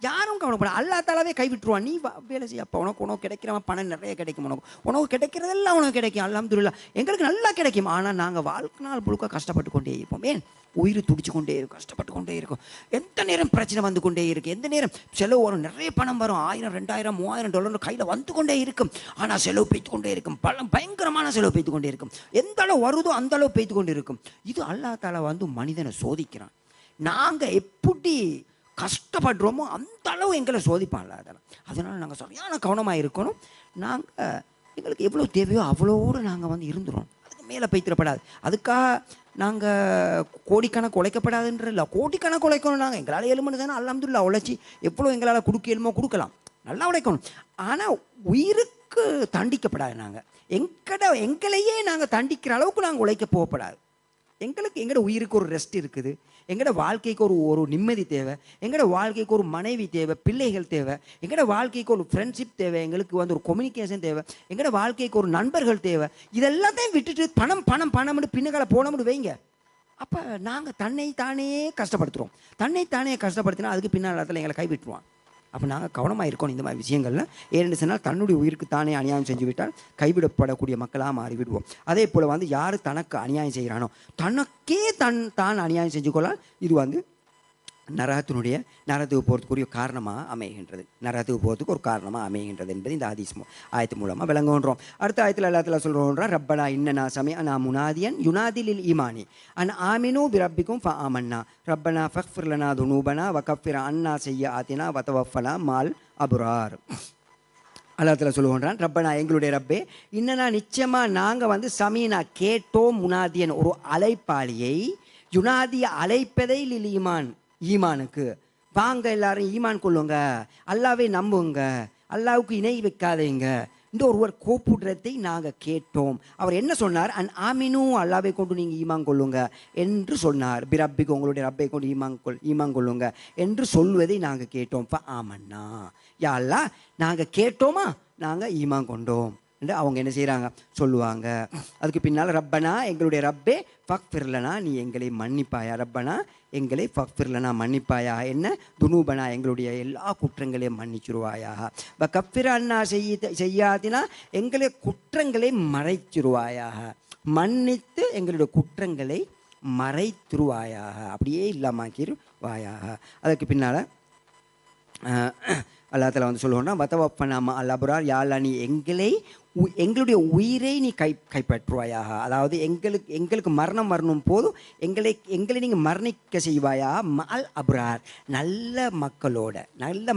யாரும் கவலைப்பட. அல்லாஹ் தஆலாவே கைவிட்டுருவான். நீ வேலை செய்ய, அப்போ உனக்கு கிடைக்கிறவன் பணம் நிறைய கிடைக்கும், உனக்கு கிடைக்கிறதெல்லாம் உனக்கு கிடைக்கும், அல்ஹம்துலில்லாஹ் எங்களுக்கு நல்லா கிடைக்கும். ஆனால் நாங்கள் வாழ்க்கை நாள் முழுக்க கஷ்டப்பட்டு கொண்டே இருப்போம். ஏன், உயிர் துடிச்சு கொண்டே இருக்கும், கஷ்டப்பட்டு கொண்டே இருக்கும். எந்த நேரம் பிரச்சனை வந்து கொண்டே இருக்குது, எந்த நேரம் செலவு வரும், நிறைய பணம் வரும், 1000 2000 3000 டாலர் கையில் வந்து கொண்டே இருக்கும். ஆனால் செலவு பெய்து கொண்டே இருக்கும், பயங்கரமான செலவு பெய்து கொண்டே இருக்கும். எந்த அளவு வருதோ அந்த அளவு பெய்து கொண்டு இருக்கும். இது அல்லாஹ் தஆலா வந்து மனிதனை சோதிக்கிறான். நாங்கள் எப்படி கஷ்டப்படுறோமோ அந்த அளவு எங்களை சோதிப்பான்ல. அதனால் நாங்கள் சரியான கவனமாக இருக்கணும். நாங்கள் எங்களுக்கு எவ்வளோ தேவையோ அவ்வளோடு நாங்கள் வந்து இருந்துடும். அதுக்கு மேலே பைத்திரப்படாது. அதுக்காக நாங்கள் கோடிக்கணக்கு உழைக்கப்படாதுன்ற இல்லை, கோடிக்கணக்கு உழைக்கணும். நாங்கள் எங்களால் ஏழுமணி தானே அல்ஹம்துலில்லாஹ் உழைச்சி எவ்வளோ எங்களால் கொடுக்க இயலுமோ கொடுக்கலாம், நல்லா உழைக்கணும். ஆனால் உயிருக்கு தண்டிக்கப்படாது. நாங்கள் எங்களையே நாங்கள் தண்டிக்கிற அளவுக்கு நாங்கள் உழைக்க போகப்படாது. எங்களோட உயிருக்கு ஒரு ரெஸ்ட் இருக்குது, எங்களோட வாழ்க்கைக்கு ஒரு நிம்மதி தேவை, எங்களோட வாழ்க்கைக்கு ஒரு மனைவி தேவை, பிள்ளைகள் தேவை, எங்களோட வாழ்க்கைக்கு ஒரு ஃப்ரெண்ட்ஷிப் தேவை, எங்களுக்கு வந்து ஒரு கம்யூனிகேஷன் தேவை, எங்களோட வாழ்க்கைக்கு ஒரு நண்பர்கள் தேவை. இதெல்லாத்தையும் விட்டுட்டு பணம்னு பின்னுக்கால போனோம்னு வைங்க, அப்போ நாங்கள் தன்னைத்தானே கஷ்டப்படுத்தினா அதுக்கு பின்னால் இடத்துல எங்களை கைவிட்டுருவான். அப்போ நாங்கள் கவனமாக இருக்கணும் இந்த மாதிரி விஷயங்களில். ஏன்னு சொன்னால் தன்னுடைய உயிருக்கு தானே அநியாயம் செஞ்சு விட்டால் கைவிடப்படக்கூடிய மக்களாக மாறிவிடுவோம். அதே போல் வந்து யார் தனக்கு அநியாயம் செய்கிறானோ தனக்கே தான் அநியாயம் செஞ்சு கொள்ளால் இது வந்து நரகத்துக்கு போகிறதுக்குரிய காரணமாக அமைகின்றது என்பது இந்த ஹதீஸ் ஆயத்து மூலமாக விளங்குகின்றோம். அடுத்த ஆயத்தில் அல்லாஹ் தஆலா சொல்கிறோம், ரப்பனா இன்னனா சமிஅனா முனாதியன் யுனாதி லில் ஈமானி அன் ஆமினு பிரப்பிக்கும் ஃபஆமன்னா ரப்பனா ஃபக்ஃபிர் லனா துனூபனா வகஃபிர் அன்னா செய்யாத்தினா வதவஃபனா மால் அபுரார். அல்லாஹ் தஆலா சொல்லுகின்றான், ரப்பனா எங்களுடைய ரப்பே, இன்னனா நிச்சயமாக நாங்கள் வந்து சமீனா கேட்டோம், முனாதியன் ஒரு அழைப்பாளியை, யுனாதிய அழைப்பதை லில் ஈமானுக்கு, வாங்க எல்லாரும் ஈமான் கொள்ளுங்க, அல்லாவே நம்புங்க, அல்லாவுக்கு இணை வைக்காதீங்க, இந்த ஒருவர் கூப்பிடுறதை நாங்கள் கேட்டோம். அவர் என்ன சொன்னார், அன் ஆமினு அல்லாவை கொண்டு நீங்கள் ஈமான் கொள்ளுங்க என்று சொன்னார். பிரப்பிக்கு உங்களுடைய ரப்பை கொண்டு ஈமான் கொள்ளுங்க என்று சொல்வதை நாங்கள் கேட்டோம். ஆமன்னா யா அல்லாஹ் நாங்கள் கேட்டோமா, நாங்கள் ஈமான் கொண்டோம் என்று அவங்க என்ன செய்கிறாங்க சொல்லுவாங்க. அதுக்கு பின்னால் ரப்பனா எங்களுடைய ரப்பே ஃபக்ஃபிர் லனா நீ எங்களை மன்னிப்பாயா, ரப்பனா எங்களை ஃபக்ஃபிர் லனா மன்னிப்பாயா, என்ன துனூபனா எங்களுடைய எல்லா குற்றங்களையும் மன்னிச்சிருவாயாக, கஃபிர் அன்னா செய்யாதினா எங்களுடைய குற்றங்களை மறைச்சிருவாயாக, மன்னித்து எங்களுடைய குற்றங்களை மறைத்திருவாயாக, அப்படியே இல்லாமாக்கிருவாயாக. அதுக்கு பின்னால் அல்லா தஆலா வந்து சொல்லுவோம்னா வதவஃபனா மஅல் அப்ரார், யா அல்லாஹ் நீ எங்களுடைய உயிரை நீ கைப்பற்றுவாயாக. அதாவது எங்களுக்கு மரணம் வரணும் போதும் எங்களை நீங்கள் மரணிக்க செய்வாயா மஅல் அப்ரார், நல்ல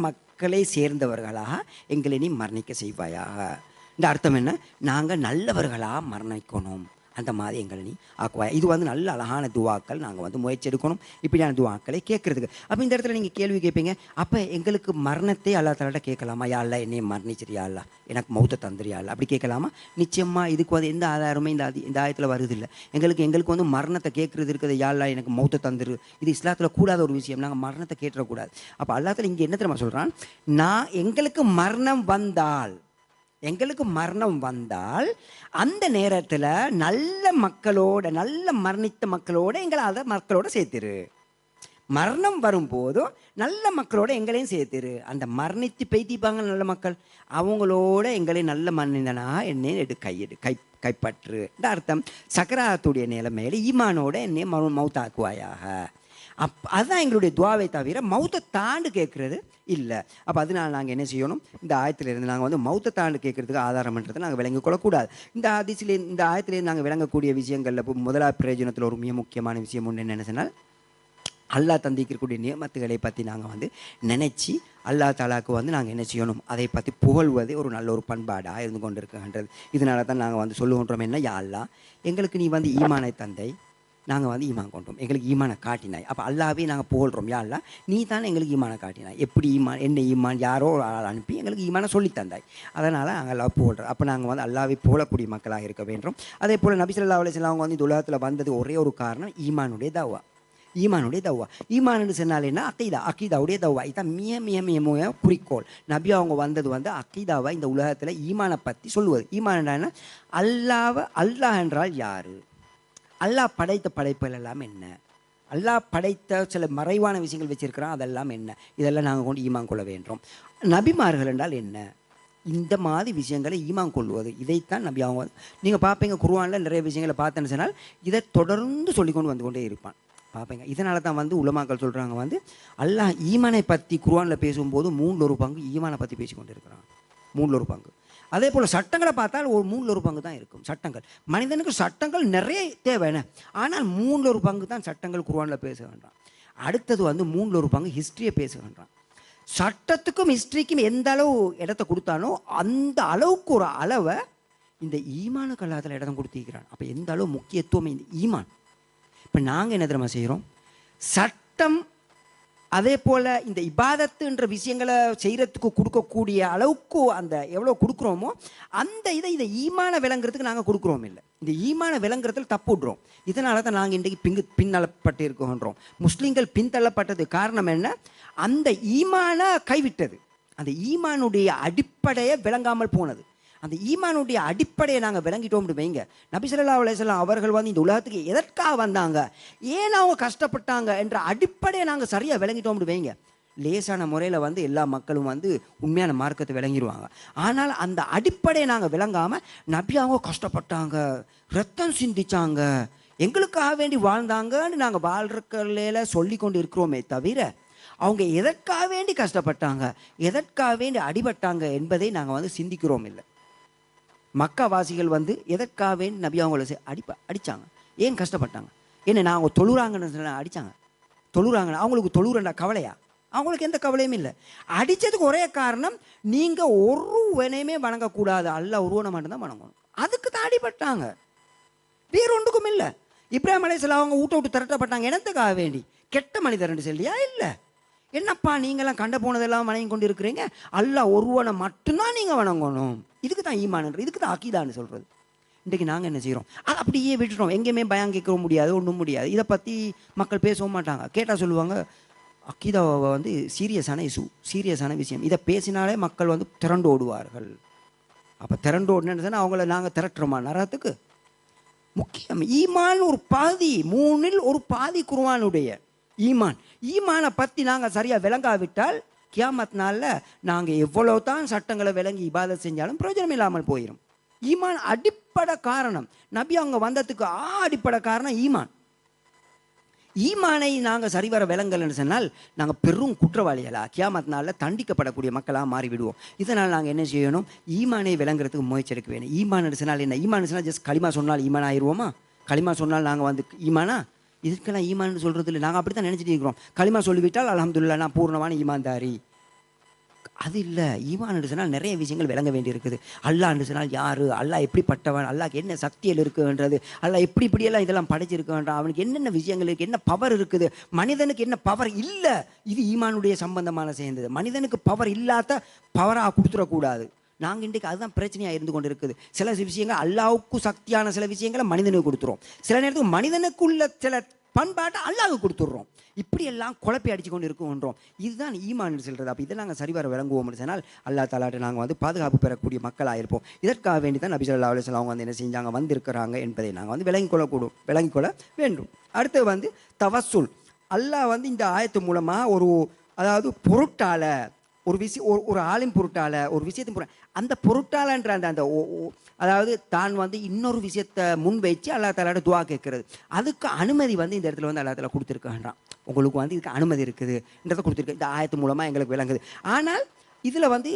மக்களை சேர்ந்தவர்களாக எங்களை நீ மரணிக்க செய்வாயாக. இந்த அர்த்தம் என்ன? நாங்கள் நல்லவர்களாக மரணிக்கணும், அந்த மாதிரி எங்களை நீ ஆக்குவாயா. இது வந்து நல்ல அழகான துவாக்கள். நாங்கள் வந்து முயற்சி எடுக்கணும் இப்படியான துவாக்களை கேட்கறதுக்கு. அப்போ இந்த இடத்துல நீங்கள் கேள்வி கேட்பீங்க, அப்போ எங்களுக்கு மரணத்தை அல்லா தஆலா கேட்கலாமா? யா அல்லாஹ் என்னை மரணிச்சிரியா அல்லாஹ், எனக்கு மௌத்தை தந்துரியா அல்லாஹ், அப்படி கேட்கலாமா? நிச்சயமாக இதுக்கு வந்து எந்த ஆதாரமே இந்த ஆயத்தில் வருதில்லை. எங்களுக்கு வந்து மரணத்தை கேட்கறது இருக்குது, யா அல்லாஹ் எனக்கு மௌத்தை தந்துரு, இது இஸ்லாத்தில் கூடாத ஒரு விஷயம். நாங்கள் மரணத்தை கேட்டுறக்கூடாது. அப்போ அல்லா தஆலா இங்கே என்ன தெரியுமா சொல்கிறான்? எங்களுக்கு மரணம் வந்தால் அந்த நேரத்தில் நல்ல மரணித்த மக்களோட எங்களை அதை மக்களோட சேர்த்துரு. மரணம் வரும்போதும் நல்ல மக்களோட எங்களையும் சேர்த்துரு. அந்த மரணித்து பெய்திப்பாங்க நல்ல மக்கள், அவங்களோட எங்களை நல்ல மனிதனா என்னை கைப்பற்று. இந்த அர்த்தம் சக்கராத்துடைய நிலைமையில ஈமானோட என்னை மௌத்தாக்குவாயாக. அதுதான் எங்களுடைய துவாவை தவிர மௌத்தை தாண்டு கேட்கறது இல்லை. அப்போ அதனால் நாங்கள் என்ன செய்யணும்? இந்த ஆயத்திலிருந்து நாங்கள் வந்து மௌத்தை தாண்டு கேட்கறதுக்கு ஆதாரம்ன்றதை நாங்கள் விளங்கி கொள்ளக்கூடாது. இந்த ஆயத்திலேருந்து நாங்கள் விளங்கக்கூடிய விஷயங்களில் இப்போ முதலாவது பிரயோஜனத்தில் ஒரு மிக முக்கியமான விஷயம் ஒன்று என்ன சொன்னால், அல்லாஹ் தந்திக்கக்கூடிய நியமத்துகளை பற்றி நாங்கள் வந்து நினச்சி அல்லாஹ் தஆலாக்கு வந்து நாங்கள் என்ன செய்யணும்? அதை பற்றி புகழ்வது ஒரு நல்ல ஒரு பண்பாடாக இருந்து கொண்டு இருக்கின்றது. இதனால தான் நாங்கள் வந்து சொல்லுகின்றோம், என்ன யா அல்லாஹ் எங்களுக்கு நீ வந்து ஈமானை தந்தை, நாங்கள் வந்து ஈமான் கொண்டோம், எங்களுக்கு ஈமானை காட்டினாய். அப்போ அல்லாவே நாங்கள் புகழ்கிறோம், யா அல்லாஹ் நீ தானே எங்களுக்கு ஈமானை காட்டினாய். எப்படி ஈமான் யாரோ அனுப்பி எங்களுக்கு ஈமானை சொல்லி தந்தாய், அதனால் நாங்கள் அல்லாஹ் புகழ்கிறோம். அப்போ நாங்கள் வந்து அல்லாவே புகழக்கூடிய மக்களாக இருக்க வேண்டும். அதே போல் நபி ஸல்லல்லாஹு அலைஹி வஸல்லம் அவங்க வந்து இந்த உலகத்தில் வந்தது ஒரே ஒரு காரணம், ஈமானுடைய தவ்வா. ஈமான்னு சொன்னால் என்ன? அக்கீதாவுடைய தவ்வா. இதுதான் மிக குறிக்கோள். நபி அவங்க வந்தது வந்து அக்கீதாவை இந்த உலகத்தில் ஈமானை பற்றி சொல்லுவது. ஈமான் என்ன? அல்லாஹ் என்றால் யார்? அல்லாஹ் படைத்த படைப்புகள் எல்லாம் என்ன? அல்லாஹ் படைத்த சில மறைவான விஷயங்கள் வச்சிருக்கிறான், அதெல்லாம் என்ன? இதெல்லாம் நாங்கள் கொண்டு ஈமான் கொள்ள வேண்டும். நபிமார்கள் என்றால் என்ன? இந்த மாதிரி விஷயங்களை ஈமான் கொள்வது, இதைத்தான் நபி அவங்க நீங்கள் பார்ப்பீங்க குர்ஆனில் நிறைய விஷயங்களை பார்த்தேன்னு சொன்னால் இதை தொடர்ந்து சொல்லிக்கொண்டு வந்து கொண்டே இருப்பான் பார்ப்பீங்க. இதனால தான் வந்து உலமாக்கள் சொல்கிறாங்க வந்து அல்லாஹ் ஈமானை பற்றி குர்ஆனில் பேசும்போது 3/1 ஈமானை பற்றி பேசிக்கொண்டு இருக்கிறான். 3/1. அதே போல் சட்டங்களை பார்த்தால் ஒரு 3/1 தான் இருக்கும் சட்டங்கள். மனிதனுக்கு சட்டங்கள் நிறைய தேவைன்னு, ஆனால் 3/1 தான் சட்டங்கள் குர்ஆனில் பேச வேண்டாம். அடுத்தது வந்து 3/1 ஹிஸ்ட்ரியை பேச வேண்டாம். சட்டத்துக்கும் ஹிஸ்ட்ரிக்கும் எந்த அளவு இடத்த கொடுத்தானோ அந்த அளவுக்கு ஒரு அளவை இந்த ஈமானுக்கு அல்லாஹ் இடம் கொடுத்திருக்கிறான். அப்போ எந்த அளவு முக்கியத்துவம் இந்த ஈமான். இப்போ நாங்கள் என்ன தெரியுமா செய்கிறோம்? சட்டம் அதே போல் இந்த இபாதத்துன்ற விஷயங்களை செய்கிறதுக்கு கொடுக்கக்கூடிய அளவுக்கு அந்த எவ்வளோ கொடுக்குறோமோ அந்த இதை ஈமானை விளங்குறதுக்கு நாங்கள் கொடுக்குறோம் இல்லை. இந்த ஈமானை விளங்குறதுல தப்பு விட்றோம். இதனால தான் நாங்கள் இன்றைக்கு பின்னள்ளப்பட்டு இருக்கின்றோம். முஸ்லீம்கள் பின்தள்ளப்பட்டது காரணம் என்ன? அந்த ஈமானை கைவிட்டது, அந்த ஈமானுடைய அடிப்படையை விளங்காமல் போனது. அந்த ஈமானுடைய அடிப்படையை நாங்கள் விளங்கிட்டோம்னு வைங்க. நபி ஸல்லல்லாஹு அலைஹி வஸல்லம் அவர்கள் வந்து இந்த உலகத்துக்கு எதற்காக வந்தாங்க, ஏன் அவங்க கஷ்டப்பட்டாங்க என்ற அடிப்படையை நாங்கள் சரியாக விளங்கிட்டோம்னு வைங்க, லேசான முறையில் வந்து எல்லா மக்களும் வந்து உண்மையான மார்க்கத்தை விளங்கிடுவாங்க. ஆனால் அந்த அடிப்படையை நாங்கள் விளங்காமல் நபி அவங்க கஷ்டப்பட்டாங்க, ரத்தம் சிந்திச்சாங்க, எங்களுக்காக வேண்டி வாழ்ந்தாங்கன்னு நாங்கள் வாழ்க்கையில சொல்லி கொண்டு இருக்கிறோமே தவிர அவங்க எதற்காக வேண்டி கஷ்டப்பட்டாங்க, எதற்காக வேண்டி அடிபட்டாங்க என்பதை நாங்கள் வந்து சிந்திக்கிறோம் இல்லை. மக்காவாசிகள் வந்து எதற்காக வேண்டி நபி அவங்கள அடித்தாங்க, ஏன் கஷ்டப்பட்டாங்க, என்ன நான் அவங்க தொழுறாங்கன்னு அடித்தாங்க, தொழுறாங்கன்னு அவங்களுக்கு தொழுறண்டா கவலையா? அவங்களுக்கு எந்த கவலையும் இல்லை. அடித்ததுக்கு ஒரே காரணம், நீங்கள் ஒருவனையுமே வணங்கக்கூடாது, அல்லாஹ் ஒருவனை மட்டும்தான் வணங்கணும், அதுக்கு தான் அடிபட்டாங்க, வேறு ஒன்றுக்கும் இல்லை. இப்ராஹிம் அலைஹிஸ்ஸலாம் அவங்க விட்டு திரட்டப்பட்டாங்க என்னத்துக்காக வேண்டி? கெட்ட மனிதர்ன்னு சொல்லியா? இல்லை. என்னப்பா நீங்களாம் கண்ட போனதெல்லாம் வணங்கி கொண்டு இருக்கிறீங்க, அல்லாஹ் ஒருவனை மட்டும்தான் நீங்கள் வணங்கணும், இதுக்கு தான் ஈமான்ன்ற, இதுக்கு தான் அக்கீதான்னு சொல்கிறது. இன்றைக்கி நாங்கள் என்ன செய்கிறோம்? அது அப்படியே விட்டுறோம். எங்கேயுமே பயம் கேட்கவும் முடியாது, ஒன்றும் முடியாது. இதை பற்றி மக்கள் பேசவும் மாட்டாங்க. கேட்டால் சொல்லுவாங்க அக்கீதாவை வந்து சீரியஸான சீரியஸான விஷயம், இதை பேசினாலே மக்கள் வந்து திரண்டு ஓடுவார்கள். அப்போ திரண்டு ஓடுனேன்னு சொன்னால் அவங்கள நாங்கள் திரட்டுறோமா நரகத்துக்கு? முக்கியம் ஈமான் ஒரு பாதி, 3/1 குர்ஆனுடைய ஈமானை பற்றி நாங்கள் சரியாக விளங்காவிட்டால் கியாமத் நாளில் நாங்கள் எவ்வளோ தான் சட்டங்களை விளங்கி இபாதத் செஞ்சாலும் பிரயோஜனம் இல்லாமல் போயிடும். ஈமான் அடிப்படை காரணம். நபி அவங்க வந்ததுக்கு அடிப்படை காரணம் ஈமான். ஈமானை நாங்கள் சரிவர விளங்கலன்னு சொன்னால் நாங்கள் பெரும் குற்றவாளிகளாக கியாமத் நாளில் தண்டிக்கப்படக்கூடிய மக்களாக மாறிவிடுவோம். இதனால் நாங்கள் என்ன செய்யணும்? ஈமானை விளங்குறதுக்கு முயற்சி எடுக்க வேணும். ஈமான் சொன்னால் என்ன? ஈமான் சொன்னால் ஜஸ்ட் களிமா சொன்னால் ஈமான் ஆயிடுவோமா? களிமா சொன்னால் நாங்கள் வந்து ஈமானா? இதுக்கெல்லாம் ஈமான்னு சொல்கிறது இல்லை. நாங்கள் அப்படி தான் நினச்சிட்டு இருக்கிறோம். களிமா சொல்லிவிட்டால் அல்ஹம்துலில்லாஹ் நான் பூர்ணமான ஈமான்தாரி. அது இல்லை. ஈமான் சொன்னால் நிறைய விஷயங்கள் விளங்க வேண்டி இருக்குது. அல்லாஹ் சொன்னால் யார், அல்லாஹ் எப்படிப்பட்டவன், அல்லாஹ்க்கு என்ன சக்திகள் இருக்குன்றது, அல்லாஹ் இப்படியெல்லாம் இதெல்லாம் படைச்சிருக்கன்றான், அவனுக்கு என்னென்ன விஷயங்கள் இருக்குது, என்ன பவர் இருக்குது, மனிதனுக்கு என்ன பவர் இல்லை. இது ஈமானுடைய சம்பந்தமான சேர்ந்தது. மனிதனுக்கு பவர் இல்லாத பவராக கொடுத்துடக்கூடாது. நாங்கள் இன்றைக்கு அதுதான் பிரச்சனையாக இருந்து கொண்டு இருக்குது. சில விஷயங்கள் அல்லாஹ்வுக்கு சக்தியான சில விஷயங்களை மனிதனுக்கு கொடுத்துரும். சில நேரத்துக்கு மனிதனுக்குள்ள சில பண்பாட்டை அல்லாஹ்வுக்கு கொடுத்துட்றோம். இப்படியெல்லாம் குழப்பி அடித்து கொண்டு இருக்குன்றோம். இதுதான் ஈமான் சொல்கிறது. அப்போ இதை நாங்கள் சரிவர விளங்குவோம் சொன்னால் அல்லாஹ் தஆலாட்ட நாங்கள் வந்து பாதுகாப்பு பெறக்கூடிய மக்களாக இருப்போம். இதற்காக வேண்டி தான் நபி ஸல்லல்லாஹு அலைஹி வஸல்லம் அவங்க வந்து என்ன செஞ்சாங்க, வந்திருக்கிறாங்க என்பதை நாங்கள் வந்து விளங்கிக்கொள்ள வேண்டும். அடுத்து வந்து தவஸ்ஸுல். அல்லாஹ் வந்து இந்த ஆயத்து மூலமாக அதாவது பொருட்டால் ஒரு ஆளின் பொருட்டால் ஒரு விஷயத்தின் அந்த பொருட்டாளன்ற அந்த அதாவது தான் வந்து இன்னொரு விஷயத்தை முன் வச்சு அல்லாஹ் தஆலாட்ட துஆ கேட்கறது, அதுக்கு அனுமதி வந்து இந்த இடத்துல வந்து அல்லாஹ் தஆலா கொடுத்துருக்கான்றான். உங்களுக்கு வந்து இதுக்கு அனுமதி இருக்குதுன்றதை கொடுத்துருக்கு. இந்த ஆயத்து மூலமாக எங்களுக்கு விளங்குது. ஆனால் இதில் வந்து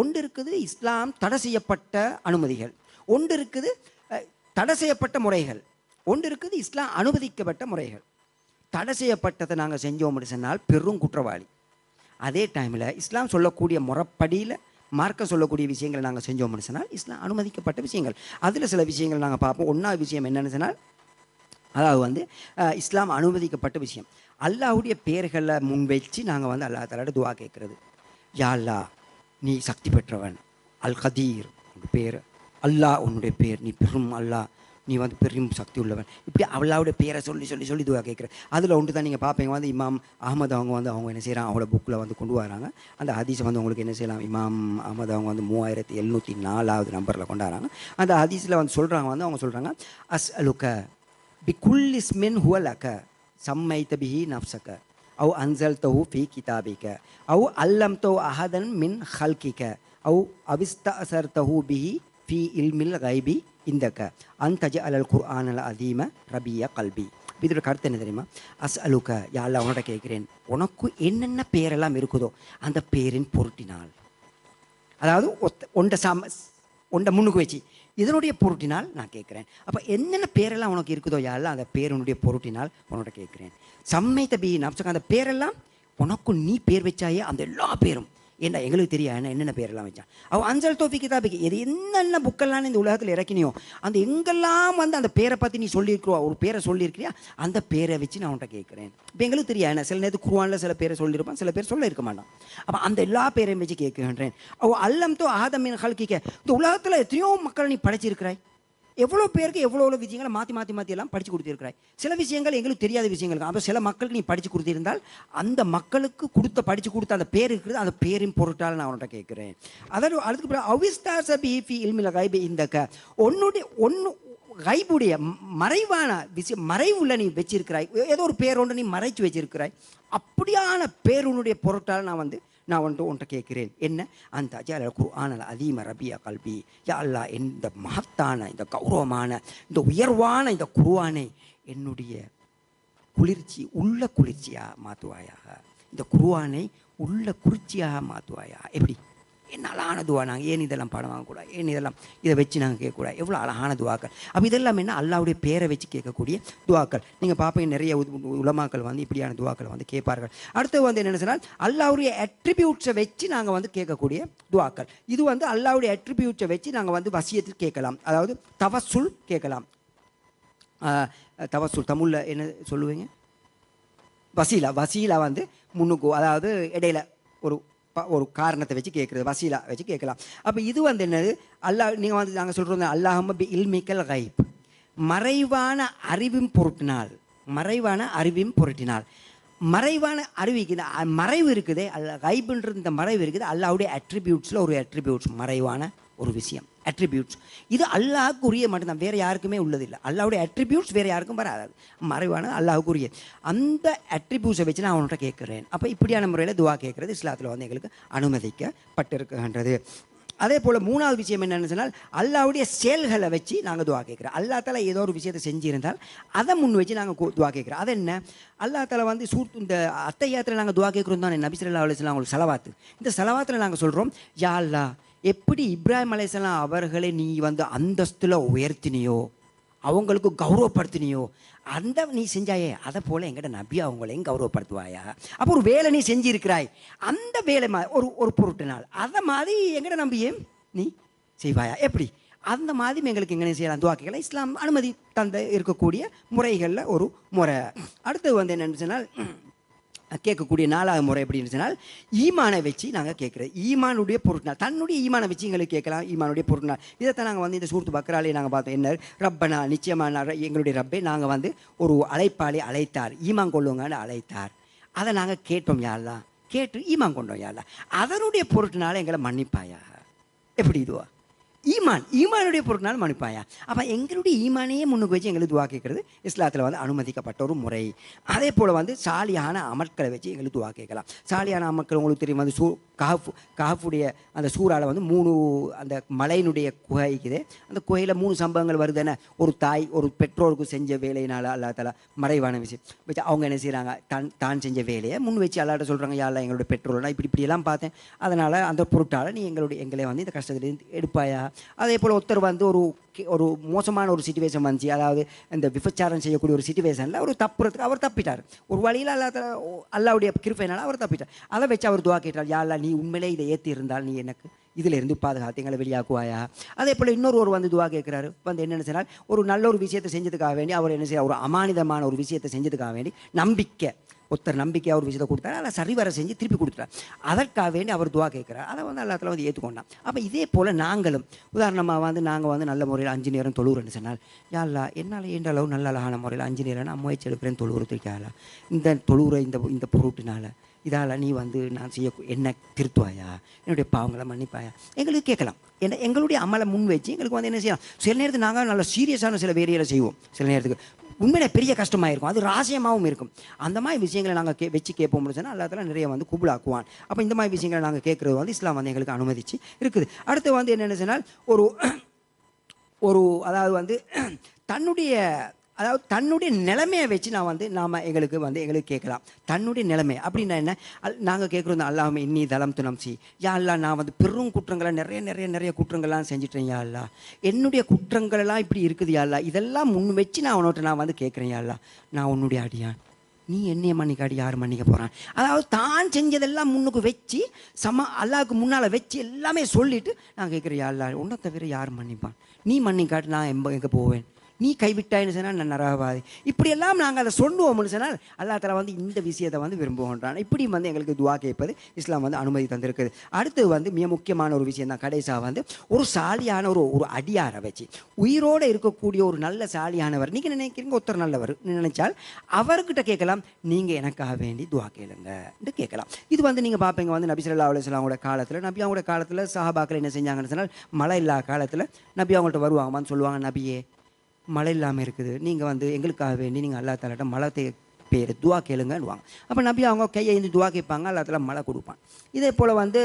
ஒன்று இருக்குது இஸ்லாம் தடை செய்யப்பட்ட அனுமதிகள், ஒன்று இருக்குது தடை செய்யப்பட்ட முறைகள், ஒன்று இருக்குது இஸ்லாம் அனுமதிக்கப்பட்ட முறைகள். தடை செய்யப்பட்டதை நாங்கள் செஞ்சோம்னு சொன்னால் பெரும் குற்றவாளி. அதே டைமில் இஸ்லாம் சொல்லக்கூடிய முறைப்படியில் மார்க்கம் சொல்லக்கூடிய விஷயங்களை நாங்கள் செஞ்சோம்னு சொன்னால் இஸ்லாம் அனுமதிக்கப்பட்ட விஷயங்கள். அதில் சில விஷயங்கள் நாங்கள் பார்ப்போம். ஒன்றாவது விஷயம் என்னென்னு சொன்னால், அதாவது வந்து இஸ்லாம் அனுமதிக்கப்பட்ட விஷயம் அல்லாஹ்வுடைய பேர்களை முன் வச்சு நாங்கள் வந்து அல்லாஹ் தஆலாட்ட துஆ கேட்குறது. யா அல்லாஹ் நீ சக்தி பெற்றவன், அல் கதீர் உன் பேர், அல்லாஹ் உன்னுடைய பேர், நீ பெரும் அல்லாஹ், நீ வந்து பெரும் சக்தி உள்ளவன். இப்படி அல்லாஹ்வுடைய பேரை சொல்லி சொல்லி சொல்லி துஆ கேட்குறேன். அதில் ஒன்று தான் நீங்கள் பார்ப்பீங்க வந்து இமாம் அஹமது அவங்க என்ன செய்கிறாங்க, அவங்களோட புக்கில் வந்து கொண்டு வராங்க. அந்த ஹதீஸை வந்து உங்களுக்கு என்ன செய்யலாம், இமாம் அஹமது அவங்க வந்து 3704வது நம்பரில் கொண்டாடுறாங்க. அந்த ஹதீஸில் வந்து அவங்க சொல்கிறாங்க அஸ்அலுக பிகுல்லி இஸ்மின் ஹுவ லக சம்மைத பிஹி நஃப்ஸக அவ் அன்ஸல்தஹு ஃபீ கிதாபிக அவ் அல்லம்தஹு அஹதன் மின் ஹல்கிக அவ் அவிஸ்தஅஸர்தஹு பிஹி ஃபீ இல்மில் கைபி இந்தக அன்தஜ அலல் குர்ஆன் அல் அதீம ரபிய கல்பி. இதோட கருத்து என்ன தெரியுமா? அஸ்அலுக யா அல்லாஹ் உன்னோட கேட்குறேன், உனக்கு என்னென்ன பேரெல்லாம் இருக்குதோ அந்த பேரின் பொருட்டினால், அதாவது ஒன்றை முன்னுக்கு வச்சு இதனுடைய பொருட்டினால் நான் கேட்குறேன். அப்போ என்னென்ன பேரெல்லாம் உனக்கு இருக்குதோ யா அல்லாஹ் அந்த பேருனுடைய பொருட்டினால் உன்னோட கேட்குறேன். சம்மைத பி நப்ஸக அந்த பேரெல்லாம் உனக்கு நீ பேர் வச்சாயே அந்த எல்லா பேரும் ஏன்னா எங்களுக்கு தெரியாது என்னென்ன பேரெல்லாம் வச்சான். அவள் அஞ்சல் தோஃபி கிதாபிக்கு எது என்னென்ன புக்கெல்லாம் இந்த உலகத்தில் இறக்கினியோ அந்த எங்கெல்லாம் வந்து அந்த பேரை பற்றி நீ சொல்லியிருக்கிறோ, ஒரு பேரை சொல்லியிருக்கிறியா, அந்த பேரை வச்சு நான் உன்ட்ட கேட்குறேன். இப்போ எங்களுக்கு தெரியாது என்ன சில நேரத்துக்கு குர்ஆனில் சில பேரை சொல்லியிருப்பான், சில பேர் சொல்ல இருக்க மாட்டான். அப்போ அந்த எல்லா பேரையும் வச்சு கேட்குறேன். அவள் அல்லம் தோ ஆதமின் ஹல்கிக்க இந்த உலகத்தில் எத்தனையோ மக்களை நீ படைச்சிருக்கிறாய், எவ்வளோ பேருக்கு எவ்வளோ விஷயங்களை மாற்றி எல்லாம் படித்து கொடுத்துருக்கிறாய். சில விஷயங்கள் எங்களுக்கு தெரியாத விஷயங்கள். அப்போ சில மக்களுக்கு நீ படித்து கொடுத்திருந்தால் அந்த மக்களுக்கு படித்து கொடுத்த அந்த பேர் இருக்கிறது, அந்த பேரின் பொருட்டால் நான் அவன்கிட்ட கேட்குறேன். அதாவது அதுக்கு பிறகு அவிஸ்தார் சபி ஃபி இல்மில் கைபி இந்தக்க ஒன்று கைபுடைய மறைவான விஷயம் மறைவுள்ள நீ வச்சிருக்கிறாய், ஏதோ ஒரு பேர் ஒன்று நீ மறைச்சு வச்சிருக்கிறாய். அப்படியான பேருனுடைய பொருட்டால் நான் உன்ட்ட கேட்குறேன். என்ன? அந்த அஜால குர்ஆன் அல் அதீம ரபியா கல்பி. யா அல்லாஹ் இந்த மகத்தான இந்த கௌரவமான இந்த உயர்வான இந்த குர்ஆனை என்னுடைய உள்ள குளிர்ச்சியாக மாற்றுவாயாக. இந்த குர்ஆனை உள்ள குளிர்ச்சியாக மாற்றுவாயாக. எப்படி? என்ன அழகான துவா. நாங்கள் ஏன் இதெல்லாம் பாடம் வாங்கக்கூடாது, ஏன் இதை வச்சு நாங்கள் கேட்கக்கூடாது, எவ்வளோ அழகான துவாக்கள். அப்போ இதெல்லாம் என்ன அல்லாஹ்வுடைய பேரை வச்சு கேட்கக்கூடிய துவாக்கள். நீங்கள் பார்ப்பீங்க நிறைய உலமாக்கள் வந்து இப்படியான துவாக்களை வந்து கேட்பார்கள். அடுத்து வந்து என்னென்னு சொன்னால் அல்லாஹ்வுடைய அட்ரிபியூட்ஸை வச்சு நாங்கள் வந்து கேட்கக்கூடிய துவாக்கள். இது வந்து அல்லாஹ்வுடைய அட்ரிபியூட்ஸை வச்சு நாங்கள் வந்து வசியத்தில் கேட்கலாம், அதாவது தவசுல் கேட்கலாம். தவசுல் தமிழில் என்ன சொல்லுவீங்க? வசீலா வந்து முன்னுக்கு, அதாவது இடையில ஒரு காரணத்தை வச்சு கேட்குறது, வசீலா வச்சு கேட்கலாம். அப்போ இது வந்து என்னது? நீங்கள் வந்து நாங்கள் சொல்கிறோம் அல்லாஹும்ம பி இல்மிக்கல் கைப், மறைவான அறிவின் பொருட்டினால், மறைவான அறிவிக்கு இந்த மறைவு இருக்குது, கைப்புன்றது இந்த மறைவு இருக்குது. அல்லாஹ்வுடைய அட்ரிபியூட்ஸில் ஒரு அட்ரிபியூட்ஸ், மறைவான ஒரு விஷயம், அட்ரிபியூட்ஸ். இது அல்லாஹ்வுக்கு உரிய மட்டும்தான், வேறு யாருக்குமே உள்ளதில்லை. அல்லாஹ்வுடைய அட்ரிபியூட்ஸ் வேறு யாருக்கும் வராது, மறைவான அல்லாஹ்வுக்கு உரிய. அந்த அட்ரிபியூட்ஸை வச்சு நான் அவன்கிட்ட கேட்குறேன். அப்போ இப்படியான முறையில் துவா கேட்குறது இஸ்லாத்தில் வந்து எங்களுக்கு அனுமதிக்கப்பட்டிருக்கின்றது. அதே போல் மூணாவது விஷயம் என்னென்னு சொன்னால் அல்லாவுடைய செயல்களை வச்சு நாங்கள் துவா கேட்குறோம். அல்லா தாலா ஏதோ ஒரு விஷயத்தை செஞ்சிருந்தால் அதை முன் வச்சு நாங்கள் துவா கேட்குறோம். அது என்ன, அல்லா தாலா வந்து இந்த அத்தையாத்தில் நாங்கள் துவா கேட்குறோம் தான் நபி ஸல்லல்லாஹு அலைஹி வஸல்லம் அவங்களுக்கு சலவாத்து. இந்த சலவாத்தில் நாங்கள் சொல்கிறோம், யா அல்லாஹ் எப்படி இப்ராஹிம் அலைஹிஸ்ஸலாம் அவர்களை நீ வந்து அந்தஸ்தில் உயர்த்தினியோ, அவங்களுக்கு கௌரவப்படுத்தினியோ, அந்த நீ செஞ்சாயே அதை போல் எங்கள்ட நபி அவங்களையும் கௌரவப்படுத்துவாயா. அப்போ ஒரு வேலை நீ செஞ்சிருக்கிறாய், அந்த வேலை ஒரு பொருட்டினால் அதை மாதிரி எங்கள்ட நம்பியே நீ செய்வாயா. எப்படி அந்த மாதிரி எங்களுக்கு எங்கே செய்யலாம் துவா கேட்கலாம். இஸ்லாம் அனுமதி தந்த இருக்கக்கூடிய முறைகளில் ஒரு முறை. அடுத்தது வந்து என்னென்னு சொன்னால் கேட்கக்கூடிய 4வது முறை எப்படின்னு சொன்னால் ஈமானை வச்சு நாங்கள் கேட்குறது. ஈமானுடைய பொருட்நாள், தன்னுடைய ஈமானை வச்சு எங்களுக்கு கேட்கலாம். ஈமானுடைய பொருட்நாள் இதைத்தான் நாங்கள் வந்து இந்த சூரத்து பக்ராலே நாங்கள் பார்த்தோம். என்ன, ரப்பனா நிச்சயமான எங்களுடைய ரப்பே நாங்கள் வந்து ஒரு அழைப்பாளி அழைத்தார், ஈமான் கொள்ளுங்கன்னு அழைத்தார். அதை நாங்கள் கேட்டோம் யாரெல்லாம், கேட்டு ஈமான் கொண்டோம் யாரெல்லாம், அதனுடைய பொருட்னால எங்களை மன்னிப்பாயா. எப்படி இதுவா ஈமானுடைய பொருட்னால மன்னிப்பாயா. அப்போ எங்களுடைய ஈமானையே முன்னுக்கு வச்சு எங்களுக்கு துவா கேட்குறது இஸ்லாத்தில் வந்து அனுமதிக்கப்பட்ட ஒரு முறை. அதே போல் வந்து சாலியான அமல்களை வச்சு எங்களுக்கு துவா கேட்கலாம். சாலியான அமல்கள் உங்களுக்கு தெரியும், வந்து காஃபுடைய அந்த சூறாவில் வந்து 3 அந்த மலையினுடைய குகைக்குது. அந்த குகையில் 3 சம்பவங்கள் வருதுன்னு, ஒரு தாய் ஒரு பெற்றோருக்கு செஞ்ச வேலையினால் அல்லா தஆலா மறைவான விஷயம் வச்சு அவங்க என்ன செய்கிறாங்க, தான் செஞ்ச வேலையை முன் வச்சு அல்லாட்ட சொல்கிறாங்க, யா அல்லாஹ் எங்களுடைய பெற்றோர்னா இப்படியெல்லாம் பார்த்தேன், அதனால் அந்த பொருட்டால் நீ எங்களை வந்து இந்த கஷ்டத்துலேருந்து எடுப்பாயா. அதே போல் ஒருத்தர் வந்து ஒரு மோசமான ஒரு சிச்சுவேஷன் வந்துச்சு, அதாவது இந்த விபச்சாரம் செய்யக்கூடிய ஒரு சிச்சுவேஷனில் ஒரு தப்புறதுக்கு அவர் தப்பிட்டார். ஒரு வழியில் அல்லாவுடைய கிருபையினால் அவர் தப்பிட்டார். அதை வச்சு அவர் துவா கேட்டார், யா அல்லாஹ் நீ உண்மையிலே இதை ஏற்றி இருந்தால் நீ எனக்கு இதில் இருந்து பாதுகாத்து எங்களை வெளியாக்குவாயா. அதே போல் இன்னொரு வந்து துவா கேட்குறாரு, வந்து என்னென்னு சொன்னால் ஒரு நல்ல ஒரு விஷயத்தை செஞ்சதுக்காக வேண்டி அவர் என்ன செய்ய, ஒரு அமானிதமான ஒரு விஷயத்தை செஞ்சதுக்காக வேண்டி நம்பிக்கை, ஒருத்தர் நம்பிக்கையாக ஒரு விஷயத்தை கொடுத்தாரு, அதை சரிவர செஞ்சு திருப்பி கொடுத்துட்டார், அதற்காக வேண்டி அவர் துவா கேட்குறாரு. அதை வந்து எல்லாத்துல வந்து ஏற்றுக்கொண்டான். அப்போ இதே போல் நாங்களும் உதாரணமாக வந்து நாங்கள் வந்து நல்ல முறையில் 5 நேரம் தொழுகிறேன்னு சொன்னால், யா அல்லாஹ் என்னால் என்ற அளவு நல்ல அழகான முறையில் 5 நேரம் நான் முயற்சி எடுக்கிறேன் தொழுகிறதுக்காக, இந்த தொழுகிற இந்த பொருட்டினால் இதால் நீ வந்து நான் என்ன திருத்துவாயா, என்னுடைய பாவங்களை மன்னிப்பாயா எங்களுக்கு கேட்கலாம். ஏன்னா எங்களுடைய அமலை முன் வச்சு எங்களுக்கு வந்து என்ன செய்யலாம். சில நேரத்துக்கு நாங்கள் நல்ல சீரியஸான சில வேலைகளை செய்வோம், சில நேரத்துக்கு உண்மையிலே பெரிய கஷ்டமாக இருக்கும், அது ரகசியமாகவும் இருக்கும். அந்த மாதிரி விஷயங்களை நாங்கள் வச்சு கேட்போம் சொன்னால் அல்லாஹ் நிறைய வந்து குபுலாக்குவான். அப்போ இந்த மாதிரி விஷயங்களை நாங்கள் கேட்குறது வந்து இஸ்லாம் வந்து எங்களுக்கு அனுமதிச்சு இருக்குது. அடுத்து வந்து என்னென்னு சொன்னால் ஒரு அதாவது வந்து தன்னுடைய நிலைமையை வச்சு எங்களுக்கு கேட்கலாம். தன்னுடைய நிலைமை அப்படின்னா என்ன, நாங்கள் கேட்குறோம், அல்லாஹ்வும்ம இன்னி தலம்து நஃப்ஸி, யா அல்லாஹ் நான் வந்து பெரும் குற்றங்களை நிறைய குற்றங்கள்லாம் செஞ்சுட்டேன் யா அல்லாஹ், என்னுடைய குற்றங்களெல்லாம் இப்படி இருக்குது யா அல்லாஹ், இதெல்லாம் முன் வச்சு நான் வந்து கேட்குறேன் யா அல்லாஹ், நான் உன்னுடைய அடியான், நீ என்னைய மன்னிக்காடி யார் மன்னிக்க போகிறான். அதாவது தான் செஞ்சதெல்லாம் முன்னுக்கு வச்சு அல்லாஹ்வுக்கு முன்னால் வச்சு எல்லாமே சொல்லிவிட்டு நான் கேட்குறேன், யா அல்லாஹ் உன்னை தவிர யார் மன்னிப்பான், நீ மன்னிக்காட்டு நான் எங்கே போவேன், நீ கைவிட்டாயின்னு சொன்னால் நான் நரகவாதி. இப்படியெல்லாம் நாங்கள் அதை சொல்லுவோம்னு சொன்னால் அல்லாஹ் தஆலா வந்து இந்த விஷயத்தை வந்து விரும்புகின்றான். இப்படி வந்து எங்களுக்கு துவா கேட்பது இஸ்லாம் வந்து அனுமதி தந்திருக்குது. அடுத்து வந்து மிக முக்கியமான ஒரு விஷயம் தான், கடைசியாக வந்து ஒரு சாலியான ஒரு அடியாரை வச்சு, உயிரோடு இருக்கக்கூடிய ஒரு நல்ல சாலியானவர், நீங்கள் நினைக்கிறீங்க ஒருத்தர் நல்லவர் நினைச்சால் அவர்கிட்ட கேட்கலாம், நீங்கள் எனக்காக வேண்டி துவா கேளுங்க கேட்கலாம். இது வந்து நீங்கள் பார்ப்பீங்க வந்து நபி ஸல்லல்லாஹு அலைஹி வஸல்லம் அவங்களோட காலத்தில் சஹாபாக்கள் என்ன செஞ்சாங்கன்னு சொன்னால், மழை இல்லாத காலத்தில் நபி அவங்கள்ட்ட வருவாங்கன்னு சொல்லுவாங்க, நபியே மழை இல்லாமல் இருக்குது, நீங்கள் வந்து எங்களுக்காக வேண்டி நீங்கள் அல்லாஹ் தஆலாட்ட மழை பேர் துவா கேளுங்கன்னுவாங்க. அப்போ நபி அவங்க கையை இருந்து துவா கேட்பாங்க, அல்லாஹ் தஆலா மழை கொடுப்பான். இதே போல் வந்து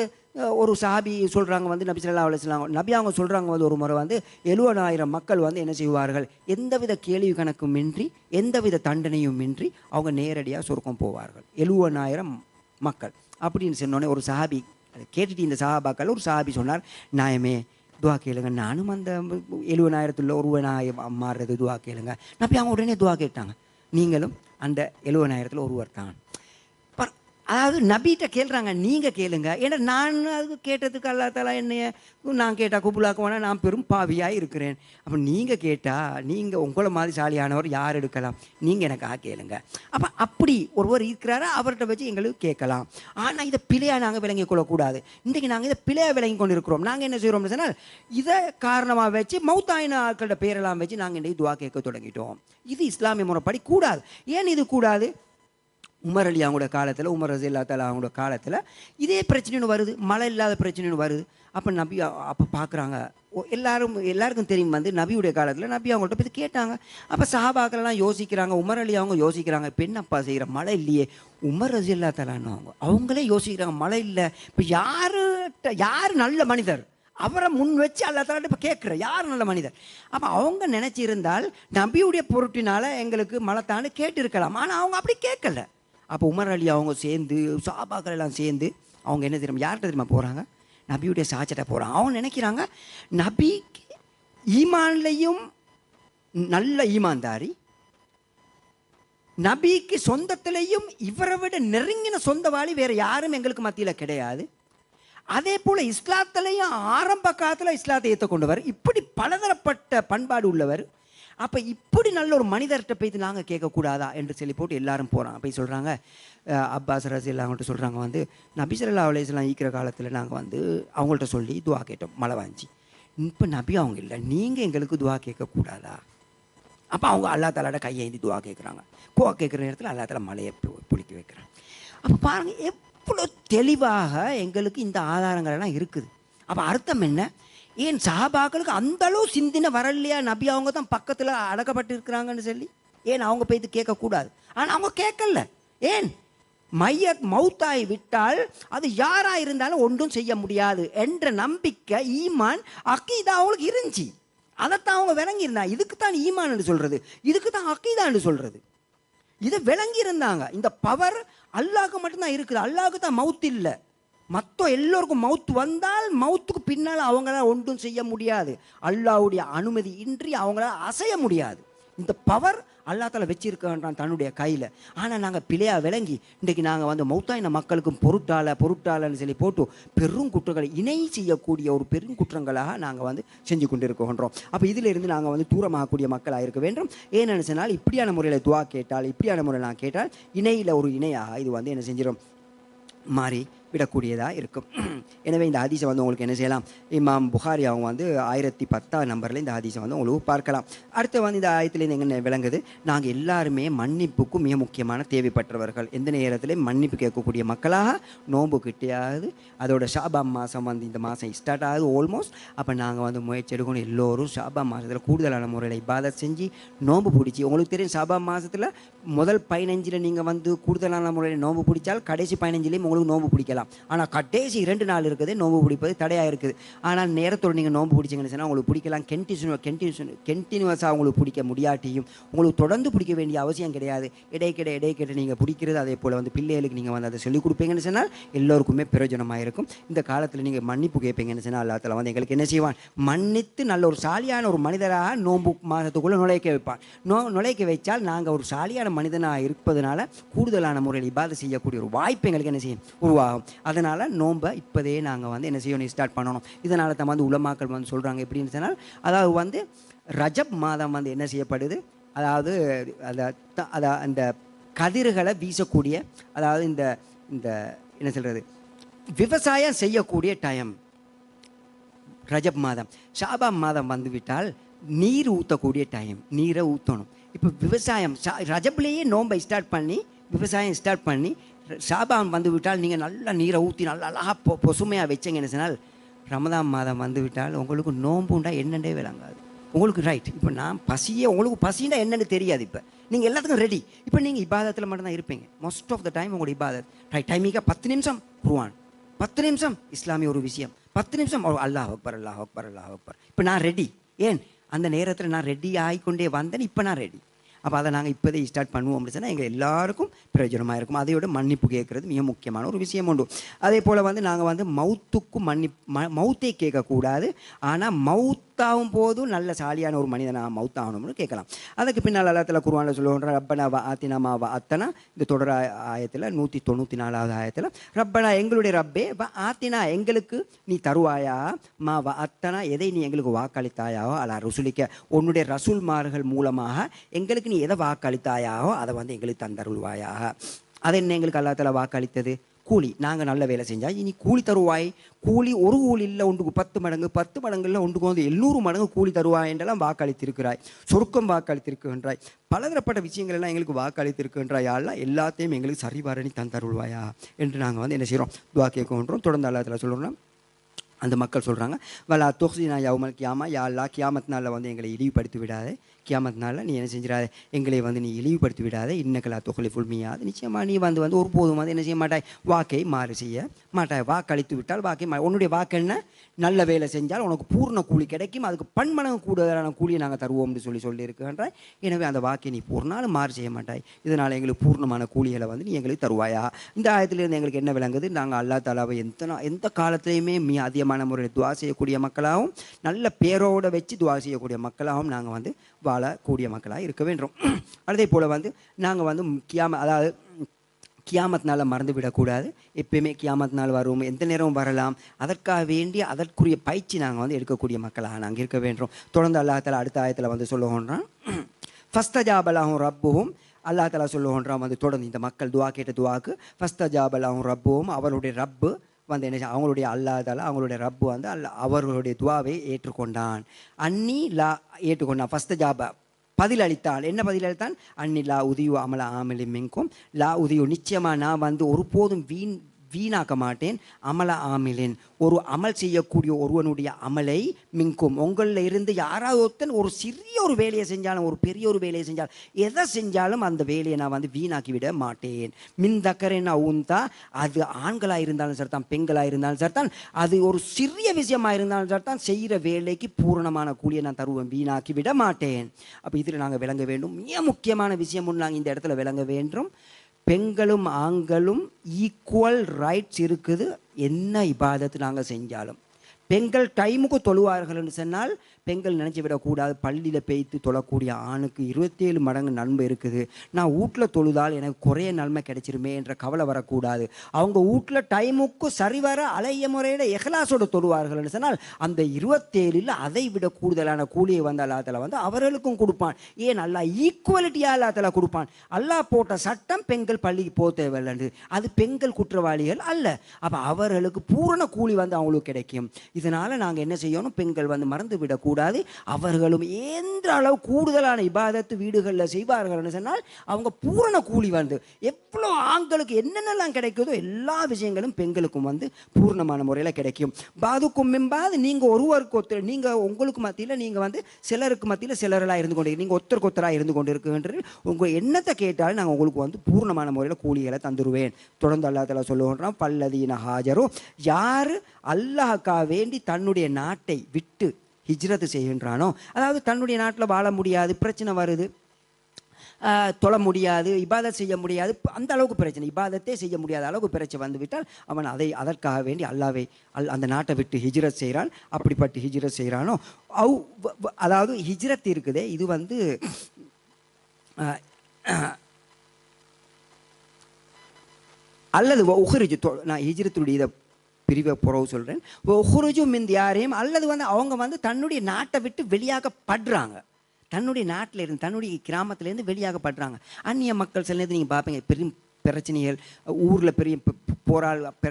ஒரு சஹாபி சொல்கிறாங்க வந்து நபி ஸல்லல்லாஹு அலைஹி வஸல்லம் நபி அவங்க சொல்கிறாங்க வந்து ஒரு முறை வந்து 70,000 மக்கள் வந்து என்ன செய்வார்கள், எந்தவித கேள்வி கணக்குமின்றி எந்தவித தண்டனையுமின்றி அவங்க நேரடியாக சொர்க்கம் போவார்கள். 70,000 மக்கள் அப்படின்னு சொன்னோடனே ஒரு சஹாபி அதை கேட்டுட்டு, இந்த சஹாபாக்கள் ஒரு சஹாபி சொன்னார், நாயமே துவா கேளுங்க, நானும் அந்த 70,000 ஒருவனாக மாறுறது துவா கேளுங்க. நபி அவங்க உடனே துவா கேட்டாங்க, நீங்களும் அந்த 70,000 ஒருவர் தான். அதாவது நபிகிட்ட கேட்குறாங்க, நீங்கள் கேளுங்க, ஏன்னா நான் அது கேட்டதுக்கு அல்லாஹ் தஆலா என்னைய நான் கேட்டால் குபுலாக்குவானா, நான் பெரும் பாவியாக இருக்கிறேன். அப்போ நீங்கள் கேட்டால் நீங்கள் உங்களை மாதிரி சாலியானவர் யார் எடுக்கலாம், நீங்கள் எனக்காக கேளுங்க. அப்படி ஒருவர் இருக்கிறாரா, அவர்கிட்ட வச்சு எங்களுக்கு கேட்கலாம். ஆனால் இதை பிழையாக நாங்கள் விளங்கி கொள்ளக்கூடாது. இன்றைக்கி நாங்கள் இதை பிழையாக விளங்கி கொண்டு இருக்கிறோம். நாங்கள் என்ன செய்கிறோம்னு சொன்னால், இதை காரணமாக வச்சு மௌத்தாயின ஆட்களோட பேரெல்லாம் வச்சு நாங்கள் இன்றைக்கி துவா கேட்க தொடங்கிட்டோம். இது இஸ்லாமிய முறைப்படி கூடாது. ஏன் இது கூடாது? உமர் அலி அவங்களோட காலத்தில், உமர் ரஸியல்லாஹு தஆலா அவங்களோட காலத்தில் இதே பிரச்சனைன்னு வருது, மழை இல்லாத பிரச்சனைன்னு வருது. அப்போ நபி அப்போ பார்க்குறாங்க, எல்லாருக்கும் தெரியும் வந்து நபியுடைய காலத்தில் நபி அவங்கள்ட்ட போய் கேட்டாங்க. அப்போ சஹாபாக்கள்லாம் யோசிக்கிறாங்க, உமர் அலி அவங்க யோசிக்கிறாங்க, இப்போ என்னப்பா செய்கிற, மழை இல்லையே. உமர் ரஸியல்லாஹு தஆலான்னு அவங்களே யோசிக்கிறாங்க, மழை இல்லை, இப்போ யார் நல்ல மனிதர் அவரை முன் வச்சு அல்லா தாலா இப்போ கேட்குற யார் நல்ல மனிதர். அப்போ அவங்க நினச்சிருந்தால் நபியுடைய பொருட்டினால எங்களுக்கு மலத்தான்னு கேட்டு இருக்கலாம். ஆனால் அவங்க அப்படி கேட்கல. அப்போ உமர் அலி அவங்க சேர்ந்து சஹாபாக்கள் எல்லாம் சேர்ந்து அவங்க என்ன தெரியுமா, யார்கிட்ட தெரியுமா போகிறாங்க, நபியுடைய சாட்சிட்ட போகிறாங்க. அவங்க நினைக்கிறாங்க நபி ஈமான்லையும் நல்ல ஈமான்தாரி, நபிக்கு சொந்தத்திலையும் இவரை விட நெருங்கின சொந்தவாளி வேறு யாரும் எங்களுக்கு மத்தியில் கிடையாது. அதே போல் இஸ்லாத்திலையும் ஆரம்ப காலத்தில் இஸ்லாத்தை ஏற்றுக்கொண்டவர், இப்படி பலதரப்பட்ட பண்பாடு உள்ளவர். அப்போ இப்படி நல்ல ஒரு மனிதர்கிட்ட போய்த்து நாங்கள் கேட்கக்கூடாதா என்று சொல்லி போட்டு எல்லாரும் போகிறாங்க. போய் சொல்கிறாங்க, அப்பாஸ் ரசி எல்லாங்கிட்ட சொல்கிறாங்க வந்து நபி ஸல்லல்லாஹு அலைஹி வஸல்லம் ஈக்கிற காலத்தில் நாங்கள் வந்து அவங்கள்ட்ட சொல்லி துவா கேட்டோம், மழை வாஞ்சி. இப்போ நபி அவங்க இல்லை, நீங்கள் எங்களுக்கு துவா கேட்கக்கூடாதா? அப்போ அவங்க அல்லா தாலாட கையேந்தி துவா கேட்குறாங்க. துவா கேட்குற நேரத்தில் அல்லா தாலா மலையை பிடிக்க வைக்கிறாங்க. அப்போ பாருங்கள் எவ்வளோ தெளிவாக எங்களுக்கு இந்த ஆதாரங்கள் எல்லாம் இருக்குது. அப்போ அர்த்தம் என்ன, ஏன் சஹாபாக்களுக்கு அந்த அளவு சிந்தின வரலையா நபி அவங்க தான் பக்கத்தில் அடக்கப்பட்டு இருக்கிறாங்கன்னு சொல்லி ஏன் அவங்க போய்த்து கேட்கக்கூடாது? ஆனால் அவங்க கேட்கல. ஏன், மௌத்தாய் விட்டால் அது யாராக இருந்தாலும் ஒன்றும் செய்ய முடியாது என்ற நம்பிக்கை ஈமான் அக்கீதா அவங்களுக்கு இருந்துச்சு. அதைத்தான் அவங்க விளங்கியிருந்தாங்க. இதுக்கு தான் ஈமான் என்று சொல்கிறது, இதுக்கு தான் அக்கீதா என்று சொல்கிறது. இதை விளங்கி இருந்தாங்க. இந்த பவர் அல்லாஹ்க்கு மட்டும்தான் இருக்குது. அல்லாஹ்க்கு தான் மவுத் இல்லை. மற்ற எல்லோருக்கும் மவுத்து வந்தால் மவுத்துக்கு பின்னால் அவங்களால ஒன்றும் செய்ய முடியாது. அல்லாஹ்வுடைய அனுமதி இன்றி அவங்களால அசைய முடியாது. இந்த பவர் அல்லாஹ் தாலா வச்சிருக்கான் தன்னுடைய கையில். ஆனால் நாங்கள் பிழையாக விளங்கி இன்றைக்கு நாங்கள் வந்து மௌத்தாயின மக்களுக்கும் பொருட்டாளன்னு சொல்லி போட்டு பெரும் குற்றங்களை இணை செய்யக்கூடிய ஒரு பெரும் குற்றங்களாக நாங்கள் வந்து செஞ்சு கொண்டு இருக்கின்றோம். அப்போ இதிலிருந்து நாங்கள் வந்து தூரமாகக்கூடிய மக்களாக இருக்க வேண்டும். ஏன்னு சொன்னால் இப்படியான முறையில் துவா கேட்டால், இப்படியான முறையில் நான் கேட்டால் இணையில் ஒரு இணையாக இது வந்து என்ன செஞ்சிடும், மாறி விடக்கூடியதாக இருக்கும். எனவே இந்த ஹதீஸை வந்து உங்களுக்கு என்ன செய்யலாம், இமாம் புகாரி அவங்க வந்து 1010 நம்பரில் இந்த ஹதீஸை வந்து உங்களுக்கு பார்க்கலாம். அடுத்து வந்து இந்த ஆயத்துலேருந்து எங்கே விளங்குது, நாங்கள் எல்லாருமே மன்னிப்புக்கும் மிக முக்கியமான தேவைப்பட்டவர்கள். எந்த நேரத்திலையும் மன்னிப்பு கேட்கக்கூடிய மக்களாக நோன்பு கிட்டையாகுது. அதோட ஷாபான் மாதம் வந்து இந்த மாதம் ஸ்டார்ட் ஆகுது ஆல்மோஸ்ட். அப்போ நாங்கள் வந்து முயற்சி எடுக்கணும். எல்லோரும் ஷாபான் மாதத்தில் கூடுதலான முறையில் இபாதத் செஞ்சு நோன்பு பிடிச்சி, உங்களுக்கு தெரியும் ஷாபான் மாதத்தில் முதல் 15 நீங்கள் வந்து கூடுதலான முறையில் நோன்பு பிடிச்சால் கடைசி 15 உங்களுக்கு நோன்பு பிடிக்கலாம். ஆனால் கடைசி 2 நாள் இருக்குது நோன்பு பிடிப்பது தடையாக இருக்குது. ஆனால் நேரத்தோடு நீங்கள் நோன்பு பிடிச்சிங்கன்னு சொன்னால் உங்களுக்கு பிடிக்கலாம். கண்டினியூஸாக உங்களுக்கு பிடிக்க முடியாட்டியும் உங்களுக்கு தொடர்ந்து பிடிக்க வேண்டிய அவசியம் கிடையாது. இடைக்கிட்ட நீங்கள் பிடிக்கிறது. அதே போல் வந்து பிள்ளைகளுக்கு நீங்கள் வந்து அதை சொல்லிக் கொடுப்பீங்கன்னு சொன்னால் எல்லோருக்குமே பிரயோஜனமாக இருக்கும். இந்த காலத்தில் நீங்கள் மன்னிப்பு கேட்பீங்கன்னு சொன்னால் அல்லா தஆலா வந்து எங்களுக்கு என்ன செய்வான், மன்னித்து நல்ல ஒரு சாலியான ஒரு மனிதராக நோன்பு மாதத்துக்குள்ளே நுழைக்க வைப்பான். நுழைக்க வைச்சால் நாங்கள் ஒரு சாலியான மனிதனாக இருப்பதனால கூடுதலான முறையில் இபாதத் செய்யக்கூடிய ஒரு வாய்ப்பு எங்களுக்கு என்ன செய்யும், உருவாகும். அதனால் நோன்பை இப்போதே நாங்கள் வந்து என்ன செய்யணும், ஸ்டார்ட் பண்ணணும். இதனால் தான் வந்து உலமாக்கள் வந்து சொல்கிறாங்க எப்படின்னு சொன்னால், அதாவது வந்து ரஜப் மாதம் வந்து என்ன செய்யப்படுது, அதாவது அந்த கதிர்களை வீசக்கூடிய, அதாவது இந்த இந்த என்ன சொல்கிறது, விவசாயம் செய்யக்கூடிய டைம் ரஜப் மாதம். ஷாபான் மாதம் வந்துவிட்டால் நீர் ஊற்றக்கூடிய டைம், நீரை ஊற்றணும். இப்போ விவசாயம் ரஜப்லேயே நோன்பை ஸ்டார்ட் பண்ணி விவசாயம் ஸ்டார்ட் பண்ணி ஷாபான் வந்து விட்டால் நீங்கள் நல்லா நீரை ஊற்றி நல்லா அழகாக பொசுமையாக வச்சிங்கன்னு சொன்னால் ரமதான் மாதம் வந்து விட்டால் உங்களுக்கு நோம்புண்டா என்னென்னே விளங்காது உங்களுக்கு. ரைட், இப்போ நான் பசியே உங்களுக்கு பசின்னா என்னென்னு தெரியாது. இப்போ நீங்கள் எல்லாத்துக்கும் ரெடி. இப்போ நீங்கள் இபாதத்தில் மட்டும்தான் இருப்பீங்க மோஸ்ட் ஆஃப் த டைம். உங்களோட இபாதத் ரைட் டைமிங்காக 10 நிமிஷம் குர்ஆன், 10 நிமிஷம் இஸ்லாமிய ஒரு விஷயம், 10 நிமிஷம் அல்லாஹ் அக்பர் அல்லாஹ் அக்பர் அல்லாஹ் அக்பர். இப்போ நான் ரெடி. ஏன், அந்த நேரத்தில் நான் ரெடி ஆகிக்கொண்டே வந்தேன். இப்போ நான் ரெடி. அப்போ அதை நாங்கள் இப்போதே ஸ்டார்ட் பண்ணுவோம் அப்படின்னு சொன்னால் எங்கள் எல்லாருக்கும் பிரயோஜனமாக இருக்கும். அதையோட மன்னிப்பு கேட்குறது மிக முக்கியமான ஒரு விஷயம் உண்டு. அதே போல் வந்து நாங்கள் வந்து மவுத்துக்கும் மவுத்தை கேட்கக்கூடாது. ஆனால் மவுத்தாகும் போதும் நல்ல சாலியான ஒரு மனிதனாக மவுத்தாகணும்னு கேட்கலாம். அதுக்கு பின்னால் அல்லாஹ் தஆலா குர்ஆனில் சொல்லுவோம், ரப்பனா வ ஆத்தினா மா வ அத்தனா. இந்த தொடர் ஆயத்தில் 194வது ஆயத்தில் ரப்பனா எங்களுடைய ரப்பே வ ஆத்தினா எங்களுக்கு நீ தருவாயா, மா வ அத்தனா எதை நீ எங்களுக்கு வாக்களித்தாயாவோ, அலா ருசுலிக்க உன்னுடைய ரசூல்மார்கள் மூலமாக எங்களுக்கு நீ எதை வாக்களித்தாயாவோ அதை வந்து எங்களுக்கு தந்தருள்வாயாக. அதை என்ன எங்களுக்கு அல்லாஹ் தஆலா வாக்களித்தது, கூலி. நாங்கள் நல்ல வேலை செஞ்சால் இனி கூலி தருவாய். கூலி ஒரு கூலி இல்லை ஒன்றுக்கு 10 மடங்கு, 10 மடங்குல ஒன்றுக்கு வந்து 700 மடங்கு கூலி தருவாய் என்றெல்லாம் வாக்களித்திருக்கிறாய். சொர்க்கம் வாக்களித்திருக்கின்றாய். பலதரப்பட்ட விஷயங்கள் எல்லாம் எங்களுக்கு வாக்களித்திருக்கின்றாய். யாரெல்லாம் எல்லாத்தையும் எங்களுக்கு சரிபாரணி தந்தருள்வாயா என்று நாங்கள் வந்து என்ன செய்கிறோம், துவா கேட்கின்றோம். தொடர்ந்து அல்லாஹ் தஆலா சொல்கிறோம், அந்த மக்கள் சொல்கிறாங்க, வலா துஹ்ஸினா யௌமல் கியாமா, யா அல்லாஹ் கியாமத் நாளில் வந்து எங்களை இழிவுபடுத்தி விடாதே. கியாமத்னால நீ என்ன செஞ்சிடாத, எங்களை வந்து நீ இழிவுபடுத்தி விடாத, இன்னக்கலா தொகலை ஃபுல்மியாது, நிச்சயமாக நீ வந்து ஒருபோதும் வந்து என்ன செய்ய மாட்டாய், வாக்கை மாறு செய்ய மாட்டாய். வாக்களித்து விட்டால் வாக்கை உன்னுடைய வாக்கு என்ன, நல்ல வேலை செஞ்சால் உனக்கு பூர்ண கூலி கிடைக்கும், அதுக்கு பன்மடங்கு கூடுதலான கூலியை நாங்கள் தருவோம்னு சொல்லியிருக்கின்றாய். எனவே அந்த வாக்கை நீ ஒரு நாள் மாறு செய்ய மாட்டாய், இதனால் எங்களுக்கு பூர்ணமான கூலிகளை வந்து நீ எங்களுக்கு தருவாயா. இந்த ஆயத்திலிருந்து எங்களுக்கு என்ன விளங்குது, நாங்கள் அல்லா தாலாவை எந்த காலத்திலையுமே மிக அதிகமான முறையில் துவா செய்யக்கூடிய மக்களாகவும் நல்ல பேரோடு வச்சு துவா செய்யக்கூடிய மக்களாகவும் நாங்கள் வந்து வாழக்கூடிய மக்களாக இருக்க வேண்டும். அதே போல் வந்து நாங்கள் வந்து அதாவது கியாமத்னால மறந்து விடக்கூடாது. எப்பயுமே கியாமத் நாள் வரும், எந்த நேரம் வரலாம், அதற்காக வேண்டிய அதற்குரிய பயிற்சி நாங்கள் வந்து எடுக்கக்கூடிய மக்களாக நாங்கள் இருக்க வேண்டும். தொடர்ந்து அல்லாஹ் தஆலா அடுத்த ஆயத்தில் வந்து சொல்லுகின்றான், ஃபஸ்தஜாப லஹும் ரப்புஹும், அல்லாஹ் தஆலா சொல்லுகின்றான் வந்து தொடர்ந்து இந்த மக்கள் துவா கேட்ட துவாக்கு ஃபஸ்தஜாப லஹும் ரப்புஹும், அவருடைய ரப்பு வந்து என்ன, அவங்களுடைய அல்லாஹ் தஆலா அவங்களுடைய ரப்பு வந்து அவர்களுடைய துவாவை ஏற்றுக்கொண்டான். அன்னி லா ஏற்றுக்கொண்டான், ஃபஸ்தஜாப பதிலளித்தான். என்ன பதிலளித்தான், அன்னி லா உதியு அமல ஆமிலி மின்கும், லா உதியு நிச்சயமாக நான் வந்து ஒருபோதும் வீணாக்க மாட்டேன், அமல ஆமிலின் ஒரு அமல் செய்யக்கூடிய ஒருவனுடைய அமலை மின்கும், உங்களில் இருந்து யாராவது ஒருத்தன் ஒரு சிறிய ஒரு வேலையை செஞ்சாலும் ஒரு பெரிய ஒரு வேலையை செஞ்சாலும் எதை செஞ்சாலும் அந்த வேலையை நான் வந்து வீணாக்கி விட மாட்டேன். மின் தக்கரேன்னா ஊந்தா, அது ஆண்களாக இருந்தாலும் சரிதான் பெண்களாக இருந்தாலும் சரிதான், அது ஒரு சிறிய விஷயமாக இருந்தாலும் சரிதான், செய்கிற வேலைக்கு பூரணமான கூலியை நான் தருவேன், வீணாக்கி விட மாட்டேன். அப்போ இதில் நாங்கள் விளங்க வேண்டும், மிக முக்கியமான விஷயம் ஒன்று நாங்கள் இந்த இடத்துல விளங்க வேண்டும். பெண்களும் ஆண்களும் ஈக்குவல் ரைட்ஸ் இருக்குது. என்ன இபாதத்து நாங்கள் செஞ்சாலும் பெண்கள் டைமுக்கு தொழுவார்கள்னு சொன்னால் பெண்கள் நினச்சி விடக்கூடாது, பள்ளியில் பெய்த்து தொழக்கூடிய ஆணுக்கு 27 மடங்கு நன்மை இருக்குது, நான் வீட்டில் தொழுதால் எனக்கு குறைய நன்மை கிடைச்சிருமே என்ற கவலை வரக்கூடாது. அவங்க வீட்டில் டைமுக்கு சரிவர அலைய முறையில் எஹ்லாஸோடு தொழுவார்கள்னு சொன்னால் அந்த 27 அதை விட கூடுதலான கூலியை வந்து அல்லாஹ் தஆலா வந்து அவர்களுக்கும் கொடுப்பான். ஏன் அல்லாஹ் ஈக்குவலிட்டியாக அல்லாஹ் தஆலா கொடுப்பான். அல்லாஹ் போட்ட சட்டம் பெண்கள் பள்ளிக்கு போக தேவையில்லை, அது பெண்கள் குற்றவாளிகள் அல்ல. அப்போ அவர்களுக்கு பூரண கூலி வந்து அவங்களுக்கு கிடைக்கும். இதனால் நாங்கள் என்ன செய்யணும், பெண்கள் வந்து மறந்து விடக்கூடாது. அவர்களும் எந்த அளவு கூடுதலான இபாதத்து வீடுகளில் செய்வார்கள்னு சொன்னால் அவங்க பூரண கூலி வந்து எவ்வளோ ஆண்களுக்கு என்னென்னலாம் கிடைக்குதோ எல்லா விஷயங்களும் பெண்களுக்கும் வந்து பூர்ணமான முறையில் கிடைக்கும். பாதுக்கும் மெம்பாது நீங்கள் ஒருவருக்கு ஒருத்தர், நீங்கள் உங்களுக்கு மத்தியில் நீங்கள் வந்து சிலருக்கு மத்தியில் சிலரெல்லாம் இருந்து கொண்டு நீங்கள் ஒருத்தருக்கு ஒருத்தராக இருந்து கொண்டு இருக்குன்றது உங்கள் எண்ணத்தை கேட்டாலும் நாங்கள் உங்களுக்கு வந்து பூர்ணமான முறையில் கூலிகளை தந்துடுவேன். தொடர்ந்து அல்லாஹ் தஆலா சொல்லுகின்றான், பல்லதீன ஹாஜரோ, யார் அல்லாஹ்க்காக வேண்டி தன்னுடைய நாட்டை விட்டு ஹிஜ்ரத்து செய்கின்றானோ, அதாவது தன்னுடைய நாட்டில் வாழ முடியாது, பிரச்சனை வருது, தொழ முடியாது, இபாதத் செய்ய முடியாது, அந்த அளவுக்கு பிரச்சனை, இபாதத்தே செய்ய முடியாத அளவுக்கு பிரச்சனை வந்துவிட்டால் அவன் அதற்காக வேண்டி அல்லாவை அந்த நாட்டை விட்டு ஹிஜ்ரத் செய்கிறான். அப்படிப்பட்டு ஹிஜ்ரத் செய்கிறானோ அதாவது ஹிஜ்ரத் இருக்குதே இது வந்து அல்லது உஹ்ரிஜ், நான் ஹிஜ்ரத்துடைய இதை பிரிவை புறவு சொல்கிறேன், உஹ்ருஜும் மின் தியாரிஹிம், அல்லது வந்து அவங்க வந்து தன்னுடைய நாட்டை விட்டு வெளியாகப்படுறாங்க, தன்னுடைய நாட்டில் இருந்து தன்னுடைய கிராமத்திலேருந்து வெளியாகப்படுறாங்க. அந்நிய மக்கள் சில நேரத்தில் நீங்கள் பார்ப்பீங்க, பெரிய பிரச்சனைகள் ஊரில் பெரிய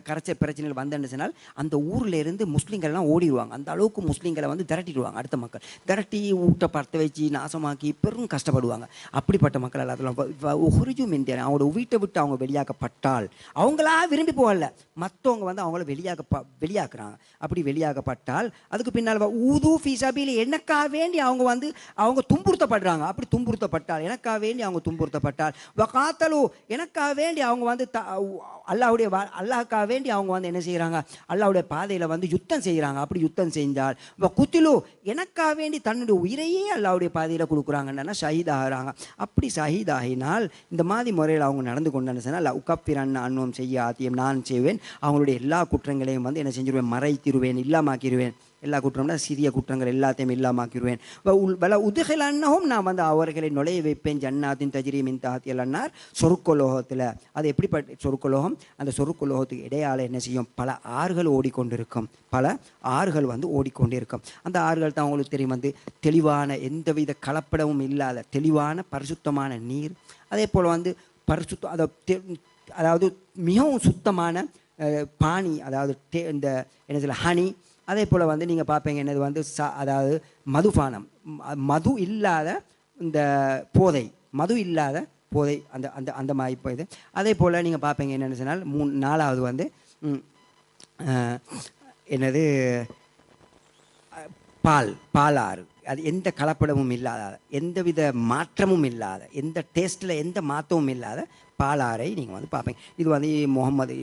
கரைச்ச பிரச்சனைகள் வந்தேன்னு சொன்னால் அந்த ஊரில் இருந்து முஸ்லீம்கள்லாம் ஓடிடுவாங்க. அந்த அளவுக்கு முஸ்லீம்களை வந்து திரட்டிடுவாங்க, அடுத்த மக்கள் திரட்டி ஊட்ட பற்ற வச்சு நாசமாக்கி பெரும் கஷ்டப்படுவாங்க. அப்படிப்பட்ட மக்கள் எல்லாத்தெல்லாம் உஹ்ரிஜும் மின் தியாரிஹிம், அவங்களோட வீட்டை விட்டு அவங்க வெளியாகப்பட்டால் அவங்களா விரும்பி போகல, மற்றவங்க வந்து அவங்கள வெளியாக்குறாங்க. அப்படி வெளியாகப்பட்டால் அதுக்கு பின்னால் ஊது ஃபீஸாபில் எனக்காக வேண்டி அவங்க துன்புறுத்தப்படுறாங்க. அப்படி துன்புறுத்தப்பட்டால் எனக்காக வேண்டி அவங்க துன்புறுத்தப்பட்டால் வகாத்தலு, எனக்காக வேண்டி அவங்க வந்து அல்லாஹ்க்காக வேண்டி அவங்க வந்து என்ன செய்கிறாங்க, அல்லாஹ்வுடைய பாதையில் வந்து யுத்தம் செய்கிறாங்க. அப்படி யுத்தம் செஞ்சால் குத்திலு, எனக்காக வேண்டி தன்னுடைய உயிரையே அல்லாஹ்வுடைய பாதையில் கொடுக்குறாங்கன்னா ஷஹீத் ஆகிறாங்க. அப்படி ஷஹீத் ஆகினால் இந்த மாதிரி முறையில் அவங்க நடந்து கொண்டான்னு சொன்னால் உக்கப்பிரன் அன்னும் செய்ய ஆத்தியம், நான் செய்வேன், அவங்களுடைய எல்லா குற்றங்களையும் வந்து என்ன செஞ்சிருவேன், மறைத்திருவேன், இல்லாமாக்கிடுவேன். எல்லா குற்றம்னா சிறிய குற்றங்கள் எல்லாத்தையும் இல்லாமாக்கிடுவேன். வல உதுகலன்னவும் நான் வந்து அவர்களை நுழைய வைப்பேன் ஜன்னாத்தின் தஜ்ரீ மின் தஹ்திஹல் அன்ஹார், சொர்க்கலோகத்தில். அது எப்படிப்பட்ட சொர்க்கலோகம், அந்த சொர்க்கலோகத்துக்கு இடையால் என்ன செய்யும், பல ஆறுகள் ஓடிக்கொண்டிருக்கும், பல ஆறுகள் வந்து ஓடிக்கொண்டிருக்கும். அந்த ஆறுகள் தான் உங்களுக்கு தெரியும் வந்து தெளிவான எந்தவித கலப்படமும் இல்லாத தெளிவான பரிசுத்தமான நீர். அதே போல் வந்து அதாவது மிகவும் சுத்தமான பானி, அதாவது இந்த என்ன சொல்ல ஹனி. அதே போல் வந்து நீங்கள் பார்ப்பீங்க என்னது வந்து அதாவது மதுபானம், மது இல்லாத இந்த போதை, மது இல்லாத போதை, அந்த அந்த அந்த மாதிரி இப்போ இது. அதே போல் நீங்கள் பார்ப்பீங்க என்னென்னு சொன்னால் 4வது வந்து என்னது பாலாறு, அது எந்த கலப்படமும் இல்லாத, எந்தவித மாற்றமும் இல்லாத, எந்த டேஸ்ட்டில் எந்த மாற்றமும் இல்லாத பாலாறை நீங்கள் வந்து பார்ப்பீங்க. இது வந்து முகமது,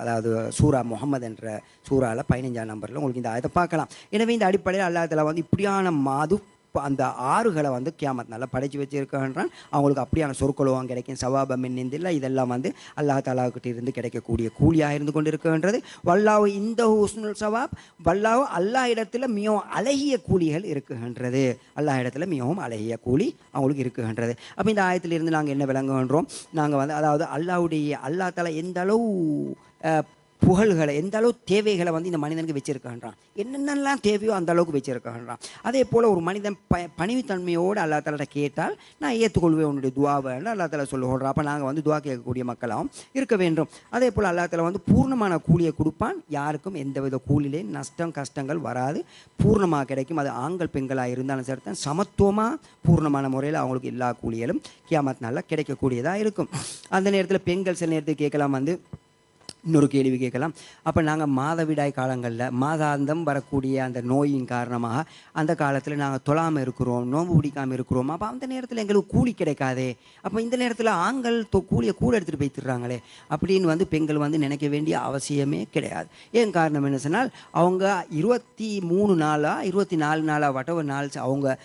அதாவது சூரா முகமது என்ற சூறாவில் 15ஆம் நம்பரில் உங்களுக்கு இந்த ஆயத்தை பார்க்கலாம். எனவே இந்த அடிப்படையில் அல்லாஹ் தஆலா வந்து இப்படியான அந்த ஆறுகளை வந்து கியாமத் நாளில் படைச்சு வச்சிருக்கின்றான். அவங்களுக்கு அப்படியான சொற்கொழுவம் கிடைக்கும், சவாபம் மின்னிந்தில்லை, இதெல்லாம் வந்து அல்லாஹ் தஆலாக்கிட்ட இருந்து கிடைக்கக்கூடிய கூலியாக இருந்து கொண்டு இருக்கின்றது. வல்லாஹு இந்த ஹுஸ்னுல் சவாப், வல்லாஹு அல்லாஹ் இடத்துல மிகவும் அழகிய கூலிகள் இருக்குகின்றது. அல்லாஹ் இடத்துல மிகவும் அழகிய கூலி அவங்களுக்கு இருக்குகின்றது. அப்போ இந்த ஆயத்திலிருந்து நாங்கள் என்ன விளங்குகின்றோம்? நாங்கள் வந்து அதாவது அல்லாஹ் தஆலா எந்த அளவு புகழ்களை, எந்த அளவு தேவைகளை வந்து இந்த மனிதனுக்கு வச்சிருக்கான்றான், என்னென்னலாம் தேவையோ அந்த அளவுக்கு வச்சிருக்கான்றான். அதே போல் ஒரு மனிதன் பணிவுத்தன்மையோடு அல்லாஹ் தஆலா கேட்டால் நான் ஏற்றுக்கொள்வேன் உன்னுடைய துவாவைன்னு அல்லாஹ் தஆலா சொல்லுகிறோம். அப்போ நாங்கள் வந்து துவா கேட்கக்கூடிய மக்களாகவும் இருக்க வேண்டும். அதே போல் அல்லாஹ் தஆலா வந்து பூர்ணமான கூலியை கொடுப்பான். யாருக்கும் எந்தவித கூலிலே நஷ்டம் கஷ்டங்கள் வராது, பூர்ணமாக கிடைக்கும். அது ஆண்கள் பெண்களாக இருந்தாலும் சரி தான், சமத்துவமாக பூர்ணமான முறையில் அவங்களுக்கு எல்லா கூலிகளும் கியாமத் நாளில் கிடைக்கக்கூடியதாக இருக்கும். அந்த நேரத்தில் பெண்கள் சில நேரத்துக்கு கேட்கலாம், வந்து இன்னொரு கேள்வி கேட்கலாம். அப்போ நாங்கள் மாதவிடாய் காலங்களில் மாதாந்தம் வரக்கூடிய அந்த நோயின் காரணமாக அந்த காலத்தில் நாங்கள் தொழாமல் இருக்கிறோம், நோன்பு பிடிக்காமல் இருக்கிறோம். அப்போ அந்த நேரத்தில் எங்களுக்கு கூலி கிடைக்காதே, அப்போ இந்த நேரத்தில் ஆண்கள் கூலியை கூட எடுத்துகிட்டு போய்த்துடுறாங்களே அப்படின்னு வந்து பெண்கள் வந்து நினைக்க வேண்டிய அவசியமே கிடையாது. ஏன் காரணம் என்ன சொன்னால், அவங்க 23 நாளாக 24 நாளாக வட்டவ நாள் அவங்க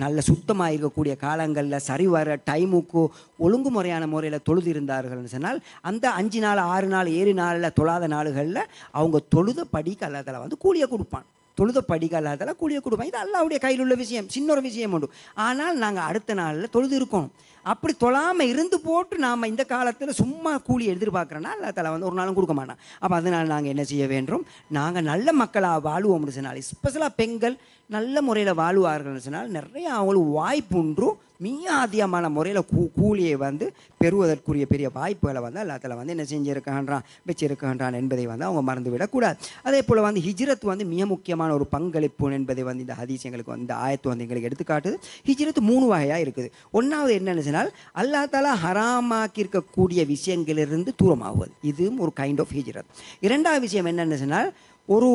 நல்ல சுத்தமாக இருக்கக்கூடிய காலங்களில் சரி வர டைமுக்கு ஒழுங்குமுறையான முறையில் தொழுது இருந்தார்கள்னு சொன்னால், அந்த 5 நாள் 6 நாள் 7 நாளில் தொழாத நாடுகளில் அவங்க தொழுத படிக்க அல்லாஹ் தஆலா வந்து கூலியை கொடுப்பான். தொழுத படிக்க அல்லாஹ் தஆலா கூலியை கொடுப்பான். இது அல்லாஹ்வுடைய கையில் உள்ள விஷயம், சின்ன ஒரு விஷயம் உண்டு. ஆனால் நாங்கள் அடுத்த நாளில் தொழுது இருக்கணும். அப்படி தொழாமல் இருந்து போட்டு நாம் இந்த காலத்தில் சும்மா கூலி எதிர்பார்க்குறோன்னா அல்லாஹ் தஆலா வந்து ஒரு நாளும் கொடுக்க மாட்டான். அப்போ அதனால் நாங்கள் என்ன செய்ய வேண்டும்? நாங்கள் நல்ல மக்களாக வாழுவோம்னு சொன்னால், ஸ்பெஷலாக பெண்கள் நல்ல முறையில் வாழுவார்கள்னு சொன்னால் நிறைய அவங்களுக்கு வாய்ப்பு உண்டு. மிக அதிகமான முறையில் கூலியை வந்து பெறுவதற்குரிய பெரிய வாய்ப்புகளை வந்து அல்லாஹ் தஆலா வந்து என்ன வச்சிருக்கின்றான் என்பதை வந்து அவங்க மறந்துவிடக்கூடாது. அதே போல் வந்து ஹிஜ்ரத் வந்து மிக முக்கியமான ஒரு பங்களிப்பு என்பதை வந்து இந்த ஹதீஸ் எங்களுக்கு வந்து இந்த ஆயத்து வந்து எங்களுக்கு எடுத்துக்காட்டுது. ஹிஜ்ரத் 3 வகையாக இருக்குது. ஒன்றாவது என்னென்னு சொன்னால், அல்லாஹ் தஆலா ஹராமாக்கி இருக்கக்கூடிய விஷயங்களிலிருந்து தூரமாகுவது, இதுவும் ஒரு கைண்ட் ஆஃப் ஹிஜ்ரத். இரண்டாவது விஷயம் என்னென்னு சொன்னால், ஒரு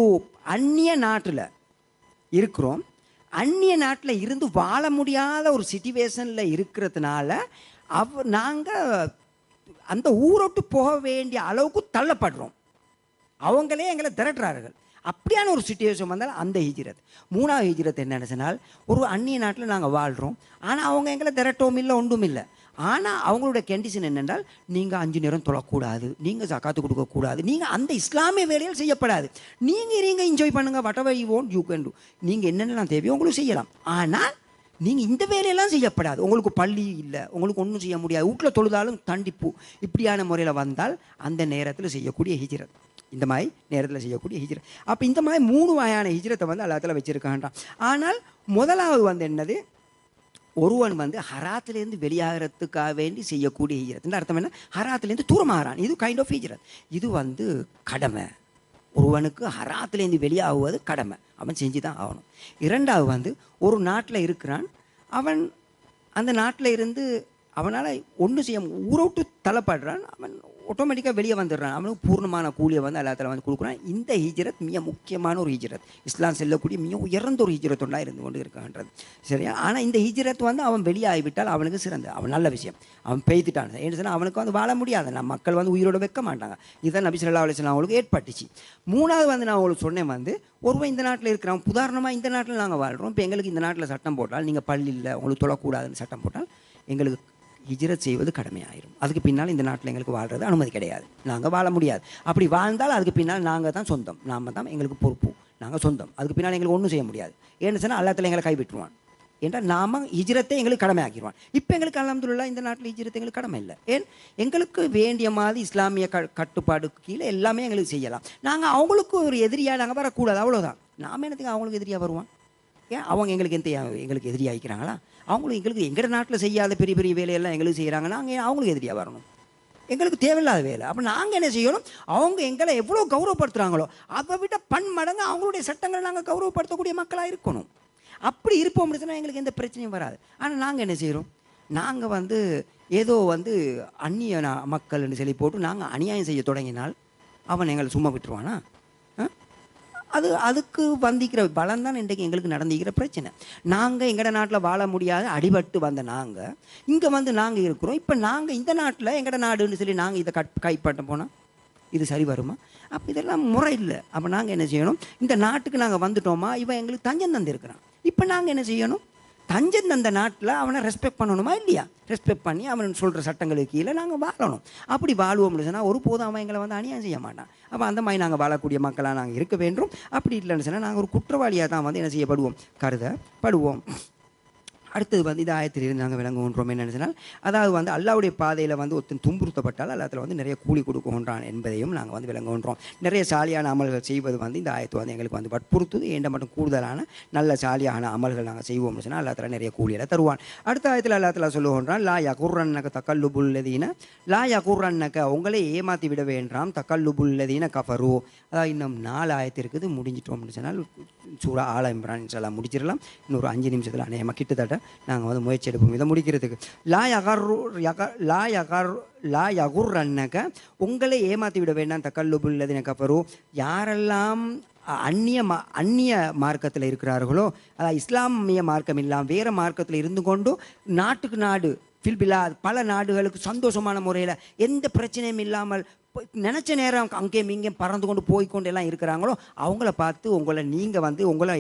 அந்நிய நாட்டில் இருக்கிறோம், அந்நிய நாட்டில் இருந்து வாழ முடியாத ஒரு சிச்சுவேஷனில் இருக்கிறதுனால நாங்கள் அந்த ஊரோட்டு போக வேண்டிய அளவுக்கு தள்ளப்படுறோம். அவங்களே எங்களை திரட்டுறார்கள். அப்படியான ஒரு சிச்சுவேஷன் வந்தால் அந்த ஹிஜ்ரத். மூணாவது ஹிஜ்ரத் என்னென்னு சொன்னால், ஒரு அந்நிய நாட்டில் நாங்கள் வாழ்கிறோம், ஆனால் அவங்க எங்களை திரட்டவும் இல்லை, ஒன்றும் இல்லை. ஆனால் அவங்களோட கண்டிஷன் என்னென்றால், நீங்கள் 5 நேரம் தொழக்கூடாது, நீங்கள் ஜகாத்து கொடுக்கக்கூடாது, நீங்கள் அந்த இஸ்லாமிய வேலையில் செய்யப்படாது, நீங்கள் என்ஜாய் பண்ணுங்கள், whatever you want you can do, நீங்கள் என்னென்னலாம் தேவையோ உங்களுக்கு செய்யலாம், ஆனால் நீங்கள் இந்த வேலையெல்லாம் செய்யப்படாது. உங்களுக்கு பள்ளி இல்லை, உங்களுக்கு ஒன்றும் செய்ய முடியாது, வீட்டில் தொழுதாலும் தண்டிப்பு. இப்படியான முறையில் வந்தால் அந்த நேரத்தில் செய்யக்கூடிய ஹிஜ்ரத், இந்த மாதிரி நேரத்தில் செய்யக்கூடிய ஹிஜ்ரத். அப்போ இந்த மாதிரி 3 வகையான ஹிஜ்ரத்தை வந்து அல்லாஹ் தஆலா வச்சிருக்கான்றான். ஆனால் முதலாவது வந்து என்னது, ஒருவன் வந்து ஹராத்திலேருந்து வெளியாகிறதுக்காக வேண்டி செய்யக்கூடிய ஹிஜ்ரத். அர்த்தம் என்ன? ஹராத்திலேருந்து தூரமாகறான், இது கைண்ட் ஆஃப் ஹிஜ்ரத். இது வந்து கடமை. ஒருவனுக்கு ஹராத்திலேருந்து வெளியாகுவது கடமை, அவன் செஞ்சு தான் ஆகணும். இரண்டாவது வந்து ஒரு நாட்டில் இருக்கிறான், அவன் அந்த நாட்டில் இருந்து அவனால் ஒன்றும் செய்ய ஊரை விட்டு தள்ளப்படுறான், அவன் ஆட்டோமேட்டிக்காக வெளியே வந்துடுறான், அவனுக்கு பூர்ணமான கூலியை வந்து அல்லாஹ் தஆலா வந்து கொடுக்குறான். இந்த ஹிஜ்ரத் மிக முக்கியமான ஒரு ஹிஜ்ரத், இஸ்லாம் செல்லக்கூடிய மிக உயர்ந்த ஒரு ஹிஜ்ரத் ஒன்றா இருந்து கொண்டு இருக்கின்றது. சரியா? ஆனால் இந்த ஹிஜ்ரத் வந்து அவன் வெளியாகிவிட்டால் அவனுக்கு சிறந்த, அவன் நல்ல விஷயம், அவன் பெய்துட்டான். ஏன்னு சொன்னால் அவனுக்கு வந்து வாழ முடியாது, நம்ம மக்கள் வந்து உயிரோடு வைக்க மாட்டாங்க. இதுதான் நபி ஸல்லல்லாஹு அலைஹி வஸல்லம் அவங்களுக்கு ஏற்பட்டுச்சு. மூணாவது வந்து நான் உங்களுக்கு சொன்னேன், வந்து ஒருவன் இந்த நாட்டில் இருக்கிறான், உதாரணமாக இந்த நாட்டில் நாங்கள் வாழ்கிறோம், இப்போ எங்களுக்கு இந்த நாட்டில் சட்டம் போட்டால், நீங்கள் பள்ளி இல்லை உங்களுக்கு தொழக்கூடாதுன்னு சட்டம் போட்டால், எங்களுக்கு ஹிஜ்ரத் செய்வது கடமையாயிரும். அதுக்கு பின்னால் இந்த நாட்டில் எங்களுக்கு வாழ்கிறது அனுமதி கிடையாது, நாங்கள் வாழ முடியாது. அப்படி வாழ்ந்தால் அதுக்கு பின்னால் நாங்கள் தான் சொந்தம், நாம் தான் எங்களுக்கு பொறுப்பு, நாங்கள் சொந்தம். அதுக்கு பின்னால் எங்களுக்கு ஒன்றும் செய்ய முடியாது. ஏன்னு சொன்னால் அல்லாஹ் தஆலா எங்களை கைவிட்டுருவான், என்றால் நாம் ஹிஜ்ரத்தை எங்களுக்கு கடமையாக்கிடுவான். இப்போ எங்களுக்கு அல்ஹம்துலில்லாஹ் இந்த நாட்டில் ஹிஜ்ரத் எங்களுக்கு கடமை இல்லை. ஏன்? எங்களுக்கு வேண்டிய மாதிரி இஸ்லாமிய கட்டுப்பாடுக்கு கீழே எல்லாமே எங்களுக்கு செய்யலாம். நாங்கள் அவங்களுக்கு ஒரு எதிரியாக நாங்கள் வரக்கூடாது, அவ்வளோதான். நாம் என்னத்துக்கு அவங்களுக்கு எதிரியாக வருவான்? ஏன் அவங்க எங்களுக்கு எதிரியாக ஆகிக்கிறாங்களா? அவங்களுக்கு எங்களுக்கு எங்கள் நாட்டில் செய்யாத பெரிய பெரிய வேலையெல்லாம் எங்களுக்கு செய்கிறாங்க, நாங்கள் அவங்களுக்கு எதிரியாக வரணும்? எங்களுக்கு தேவையில்லாத வேலை. அப்போ நாங்கள் என்ன செய்யணும்? அவங்க எங்களை எவ்வளோ கௌரவப்படுத்துகிறாங்களோ அதை விட பன்மடங்கு அவங்களுடைய சட்டங்களை நாங்கள் கௌரவப்படுத்தக்கூடிய மக்களாக இருக்கணும். அப்படி இருப்போம் அப்படின்னா எங்களுக்கு எந்த பிரச்சனையும் வராது. ஆனால் நாங்கள் என்ன செய்கிறோம்? நாங்கள் வந்து ஏதோ வந்து அந்நிய மக்கள்னு சொல்லி போட்டு நாங்கள் அநியாயம் செய்ய தொடங்கினால் அவன் எங்களை சும்மா விட்டுருவானா? அதுக்கு வந்திக்கிற பலம் தான் இன்றைக்கு எங்களுக்கு நடந்திக்கிற பிரச்சனை. நாங்கள் எங்களோட நாட்டில் வாழ முடியாது அடிபட்டு வந்த நாங்கள் இங்கே வந்து நாங்கள் இருக்கிறோம். இப்போ நாங்கள் இந்த நாட்டில் எங்களோட நாடுன்னு சொல்லி நாங்கள் இதை கைப்பற்ற போனால் இது சரி வருமா? அப்போ இதெல்லாம் முறை இல்லை. அப்போ நாங்கள் என்ன செய்யணும்? இந்த நாட்டுக்கு நாங்கள் வந்துட்டோமா, இவன் எங்களுக்கு தஞ்சம் தந்திருக்கிறான். இப்போ நாங்கள் என்ன செய்யணும்? தஞ்சம் தந்த நாட்டில் அவனை ரெஸ்பெக்ட் பண்ணணுமா இல்லையா? ரெஸ்பெக்ட் பண்ணி அவன் சொல்கிற சட்டங்களுக்கு கீழே நாங்கள் வாழணும். அப்படி வாழுவோம்னு சொன்னால் ஒருபோதும் அவன் எங்களை வந்து அநியாயம் செய்ய மாட்டான். அப்போ அந்த மாதிரி நாங்கள் வாழக்கூடிய மக்களாக நாங்கள் இருக்க வேண்டும். அப்படி இல்லைன்னு சொன்னால் நாங்கள் ஒரு குற்றவாளியாக தான் வந்து என்ன செய்யப்படுவோம், கருதப்படுவோம். அடுத்தது வந்து இந்த ஆயத்திலிருந்து நாங்கள் விளங்குகின்றோம் என்னென்னு சொன்னால், அதாவது வந்து அல்லாவுடைய பாதையில் வந்து ஒருத்தன் துன்புறுத்தப்பட்டால் அல்லாத்தில் வந்து நிறைய கூலி கொடுக்குகின்றான் என்பதையும் நாங்கள் வந்து விளங்குகின்றோம். நிறைய சாலியான அமல்கள் செய்வது வந்து இந்த ஆயத்தை வந்து எங்களுக்கு வந்து வற்புறுத்துது. ஏண்ட மட்டும் கூடுதலான நல்ல சாலியான அமல்கள் நாங்கள் செய்வோம்னு சொன்னால் அல்லாத்தில் நிறைய கூலியில் தருவான். அடுத்த ஆயத்தில் அல்லாத்தில் சொல்லுகின்றான், லா யகுர்ரன்னக தக்கல்லுபுல்லதீன, லா யகுர்ரன்னக உங்களை ஏமாற்றி விட வேண்டாம், தக்கல்லுபுல்லதீன கஃபரு. அதாவது இன்னும் 4 ஆயத்து இருக்குது, முடிஞ்சிட்டோம்னு சொன்னால் சூரா ஆல இம்ரான் இன்ஷால்லா முடிச்சிடலாம். இன்னொரு 5 நிமிஷத்தில் அநேகமாக கிட்டத்தட்ட நாங்கள் வந்து முயற்சி எடுப்போம் இதை முடிக்கிறதுக்கு. லா யகுர்ரன்னக உங்களை ஏமாற்றி விட வேண்டாம், தக்கல்லுபுல்லதீன கஃபரு. யாரெல்லாம் அந்நிய மார்க்கத்தில் இருக்கிறார்களோ, அதாவது இஸ்லாமிய மார்க்கம் இல்லாமல் வேறு மார்க்கத்தில் இருந்து கொண்டு நாட்டுக்கு நாடு ஃபில்பிலா பல நாடுகளுக்கு சந்தோஷமான முறையில் எந்த பிரச்சனையும் இல்லாமல் நினச்ச நேரம் அங்கேயும் இங்கேயும் பறந்து கொண்டு போய்கொண்டு எல்லாம் இருக்கிறாங்களோ அவங்கள பார்த்து உங்களை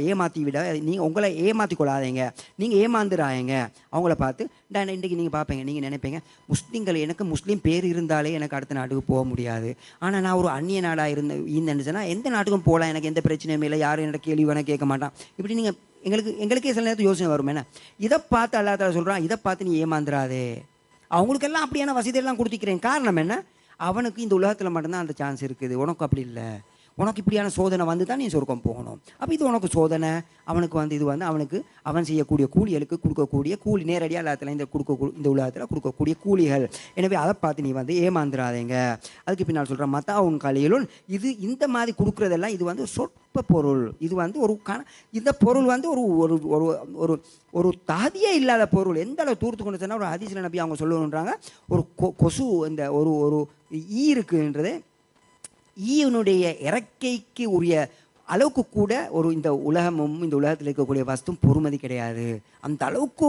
ஏமாற்றி விட, நீங்கள் உங்களை ஏமாற்றி கொள்ளாதீங்க, நீங்கள் ஏமாந்துறாங்க. அவங்கள பார்த்து இன்றைக்கி நீங்கள் பார்ப்பீங்க, நீங்கள் நினைப்பீங்க முஸ்லீம்கள் எனக்கு முஸ்லீம் பேர் இருந்தாலே எனக்கு அடுத்த நாட்டுக்கு போக முடியாது. ஆனால் நான் ஒரு அந்நிய நாடாக இருந்தேன்னு சொன்னால் எந்த நாட்டுக்கும் போகலாம், எனக்கு எந்த பிரச்சனையும் இல்லை, யாரும் என்னோட கேள்வி வேணால் கேட்க மாட்டான். இப்படி நீங்கள் எங்களுக்கே சில நேரத்தில் யோசனை வரும். என்ன இதை பார்த்து அல்லா தஆலா சொல்கிறான், இதை பார்த்து நீ ஏமாந்துடாதே, அவங்களுக்கெல்லாம் அப்படியான வசதியெல்லாம் கொடுத்துக்கிறேன். காரணம் என்ன? அவனுக்கு இந்த உலகத்தில் மட்டும்தான் அந்த சான்ஸ் இருக்குது, உனக்கு அப்படி இல்லை. உனக்கு இப்படியான சோதனை வந்து தான் நீ சொர்க்கம் போகணும். அப்போ இது உனக்கு சோதனை. அவனுக்கு வந்து இது வந்து அவன் செய்யக்கூடிய கூலிகளுக்கு கொடுக்கக்கூடிய கூலி, நேரடியாக எல்லாத்துல இந்த உலகத்தில் கொடுக்கக்கூடிய கூலிகள். எனவே அதை பார்த்து நீ வந்து ஏமாந்துடாதீங்க. அதுக்கு பின்னால் சொல்கிறேன், மத்தாவுன் கலையிலும் இது இந்த மாதிரி கொடுக்குறதெல்லாம் இது வந்து சொற்ப பொருள். இது வந்து இந்த பொருள் வந்து ஒரு ஒரு ஒரு ஒரு தகுதியே இல்லாத பொருள். எந்த அளவு தூரத்து கொண்டு சொன்னால் ஒரு ஹதீஸ்ல நபி அவங்க சொல்லுன்றாங்க, ஒரு கொசு இந்த ஒரு ஈ இருக்குன்றது ஈயனுடைய இறக்கைக்கு உரிய அளவுக்கு கூட இந்த உலகத்தில் இருக்கக்கூடிய வஸ்தும் பொறுமதி கிடையாது. அந்த அளவுக்கு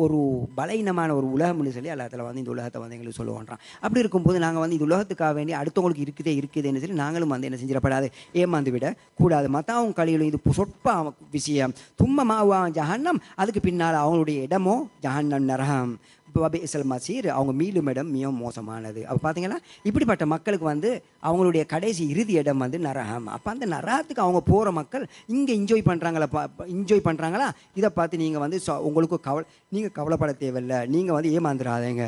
ஒரு பலவீனமான ஒரு உலகம்னு சொல்லி அல்லாஹ் வந்து இந்த உலகத்தை வந்து எங்களுக்கு சொல்லுவான்றான். அப்படி இருக்கும்போது நாங்கள் வந்து இந்த உலகத்துக்காக வேண்டி அடுத்தவங்களுக்கு இருக்குதேன்னு சொல்லி நாங்களும் வந்து என்ன செஞ்சிடப்படாது, ஏமாந்து விட கூடாது. மத்தாவும் கழியிலும் இது சொற்ப விஷயம். தும்ம மாவா ஜஹன்னம், அதுக்கு பின்னால் அவங்களுடைய இடமோ ஜஹன்னம் நரகம் மசீர், அவங்க மீளும் இடம் மிகவும் மோசமானது. அப்போ பார்த்தீங்கன்னா இப்படிப்பட்ட மக்களுக்கு வந்து அவங்களுடைய கடைசி இறுதி இடம் வந்து நரகம். அப்போ அந்த நரகத்துக்கு அவங்க போகிற மக்கள் இங்கே என்ஜாய் பண்ணுறாங்களா இதை பார்த்து நீங்கள் வந்து உங்களுக்கு நீங்கள் கவலைப்பட தேவையில்லை, நீங்கள் வந்து ஏமாந்துடாதீங்க.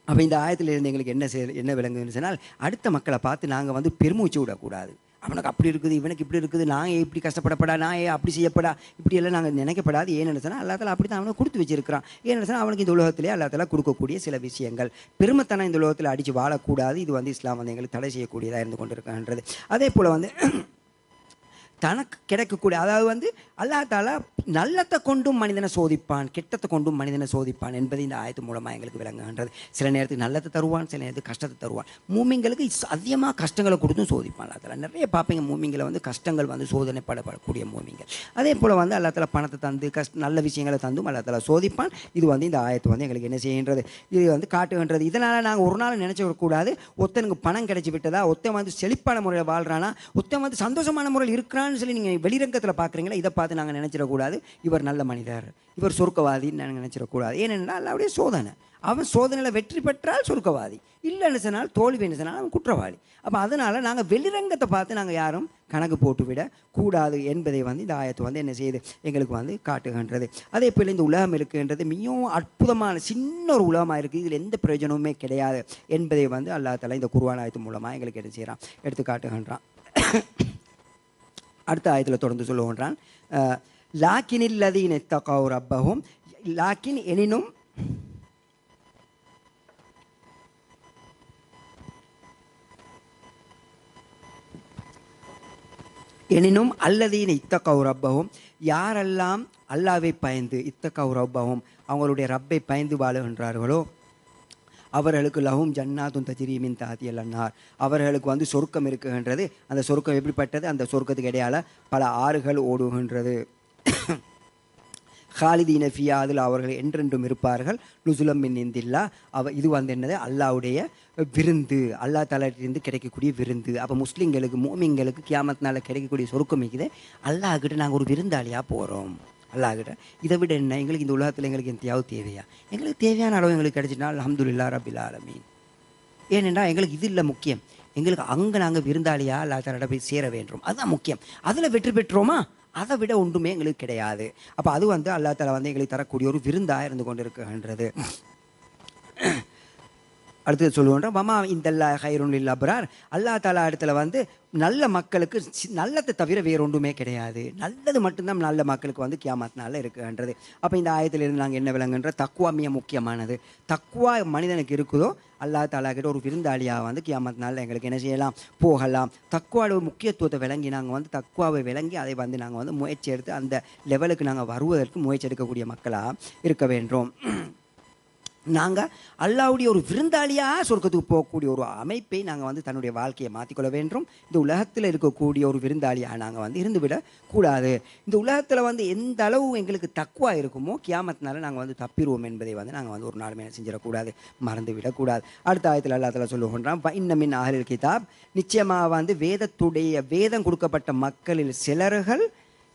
அப்போ இந்த ஆயத்திலிருந்து எங்களுக்கு என்ன விளங்குதுன்னு சொன்னால், அடுத்த மக்களை பார்த்து நாங்கள் வந்து பெருமூச்சு விடக்கூடாது. அவனுக்கு அப்படி இருக்குது, இவனுக்கு இப்படி இருக்குது, நான் இப்படி கஷ்டப்படப்படா, நான் அப்படி செய்யப்படா, இப்படியெல்லாம் நாங்கள் நினைக்கப்படாது. ஏன்னு சொன்னால் அல்லா தஆலா அப்படி தான் அவனுக்கு கொடுத்து வச்சிருக்கிறான். ஏன்னு சொன்னால் அவனுக்கு இந்த உலகத்திலே அல்லா தஆலா கொடுக்கக்கூடிய சில விஷயங்கள். பெருமைத்தனம் இந்த உலகத்தில் அடித்து வாழக்கூடாது. இது வந்து இஸ்லாம் வந்து எங்களுக்கு தடை செய்யக்கூடியதாக இருந்து கொண்டிருக்கின்றது. அதே போல் வந்து தனக்கு கிடைக்கக்கூடிய, அதாவது வந்து அல்லாஹ் தஆலா நல்லத்தை கொண்டும் மனிதனை சோதிப்பான், கெட்டத்தை கொண்டும் மனிதனை சோதிப்பான் என்பது இந்த ஆயத்து மூலமாக எங்களுக்கு விளங்குகின்றது. சில நேரத்துக்கு நல்லத்தை தருவான், சில நேரத்துக்கு கஷ்டத்தை தருவான். மூமிங்களுக்கு அதிகமாக கஷ்டங்களை கொடுத்தும் சோதிப்பான் அல்லாஹ் தஆலா. நிறைய பார்ப்பீங்க மூமிங்களை வந்து கஷ்டங்கள் வந்து சோதனைப்படக்கூடிய மூமிங்கள். அதே போல் வந்து அல்லாஹ் தஆலா பணத்தை தந்து நல்ல விஷயங்களை தந்தும் அல்லாஹ் தஆலா சோதிப்பான். இது வந்து இந்த ஆயத்து வந்து எங்களுக்கு என்ன செய்கின்றது, இது வந்து காட்டுகின்றது. இதனால் நாங்கள் ஒரு நாள் நினச்சி விடக்கூடாது, ஒருத்தனுக்கு பணம் கிடைச்சி விட்டதா, ஒருத்தன் வந்து செழிப்பான முறையில் வாழ்கிறானா, ஒருத்தன் வந்து சந்தோஷமான முறையில் இருக்கிறான்னு சொல்லி நீங்கள் வெளிரங்கத்தில் பார்க்குறீங்களா, இதை பார்த்து நாங்கள் நினச்சிடக்கூடாது இவர் நல்ல மனிதர், இவர் சொர்க்கவாதின்னு நாங்கள் நினச்சிடக்கூடாது. ஏனென்றால் அல்லாஹ்வுடைய சோதனை. அவன் சோதனையில் வெற்றி பெற்றால் சொர்க்கவாதி, இல்லைன்னு சொன்னால் தோல்வின்னு சொன்னால் அவன் குற்றவாளி. அப்போ அதனால் நாங்கள் வெளிரங்கத்தை பார்த்து நாங்கள் யாரும் கணக்கு போட்டு விட கூடாது என்பதை வந்து இந்த ஆயத்து வந்து என்ன செய்யுது, எங்களுக்கு வந்து காட்டுகின்றது. அதே போல் இந்த உலகம் இருக்குன்றது மிகவும் அற்புதமான சின்ன ஒரு உலகமாக இருக்குது, இதில் எந்த பிரயோஜனமுமே கிடையாது என்பதை வந்து அல்லாஹ் தஆலா இந்த குர்ஆன் ஆயத்து மூலமாக எங்களுக்கு என்ன செய்கிறான், எடுத்து காட்டுகின்றான். அடுத்த ஆயத்தில் தொடர்ந்து சொல்லுகின்றான், லாக்கினில் லதீன இத்தகவ் ரப்பஹும், லாக்கின் எனினும் அல்லதீன இத்தகவ் ரப்பஹும், யாரெல்லாம் அல்லாஹ்வை பயந்து, இத்தகவ் ரப்பஹும் அவங்களுடைய ரப்பை பயந்து வாழுகின்றார்களோ, அவர்களுக்கு லஹும் ஜன்னாத்துன் தஜ்ரி மின் தஹ்திஹல் அன்ஹார், அவர்களுக்கு வந்து சொர்க்கம் இருக்குகின்றது. அந்த சொர்க்கம் எப்படிப்பட்டது? அந்த சொர்க்கத்துக்கு இடையால பல ஆறுகள் ஓடுகின்றது. ஹாலிதீன ஃபியா, அதில் அவர்கள் என்றென்றும் இருப்பார்கள். நுசுலம் மின் இந்தில்லா, இது வந்து என்னது? அல்லாவுடைய விருந்து, அல்லா தாலாட்டிலிருந்து கிடைக்கக்கூடிய விருந்து. அப்போ முஸ்லீம்களுக்கு மூமிங்களுக்கு கியாமத்னால கிடைக்கக்கூடிய சொர்க்கம் இருக்குது. அல்லாஹ்கிட்ட நாங்கள் ஒரு விருந்தாளியாக போகிறோம். அல்லாஹ்கிட்ட இதை விட என்ன எங்களுக்கு இந்த உலகத்தில் எங்களுக்கு எந்தையாவது தேவையா? எங்களுக்கு தேவையான அளவு எங்களுக்கு கிடைச்சிட்டா அல்ஹம்துலில்லாஹ் ரப்பில் ஆலமீன். ஏனென்றால் எங்களுக்கு இது இல்லை முக்கியம், எங்களுக்கு அங்கே நாங்கள் விருந்தாளியாக அல்லா தாலாட்ட போய் சேர வேண்டும், அதுதான் முக்கியம். அதில் வெற்றி பெற்றோமா? அதை விட ஒன்றுமே எங்களுக்கு கிடையாது. அப்போ அது வந்து அல்லா தாலா வந்து எங்களுக்கு தரக்கூடிய ஒரு விருந்தாக இருந்து கொண்டு இருக்குன்றது. அடுத்தது சொல்லுவோம்னா வமா இந்தல்லா ஹைருன் லில் அப்ரார், அல்லா தாலா இடத்துல வந்து நல்ல மக்களுக்கு நல்லதை தவிர வேற ஒன்றுமே கிடையாது. நல்லது மட்டும்தான் நல்ல மக்களுக்கு வந்து கியாமத்னால இருக்குன்றது. அப்போ இந்த ஆயத்திலிருந்து நாங்கள் என்ன விளங்குன்ற தக்குவா மிக முக்கியமானது. தக்குவா மனிதனுக்கு இருக்குதோ அல்லா தாலா கிட்ட ஒரு விருந்தாளியாக வந்து கியாமத்னால எங்களுக்கு என்ன செய்யலாம்? போகலாம். தக்குவாவோட முக்கியத்துவத்தை விளங்கி நாங்கள் வந்து தக்குவாவை விளங்கி அதை வந்து நாங்கள் வந்து முயற்சி எடுத்து அந்த லெவலுக்கு நாங்கள் வருவதற்கு முயற்சி எடுக்கக்கூடிய மக்களாக இருக்க வேண்டும். நாங்கள் அல்லாவுடைய ஒரு விருந்தாளியாக சொர்க்கத்துக்கு போகக்கூடிய ஒரு அமைப்பை நாங்கள் வந்து தன்னுடைய வாழ்க்கையை மாற்றிக்கொள்ள வேண்டும். இந்த உலகத்தில் இருக்கக்கூடிய ஒரு விருந்தாளியாக நாங்கள் வந்து இருந்துவிடக்கூடாது. இந்த உலகத்தில் வந்து எந்த அளவு எங்களுக்கு தக்குவா இருக்குமோ கியாமத்தினால நாங்கள் வந்து தப்பிடுவோம் என்பதை வந்து நாங்கள் வந்து ஒரு நாளுமே செஞ்சிடக்கூடாது, மறந்து விடக்கூடாது. அடுத்த ஆயத்தில் அல்லா தஆலா சொல்லுகின்றான், இன்னமின் அஹ்லில் கிதாப், நிச்சயமாக வந்து வேதம் கொடுக்கப்பட்ட மக்களில் சிலர்கள்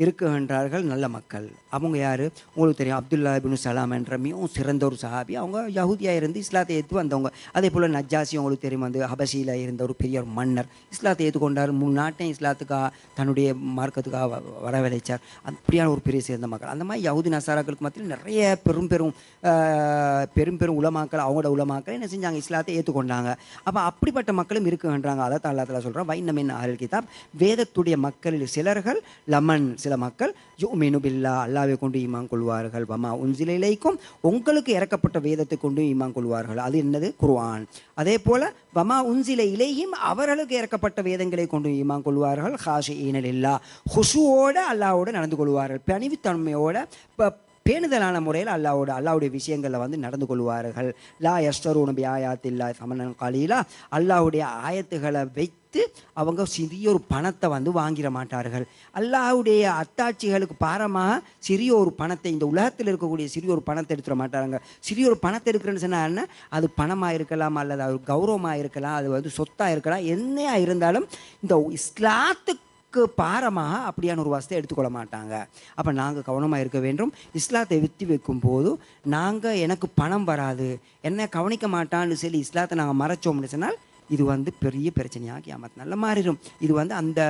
இருக்குகின்றார்கள் நல்ல மக்கள். அவங்க யார்? உங்களுக்கு தெரியும், அப்துல்லா இப்னு சலாம் என்ற மிகவும் சிறந்த ஒரு சஹாபி. அவங்க யஹூதியாக இருந்து இஸ்லாத்தை ஏற்று வந்தவங்க. அதே போல் நஜ்ஜாசி உங்களுக்கு தெரியும், வந்து ஹபஷியில் இருந்த ஒரு பெரிய ஒரு மன்னர், இஸ்லாத்தை ஏற்றுக்கொண்டார். 3 நாட்டையும் இஸ்லாத்துக்காக தன்னுடைய மார்க்கத்துக்காக வரவழைச்சார். அப்படியான ஒரு பெரிய சேர்ந்த மக்கள். அந்த மாதிரி யஹூதி நசாராக்களுக்கு மத்தியில் நிறைய பெரும் உலமாக்கள், அவங்களோட உலமாக்கள் என்ன செஞ்சாங்க? இஸ்லாத்தை ஏற்றுக்கொண்டாங்க. அப்போ அப்படிப்பட்ட மக்களும் இருக்குன்றாங்க. அதை தான் அல்லாஹ் தஆலா சொல்கிறான், வைன்னமின் அஹ்லில் கிதாப், வேதத்துடைய மக்களில் சிலர்கள், லமன் சில மக்கள், யுமினு பில்லா அல்லாஹ்வை கொண்டு ஈமான் கொள்வார்கள், வமா உன்சில இலைக்கும் உங்களுக்கு இறக்கப்பட்ட வேதத்தை கொண்டு ஈமான் கொள்வார்கள். அது என்னது? குர்ஆன். அதே போல வமா உன்சில இலைஹிம் அவர்களுக்கு இறக்கப்பட்ட வேதங்களை கொண்டு ஈமான் கொள்வார்கள். ஹாஷிஈன லில்லாஹ் ஹுஷூவோட அல்லாஹ்வோட நடந்து கொள்வார்கள், பணிவுத்தன்மையோட பேணுதலான முறையில் அல்லாஹ்வுடைய விஷயங்களில் வந்து நடந்து கொள்வார்கள். லா யஷ்தரூன பி ஆயாத்தில்லாஹி ஸமனன் கலீலா, அல்லாஹ்வுடைய ஆயத்துகளை வைத்து அவங்க சிறிய ஒரு பணத்தை வந்து வாங்கிட மாட்டார்கள். அல்லாஹ்வுடைய அத்தாட்சிகளுக்கு பாரமாக சிறிய ஒரு பணத்தை, இந்த உலகத்தில் இருக்கக்கூடிய சிறிய ஒரு பணத்தை எடுத்துட மாட்டாங்க. சிறிய ஒரு பணத்தை எடுக்கிறேன்னு சொன்னா அது பணமாக இருக்கலாம், அல்லது அது கௌரவமாக இருக்கலாம், அது வந்து சொத்தாக இருக்கலாம், என்னையா இருந்தாலும் இந்த இஸ்லாத்துக்கு பாரமாக அப்படியான ஒரு வசத்தை எடுத்துக்கொள்ள மாட்டாங்க. அப்போ நாங்கள் கவனமாக இருக்க வேண்டும். இஸ்லாத்தை விற்று வைக்கும் போது நாங்கள் எனக்கு பணம் வராது, என்ன கவனிக்க மாட்டான்னு சொல்லி இஸ்லாத்தை நாங்கள் மறைச்சோம்னு சொன்னால் இது வந்து பெரிய பிரச்சனையாக கியாமத்னால மாறிடும். இது வந்து அந்த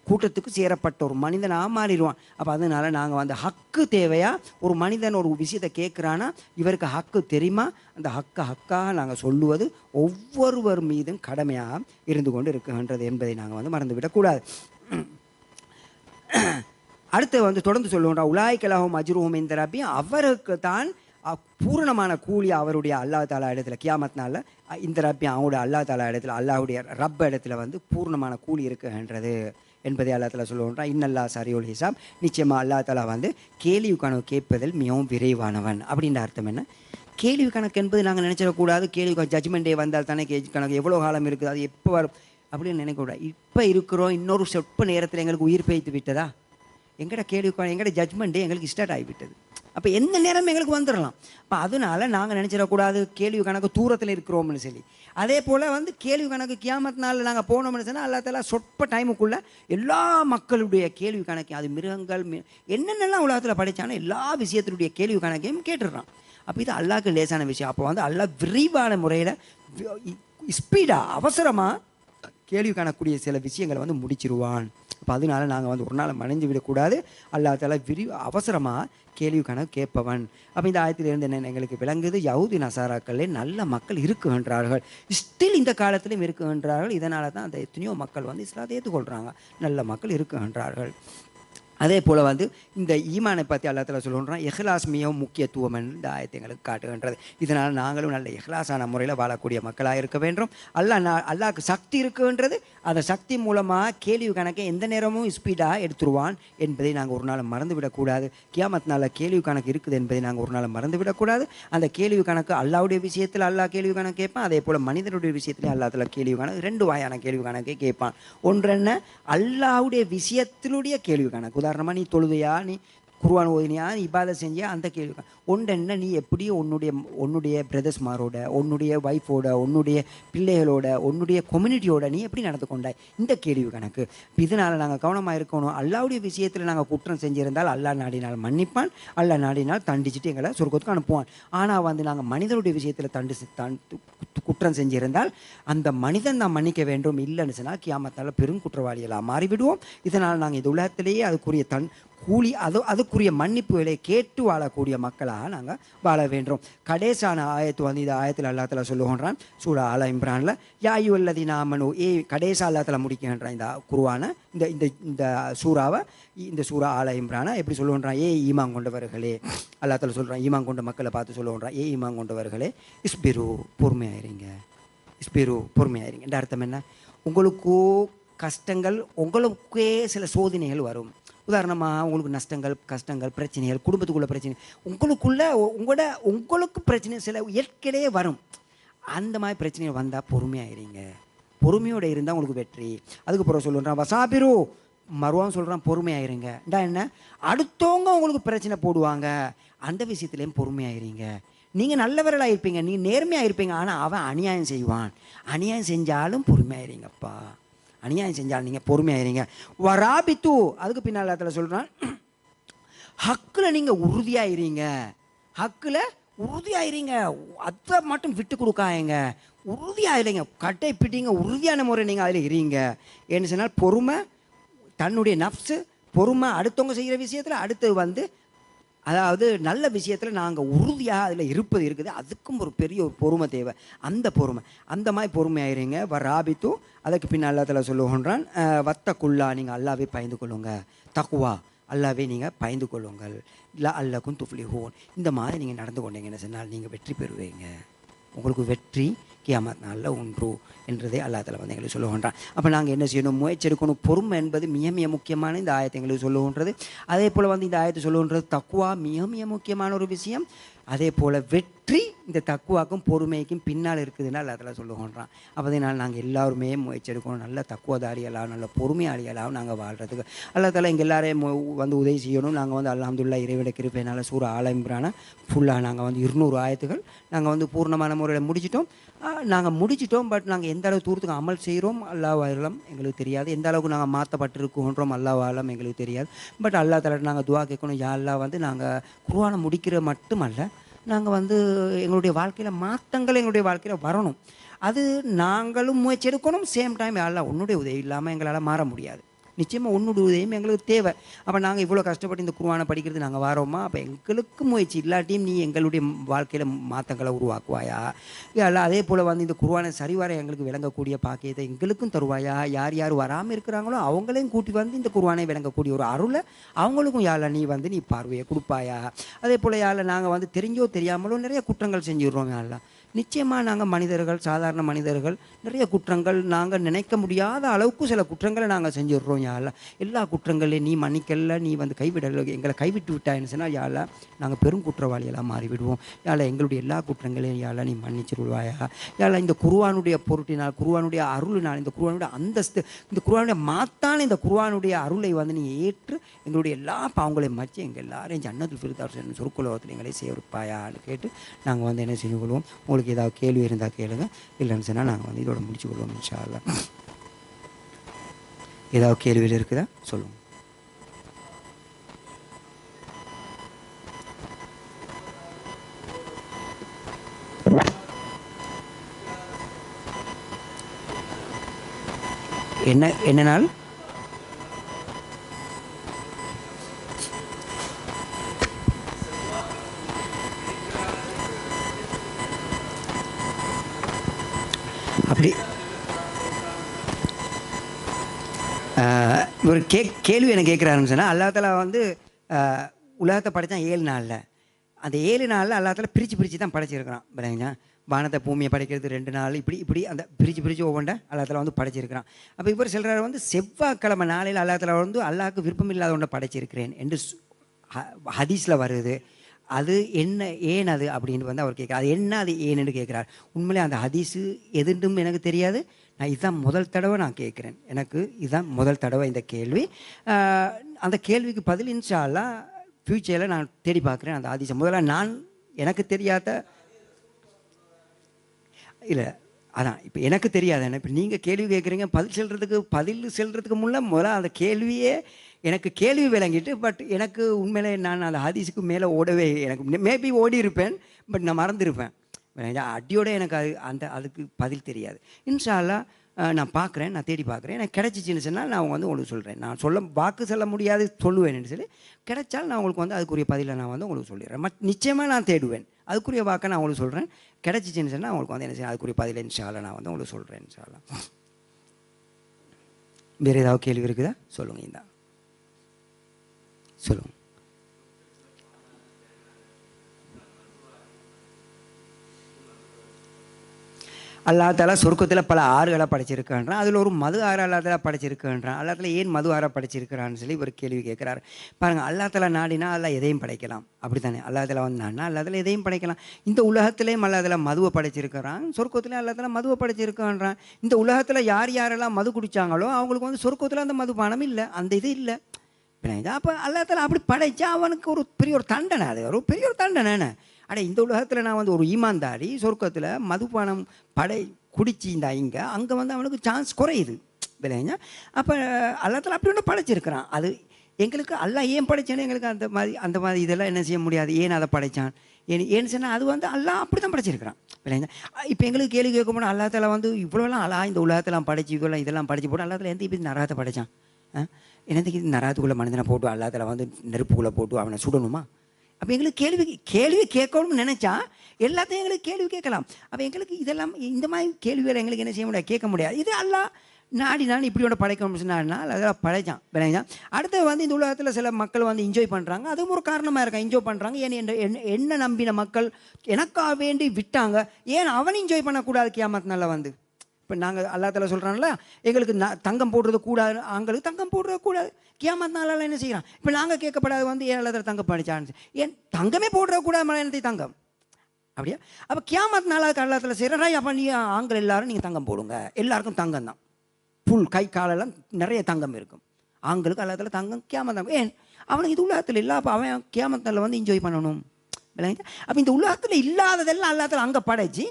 கூட்டத்துக்கு சேரப்பட்ட ஒரு மனிதனாக மாறிடுவான். அப்போ அதனால நாங்கள் வந்து ஹக்கு தேவையா? ஒரு மனிதன் ஒரு விஷயத்தை கேட்குறான்னா இவருக்கு ஹக்கு தெரியுமா? அந்த ஹக்காக நாங்கள் சொல்லுவது ஒவ்வொருவர் மீதும் கடமையாக இருந்து கொண்டு இருக்குன்றது என்பதை நாங்கள் வந்து மறந்துவிடக்கூடாது. அடுத்து வந்து தொடர்ந்து சொல்லுவோம்டா, உலாய்க்கலாகும் அஜ்ருஹும் இன்த ரப்பிஹிம், அவருக்கு தான் பூரணமான கூலி அவருடைய அல்லாஹ் தாலா இடத்துல கியாமத்னால இந்த ரப்பி அவங்களுடைய அல்லாஹ் தாலா இடத்துல அல்லாஹுடைய ரப்ப இடத்துல வந்து பூர்ணமான கூலி இருக்குன்றது என்பதை அல்லாஹ் தாலா சொல்லுவோம்டா. இன்னல்லா சரியுல் ஹிசாப், நிச்சயமாக அல்லாஹ் தாலா வந்து கேள்வி கணக்கு கேட்பதில் மிகவும் விரைவானவன். அப்படின்ற அர்த்தம் என்ன? கேள்வி கணக்கு என்பது நாங்கள் நினச்சிடக்கூடாது. கேள்வி ஜட்ஜ்மெண்ட் டே வந்தால் தானே கேள்வி கணக்கு, எவ்வளோ காலம் இருக்குது, அது எப்போ வரும் அப்படின்னு நினைக்கக்கூடாது. இப்போ இருக்கிறோம், இன்னொரு சொற்ப நேரத்தில் எங்களுக்கு உயிர் பெய்த்து விட்டதா, எங்கட கேள்வி எங்கட ஜட்ஜ்மெண்ட் டே எங்களுக்கு ஸ்டார்ட் ஆகிவிட்டது. அப்போ எந்த நேரமும் எங்களுக்கு வந்துடலாம். அப்போ அதனால நாங்கள் நினச்சிடக்கூடாது கேள்வி கணக்கு தூரத்தில் இருக்கிறோம்னு சொல்லி. அதே போல் வந்து கேள்வி கணக்கு கியாமத்னால நாங்கள் போனோம்னு சொன்னால் அல்லா தஆலா சொற்ப டைமுக்குள்ளே எல்லா மக்களுடைய கேள்வி கணக்கையும், அது மிருகங்கள் என்னென்னலாம் உலகத்தில் படித்தானோ எல்லா விஷயத்தினுடைய கேள்வி கணக்கையும் கேட்டுடுறான். அப்போ இது அல்லாஹ்க்கு லேசான விஷயம். அப்போ வந்து அல்லாஹ் விரிவான முறையில் ஸ்பீடாக அவசரமாக கேள்வி காணக்கூடிய சில விஷயங்களை வந்து முடிச்சிருவான். அப்போ அதனால நாங்கள் வந்து ஒரு நாள் மறைஞ்சு விடக்கூடாது. அல்லாஹ் தஆலா அவசரமாக கேள்வி கணக்கு கேட்பவன். அப்போ இந்த ஆயத்திலிருந்து என்ன எங்களுக்கு விளங்குது? யஹூதி நசாராக்களே நல்ல மக்கள் இருக்குகின்றார்கள், ஸ்டில் இந்த காலத்திலும் இருக்குகின்றார்கள். இதனால தான் அந்த எத்தனையோ மக்கள் வந்து இஸ்லாத்தை ஏற்றுக்கொள்கிறாங்க, நல்ல மக்கள் இருக்குகின்றார்கள். அதே போல் வந்து இந்த ஈமானை பற்றி அல்லா தஆலா சொல்லுறான், இஹ்லாஸ் மிகவும் முக்கியத்துவம் என்று இந்த ஆயத்தை எங்களுக்கு காட்டுகின்றது. இதனால் நாங்களும் நல்ல இஹ்லாஸான முறையில் வாழக்கூடிய மக்களாக இருக்க வேண்டும். அல்லாஹ்க்கு சக்தி இருக்குன்றது, அந்த சக்தி மூலமாக கேள்வி கணக்கை எந்த நேரமும் ஸ்பீடாக எடுத்துருவான் என்பதை நாங்கள் ஒரு நாள் மறந்துவிடக்கூடாது. கியாமத் நாளில் கேள்வி கணக்கு இருக்குது என்பதை நாங்கள் ஒரு நாள் மறந்துவிடக்கூடாது. அந்த கேள்வி கணக்கு அல்லாஹ்வுடைய விஷயத்தில் அல்லாஹ் கேள்வி கணக்கு கேட்பான், அதே போல் மனிதனுடைய விஷயத்திலே அல்லாஹ் தஆலா கேள்வி கணக்கு, ரெண்டு வகையான கேள்வி கணக்கை கேட்பான். ஒன்று என்ன, அல்லாஹ்வுடைய விஷயத்தினுடைய கேள்வி கணக்கு. உதாரணமாக நீ தொழுதையா, நீ குர்ஆன் ஓதினியா, நீ இபாதத் செஞ்சியா, அந்த கேள்வி. ஒன்று என்ன, நீ எப்படி உன்னுடைய பிரதர்ஸ்மாரோட, உன்னுடைய ஒய்ஃபோட, உன்னுடைய பிள்ளைகளோட, உன்னுடைய கம்யூனிட்டியோட நீ எப்படி நடந்து கொண்டாய், இந்த கேள்வி கணக்கு. இதனால் நாங்கள் கவனமாக இருக்கணும். அல்லாஹ்வுடைய விஷயத்தில் நாங்கள் குற்றம் செஞ்சிருந்தால் அல்லாஹ் நாடினால் மன்னிப்பான், அல்லாஹ் நாடினால் தண்டிச்சுட்டு எங்களை சொர்க்கத்துக்கு அனுப்புவான். ஆனால் வந்து நாங்கள் மனிதனுடைய விஷயத்தில் குற்றம் செஞ்சிருந்தால் அந்த மனிதன் நாம் மன்னிக்க வேண்டும். இல்லைன்னு சொன்னால் கியாமத்தால் பெரும் குற்றவாளிகளாக மாறிவிடுவோம். இதனால் நாங்கள் இது உலகத்திலேயே அதுக்குரிய கூலி அதுக்குரிய மன்னிப்பு விலையை கேட்டு வாழக்கூடிய மக்களாக நாங்கள் வாழ வேண்டும். கடைசான ஆயத்து வந்து இந்த ஆயத்தில் அல்லா தஆலா சொல்லுகின்றான் சூரா ஆல இம்ரானில், யா அய்யுஹல்லதீன ஆமனூ, கடைசா அல்லா தஆலா முடிக்கின்றான் இந்த குர்ஆனை, இந்த சூறாவை, இந்த சூரா ஆல இம்ரானை எப்படி சொல்லுகின்றான், ஈமான் கொண்டவர்களே, அல்லா தஆலா சொல்கிறான் ஈமான் கொண்ட மக்களை பார்த்து சொல்லுகின்றான், ஈமான் கொண்டவர்களே இஸ்பிரு, பொறுமையாயிருங்க. இஸ்பிரு, பொறுமையாயிருங்க. என்ற அர்த்தம் என்ன, உங்களுக்கு கஷ்டங்கள், உங்களுக்கே சில சோதனைகள் வரும். உதாரணமாக உங்களுக்கு நஷ்டங்கள், கஷ்டங்கள், பிரச்சனைகள், குடும்பத்துக்குள்ள பிரச்சனை, உங்களுக்கு பிரச்சனை சில இயற்கையிலே வரும். அந்த மாதிரி பிரச்சனைகள் வந்தால் பொறுமையாகிறீங்க. பொறுமையோடு இருந்தால் உங்களுக்கு வெற்றி. அதுக்கப்புறம் சொல்லுறான் வசாபிரு, மறுவான் சொல்கிறான் பொறுமையாயிருங்க. என்ன, அடுத்தவங்க உங்களுக்கு பிரச்சனை போடுவாங்க, அந்த விஷயத்துலேயும் பொறுமையாயிருங்க. நீங்கள் நல்லவர்களாக இருப்பீங்க, நீங்கள் நேர்மையாக இருப்பீங்க, ஆனால் அவன் அநியாயம் செய்வான். அநியாயம் செஞ்சாலும் பொறுமையாயிருங்கப்பா, அநியாயம் செஞ்சாலும் நீங்கள் பொறுமையாயிருங்க. வராபித்து, அதுக்கு பின்னால் அதில் சொல்கிறான், ஹக்கில் நீங்கள் உறுதியாயிருங்க. ஹக்கில் உறுதியாயிருங்க, அதை மட்டும் விட்டு கொடுக்காயங்க. உறுதியாயிருங்க, கட்டை பிடிங்க, உறுதியான முறை நீங்கள் அதில் இருங்க. என்ன சொன்னால் பொறுமை, தன்னுடைய நஃப்ஸு பொறுமை, அடுத்தவங்க செய்கிற விஷயத்தில் அடுத்தது வந்து அதாவது நல்ல விஷயத்தில் நாங்கள் உறுதியாக அதில் இருப்பது இருக்குது. அதுக்கும் ஒரு பெரிய ஒரு பொறுமை தேவை. அந்த பொறுமை, அந்த மாதிரி பொறுமையாயிருங்க. வராபித்து, அதுக்கு பின்னால் அல்லாஹ் சொல்லுகின்றான், வத்தக்குள்ளா, நீங்கள் அல்லாவே பயந்து கொள்ளுங்க. தக்குவா, அல்லாவே நீங்கள் பயந்து கொள்ளுங்கள். இல்லை அல்லக்கும் துஃப்லிஹூன், இந்த மாதிரி நீங்கள் நடந்து கொண்டீங்கன்னு சொன்னால் நீங்கள் வெற்றி பெறுவீங்க. உங்களுக்கு வெற்றி கியாமத் நாளில் ஒன்று என்றதை அல்லாஹ் தஆலா வந்து எங்களுக்கு சொல்லுகின்றான். அப்போ நாங்கள் என்ன செய்யணும், முயற்சி எடுக்கணும். பொறுமை என்பது மிக மிக முக்கியமான இந்த ஆயத்தை எங்களுக்கு சொல்லுகின்றது. அதே போல் வந்து இந்த ஆயத்தை சொல்லுகின்றது தக்குவா மிக மிக முக்கியமான ஒரு விஷயம். அதே போல் வெற்றி இந்த தக்குவாக்கும் பொறுமைக்கும் பின்னால் இருக்குதுன்னு அல்லாஹ் தஆலா சொல்லுகின்றான். அப்போதான் நாங்கள் எல்லாருமே முயற்சி எடுக்கணும், நல்ல தக்குவதாரிகளாக, நல்ல பொறுமையாளிகளாகவும் நாங்கள் வாழ்கிறதுக்கு அல்லாஹ் தஆலா எங்கள் எல்லாரையும் வந்து உதவி செய்யணும். நாங்கள் வந்து அல்ஹம்துலில்லாஹ் இறைவனுடைய கிருபையினால் சூரா ஆல இம்ரானை ஃபுல்லாக நாங்கள் வந்து 200 ஆயத்துகள் நாங்கள் வந்து பூர்ணமான முறையில் முடிச்சிட்டோம். பட் நாங்கள் எந்த அளவு தூரத்துக்கு அமல் செய்கிறோம் அல்லாஹ் ஆலம் எங்களுக்கு தெரியாது. எந்த அளவுக்கு நாங்கள் மாற்றப்பட்டிருக்கோன்றோம் அல்லாஹ் ஆலம் எங்களுக்கு தெரியாது. பட் அல்லாஹ் தஆலா நாங்கள் துஆ கேட்கணும், யா அல்லாஹ் வந்து நாங்கள் குர்ஆனை முடிக்கிற மட்டுமல்ல, நாங்கள் வந்து எங்களுடைய வாழ்க்கையில் மாற்றங்கள் எங்களுடைய வாழ்க்கையில் வரணும். அது நாங்களும் முயற்சி எடுக்கணும். சேம் டைம் யா அல்லாஹ் உன்னுடைய உதவி இல்லாமல் எங்களால் மாற முடியாது. நிச்சயமாக உன்னுடைய உதவியும் எங்களுக்கு தேவை. அப்போ நாங்கள் இவ்வளோ கஷ்டப்பட்டு இந்த குர்ஆனை படிக்கிறது நாங்கள் வரோமா, அப்போ எங்களுக்கு முயற்சி இல்லாட்டியும் நீ எங்களுடைய வாழ்க்கையில் மாற்றங்களை உருவாக்குவாயா அல்ல. அதே போல் வந்து இந்த குர்ஆனை சரிவர எங்களுக்கு விளங்கக்கூடிய பாக்கியத்தை எங்களுக்கும் தருவாயா. யார் யார் வராமல் இருக்கிறாங்களோ அவங்களையும் கூட்டி வந்து இந்த குர்ஆனை விளங்கக்கூடிய ஒரு அருளை அவங்களுக்கும் யாரில் நீ பார்வையை கொடுப்பாயா. அதே போல் யாரில் நாங்கள் வந்து தெரிஞ்சோ தெரியாமலோ நிறைய குற்றங்கள் செஞ்சிடுறோம் யாரில். நிச்சயமாக நாங்கள் மனிதர்கள், சாதாரண மனிதர்கள், நிறைய குற்றங்கள் நாங்கள் நினைக்க முடியாத அளவுக்கு சில குற்றங்களை நாங்கள் செஞ்சிடுறோம் யாரில். எல்லா குற்றங்களையும் நீ மன்னிக்கல, நீ வந்து கைவிடல, எங்களை கைவிட்டு விட்டாயின்னு சொன்னால் யாரில் நாங்கள் பெரும் குற்றவாளியெல்லாம் மாறிவிடுவோம். யாரில் எங்களுடைய எல்லா குற்றங்களையும் யாரில் நீ மன்னிச்சிருவாயா. யாரில் இந்த குர்ஆனுடைய பொருட்டினால், குர்ஆனுடைய அருளினால், இந்த குர்ஆனுடைய அந்தஸ்து, இந்த குர்ஆனுடைய மாத்தான இந்த குர்ஆனுடைய அருளை வந்து நீ ஏற்று எங்களுடைய எல்லா பாவங்களையும் மறைச்சி எங்கள் எல்லாரையும் ஜன்னத்துல் ஃபிர்தௌஸ் சொர்க்குலோகத்தில் எங்களை சேர்ப்பாயான்னு கேட்டு நாங்கள் வந்து என்ன செஞ்சு கொள்வோம். உங்களுக்கு ஏதாவது கேள்வி இருந்தால் கேளுங்க, இல்லைன்னு சொன்னால் நாங்கள் வந்து இதோட முடிச்சு கொள்வோம் இன்ஷா அல்லாஹ். ஏதாவது கேள்வியில் இருக்குதா சொல்லுவோம். என்ன நாள்? அப்படி ஒரு கேள்வி என்ன கேட்குறாருன்னு சொன்னால், அல்லா தஆலா வந்து உலகத்தை படைத்தான் 7 நாளில். அந்த 7 நாளில் அல்லா தஆலா பிரித்து தான் படைச்சிருக்கிறான். இல்லைங்க, வானத்தை பூமியை படைக்கிறது 2 நாள், இப்படி அந்த பிரித்து ஒவ்வொன்றை அல்லா தஆலா வந்து படைச்சிருக்கிறான். அப்போ இவர் சொல்கிறாரு வந்து செவ்வாய்க்கிழமை நாளையில் அல்லா தஆலா வந்து அல்லாஹ்வுக்கு விருப்பம் இல்லாத ஒன்றை படைச்சிருக்கிறேன் என்று ஹதீஸில் வருது. அது என்ன, ஏன் அது அப்படின்னு வந்து அவர் கேட்குறார். அது என்ன, அது ஏன்னு கேட்குறார். உண்மையிலே அந்த ஹதீஸு எதுன்றும் எனக்கு தெரியாது. நான் இதுதான் முதல் தடவை நான் கேட்குறேன். எனக்கு இதுதான் முதல் தடவை இந்த கேள்வி. அந்த கேள்விக்கு பதில் இன்ஷா அல்லாஹ் ஃப்யூச்சரில் நான் தேடி பார்க்குறேன் அந்த ஹதீஸை. முதல்ல நான் எனக்கு தெரியாத இல்லை, அதான் இப்போ எனக்கு தெரியாது. இப்போ நீங்கள் கேள்வி கேட்குறீங்க, பதில் சொல்கிறதுக்கு முதல்ல அந்த கேள்வியே எனக்கு கேள்வி விளங்கிட்டு, பட் எனக்கு உண்மையிலே நான் அந்த ஹதீஸுக்கு மேலே ஓடவே, எனக்கு மேபி ஓடி இருப்பேன், பட் நான் மறந்துருப்பேன். அடியோட எனக்கு அதுக்கு பதில் தெரியாது. இன்ஷா அல்லாஹ் நான் பார்க்குறேன், நான் தேடி பார்க்குறேன். எனக்கு கிடச்சிச்சின்னு சொன்னால் நான் வந்து உங்களுக்கு சொல்கிறேன். நான் வாக்கு சொல்ல முடியாது, சொல்லுவேன்னு சொல்லி கிடைச்சால் நான் உங்களுக்கு வந்து அதுக்குரிய பதிலை நான் வந்து உங்களுக்கு சொல்லிடுறேன். நிச்சயமாக நான் தேடுவேன், அதுக்குரிய வாக்கை நான் உங்களுக்கு சொல்கிறேன். கிடச்சிச்சின்னு சொன்னால் உங்களுக்கு வந்து என்ன செய்ய, அதுக்குரிய பதிலை இன்ஷா அல்லாஹ் நான் வந்து உங்களுக்கு சொல்கிறேன். இன்ஷா அல்லாஹ். வேறு ஏதாவது கேள்வி இருக்குதா? சொல்லுங்கள். இந்த சொல்லுங்கள். அல்லா தஆலா சொர்க்கத்தில் பல ஆறுகளை படைச்சிருக்கான்றான். அதில் ஒரு மது ஆறு அல்லா தஆலா படைச்சிருக்கான்றான். அல்லா தஆலா ஏன் மது ஆறை படைச்சிருக்கிறான்னு சொல்லி ஒரு கேள்வி கேட்குறாரு. பாருங்கள், அல்லா தஆலா நாடினா அல்லாஹ் எதையும் படைக்கலாம். அப்படி தானே? அல்லா தஆலா வந்து நாடினா அல்லா தஆலா எதையும் படைக்கலாம். இந்த உலகத்திலேயும் அல்லா தஆலா மதுவை படைச்சிருக்கிறான், சொர்க்கத்திலையும் அல்லா தஆலா மதுவை படைச்சிருக்கான்றான். இந்த உலகத்தில் யாரெல்லாம் மது குடித்தாங்களோ அவங்களுக்கு வந்து சொர்க்கத்தில் அந்த மதுபானம் இல்லை, அந்த இது இல்லை. அப்போ அல்லா தஆலா அப்படி படைச்சா அவனுக்கு ஒரு பெரிய ஒரு தண்டனை, அது ஒரு பெரிய ஒரு தண்டனை. இந்த உலகத்தில் நான் வந்து ஒரு ஈமான்தாரி சொர்க்கத்தில் மதுபானம் குடிச்சிருந்தா அங்கே வந்து அவனுக்கு சான்ஸ் குறையுது. இல்லைங்க? அப்போ அல்லா தஆலா அப்படி ஒன்று படைச்சிருக்கிறான். அது எங்களுக்கு அல்லாஹ் ஏன் படைச்சானே எங்களுக்கு அந்த மாதிரி இதெல்லாம் என்ன செய்ய முடியாது. ஏன் அதை படைத்தான் ஏன்னு சொன்னால் அது வந்து அல்லாஹ் அப்படி தான் படைச்சிருக்கிறான். இல்லைங்க? இப்போ எங்களுக்கு கேள்வி கேட்க போனால் அல்லா தஆலா வந்து இவ்வளோலாம் அல்லாஹ் இந்த உலகத்தெல்லாம் படைச்சி இதெல்லாம் படித்து போட்டு அல்லா தஆலா எந்த இப்படி நரகத்தை படைத்தான்? என்னத்துக்கு இது நரகத்துக்குள்ளே மனிதனை போட்டு அல்லா தஆலா வந்து நெருப்புக்குள்ளே போட்டு அவனை சுடணுமா? அப்போ எங்களுக்கு கேள்வி கேட்கணும்னு நினச்சா எல்லாத்தையும் எங்களுக்கு கேள்வி கேட்கலாம். அப்போ எங்களுக்கு இதெல்லாம் இந்த மாதிரி கேள்விகளை எங்களுக்கு என்ன செய்ய முடியாது, கேட்க முடியாது. இது அல்லாஹ் நாடி இப்படி ஒன்று படைக்கணும்னு சொன்னால் அதெல்லாம் படைச்சான். விளையான். அடுத்து வந்து இந்த உலகத்தில் சில மக்கள் வந்து என்ஜாய் பண்ணுறாங்க, அதுவும் ஒரு காரணமாக இருக்கான். என்ஜாய் பண்ணுறாங்க, என்ன நம்பின மக்கள் எனக்காக வேண்டி விட்டாங்க, ஏன் அவன் என்ஜாய் பண்ணக்கூடாது கியாமத் நாளில் வந்து? இப்போ நாங்கள் அல்லா தஆலா சொல்கிறான்ல, எங்களுக்கு தங்கம் போடுறது கூடாது, ஆங்களுக்கு தங்கம் போடுறது கூடாது. கியாமத் நாளால் என்ன செய்கிறான்? இப்போ நாங்கள் கேட்கப்படாது வந்து ஏன் அல்லா தஆலா தங்கம் படித்தான்னு, ஏன் தங்கமே போடுற கூடாது மலையாளத்தை தங்கம் அப்படியா? அப்போ கியாமத் நாளாக அல்லா தஆலா செய்கிறா, அப்போ நீ ஆண்கள் எல்லாரும் நீங்கள் தங்கம் போடுங்க, எல்லாருக்கும் தங்கம் தான், ஃபுல் கை காலெல்லாம் நிறைய தங்கம் இருக்கும். ஆண்களுக்கு அல்லா தஆலா தங்கம் கியாமத் தான். ஏன் அவனுக்கு இது உலகத்தில் இல்லை, அப்போ அவன் கியாமத் நாளில் வந்து என்ஜாய் பண்ணணும். அப்போ இந்த உலகத்தில் இல்லாததெல்லாம் அல்லா தஆலா அங்கே படைச்சி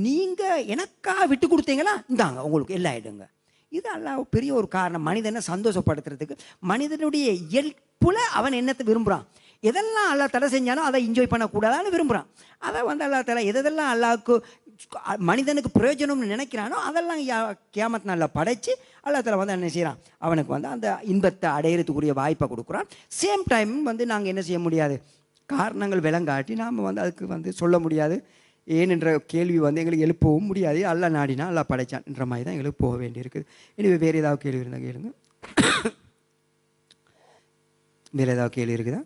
நீங்கள் எனக்காக விட்டு கொடுத்தீங்களா, இந்தாங்க உங்களுக்கு எல்லாம் ஆயிடுங்க. இது அல்லாஹ் பெரிய ஒரு காரணம், மனிதனை சந்தோஷப்படுத்துறதுக்கு. மனிதனுடைய இயல்புல அவன் என்னத்தை விரும்புகிறான், எதெல்லாம் அல்லாஹ் தடை செஞ்சானோ அதை என்ஜாய் பண்ணக்கூடாதான்னு விரும்புகிறான். அதை வந்து அல்லா தஆலா எதெல்லாம் அல்லாஹ்வுக்கு மனிதனுக்கு பிரயோஜனம்னு நினைக்கிறானோ அதெல்லாம் கியாமத் நாளில் படைச்சு அல்லா தஆலா வந்து என்ன செய்கிறான், அவனுக்கு வந்து அந்த இன்பத்தை அடையிறதுக்குரிய வாய்ப்பை கொடுக்குறான். சேம் டைம் வந்து நாங்கள் என்ன செய்ய முடியாது, காரணங்கள் விளங்காட்டி நாம் வந்து அதுக்கு வந்து சொல்ல முடியாது. ஏனென்ற கேள்வி வந்து எங்களுக்கு எழுப்பவும் முடியாது. அல்லாஹ் நாடினா அல்லாஹ் படைச்சான்ன்ற மாதிரி தான் எங்களுக்கு போக வேண்டியிருக்குது. எனவே வேறு ஏதாவது கேள்வி இருந்தால் கேளுங்க. வேறு ஏதாவது கேள்வி இருக்குதா?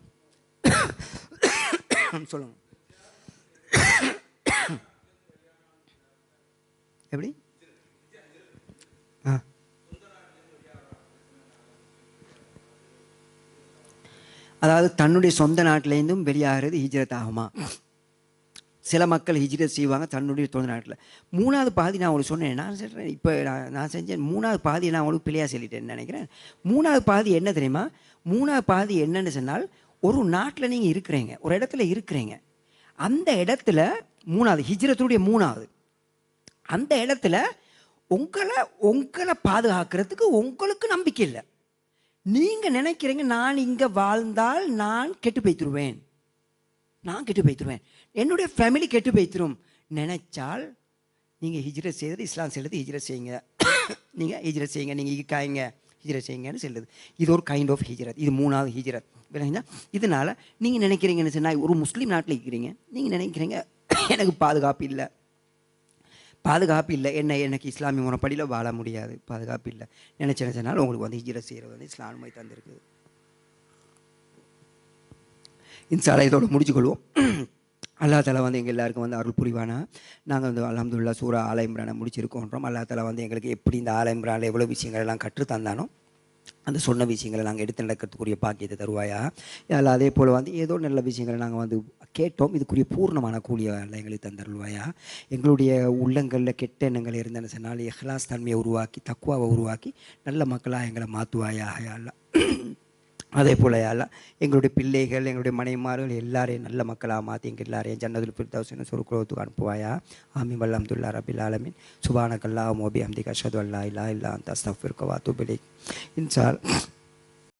சொல்லுங்க. எப்படி? அதாவது தன்னுடைய சொந்த நாட்டிலேருந்தும் வெளியாகிறது ஹிஜ்ரத் ஆகுமா? சில மக்கள் ஹிஜ்ரத் செய்வாங்க தன்னுடைய சொந்த நாட்டில். 3வது பாதி நான் உங்களுக்கு சொன்னேன், நான் சொல்கிறேன், இப்போ நான் செஞ்சேன் 3வது பாதி நான் உங்களுக்கு பிள்ளையாக சொல்லிட்டேன்னு நினைக்கிறேன். 3வது பாதி என்ன தெரியுமா? 3வது பாதி என்னன்னு சொன்னால், ஒரு நாட்டில் நீங்கள் இருக்கிறீங்க, ஒரு இடத்துல இருக்கிறீங்க, அந்த இடத்துல 3வது ஹிஜ்ரத்துடைய 3வது அந்த இடத்துல உங்களை பாதுகாக்கிறதுக்கு உங்களுக்கு நம்பிக்கை இல்லை. நீங்கள் நினைக்கிறீங்க நான் இங்கே வாழ்ந்தால் நான் கெட்டு போய்த்துருவேன், என்னுடைய ஃபேமிலி கெட்டு போய்த்துரும் நினைச்சால் நீங்கள் ஹிஜ்ரத் செய்கிறது, இஸ்லாம் செய்கிறது, ஹிஜ்ரத் செய்யுங்க, நீங்கள் ஹிஜ்ரத் செய்யுங்க, நீங்கள் இக்காய்ங்க ஹிஜ்ரத் செய்யுங்கன்னு சொல்லுது. இது ஒரு கைண்ட் ஆஃப் ஹிஜ்ரத். இது 3வது ஹிஜ்ரத். இல்லைங்களா? இதனால் நீங்கள் நினைக்கிறீங்கன்னு சொன்னால், ஒரு முஸ்லீம் நாட்டில் இருக்கிறீங்க, நீங்கள் நினைக்கிறீங்க எனக்கு பாதுகாப்பு இல்லை, பாதுகாப்பு இல்லை, எனக்கு இஸ்லாமிய முறைப்படியில் வாழ முடியாது, பாதுகாப்பு இல்லை நினச்சினாலும் உங்களுக்கு வந்து ஹிஜ்ரத் செய்கிறது வந்து இஸ்லாம் அனுமதி தந்திருக்குது. இன்ஷால்லா இதோட முடிச்சுக்கொள்வோம். அல்லா தாலா வந்து எங்கள் எல்லாருக்கும் வந்து அருள் புரிவானா. நாங்கள் வந்து அல்ஹம்துலில்லாஹ் சூரா ஆல இம்ரானை முடிச்சிருக்கோன்றோம். அல்லா தாலா வந்து எங்களுக்கு எப்படி இந்த ஆல இம்ரானில் எவ்வளோ விஷயங்கள் எல்லாம் கற்று தந்தானோ அந்த சொன்ன விஷயங்களை நாங்கள் எடுத்து நடக்கிறதுக்குரிய பாக்கியத்தை தருவாயா. அதில் அதே போல் வந்து ஏதோ நல்ல விஷயங்களை நாங்கள் வந்து கேட்டோம், இதுக்குரிய பூர்ணமான கூலியை எங்களுக்கு தந்தருள்வாயா. எங்களுடைய உள்ளங்களில் கெட்ட எண்ணங்கள் இருந்தேன்னு சொன்னால் இஹ்லாஸ் தன்மையை உருவாக்கி தக்குவாவை உருவாக்கி நல்ல மக்களாக எங்களை மாற்றுவாயா அல்லா. அதே போல் அல்லா எங்களுடைய பிள்ளைகள் எங்களுடைய மனைவிமார்கள் எல்லாரையும் நல்ல மக்களாக மாற்றி எங்கள் எல்லாரையும் ஜன்னதுல் ஃபிர்தௌஸ் சொர்க்கத்துக்கு அனுப்புவாயா. ஆமீன் வல்ஹம்துலில்லாஹி ரப்பில் ஆலமீன். சுப்ஹானக்கல்லாஹும்ம வ பிஹம்திக அஷ்ஹது அல்லா இலாஹா இல்லா அன்த அஸ்தக்ஃபிருக வ அத்தூபு இலைக். இன்ஷா அல்லாஹ்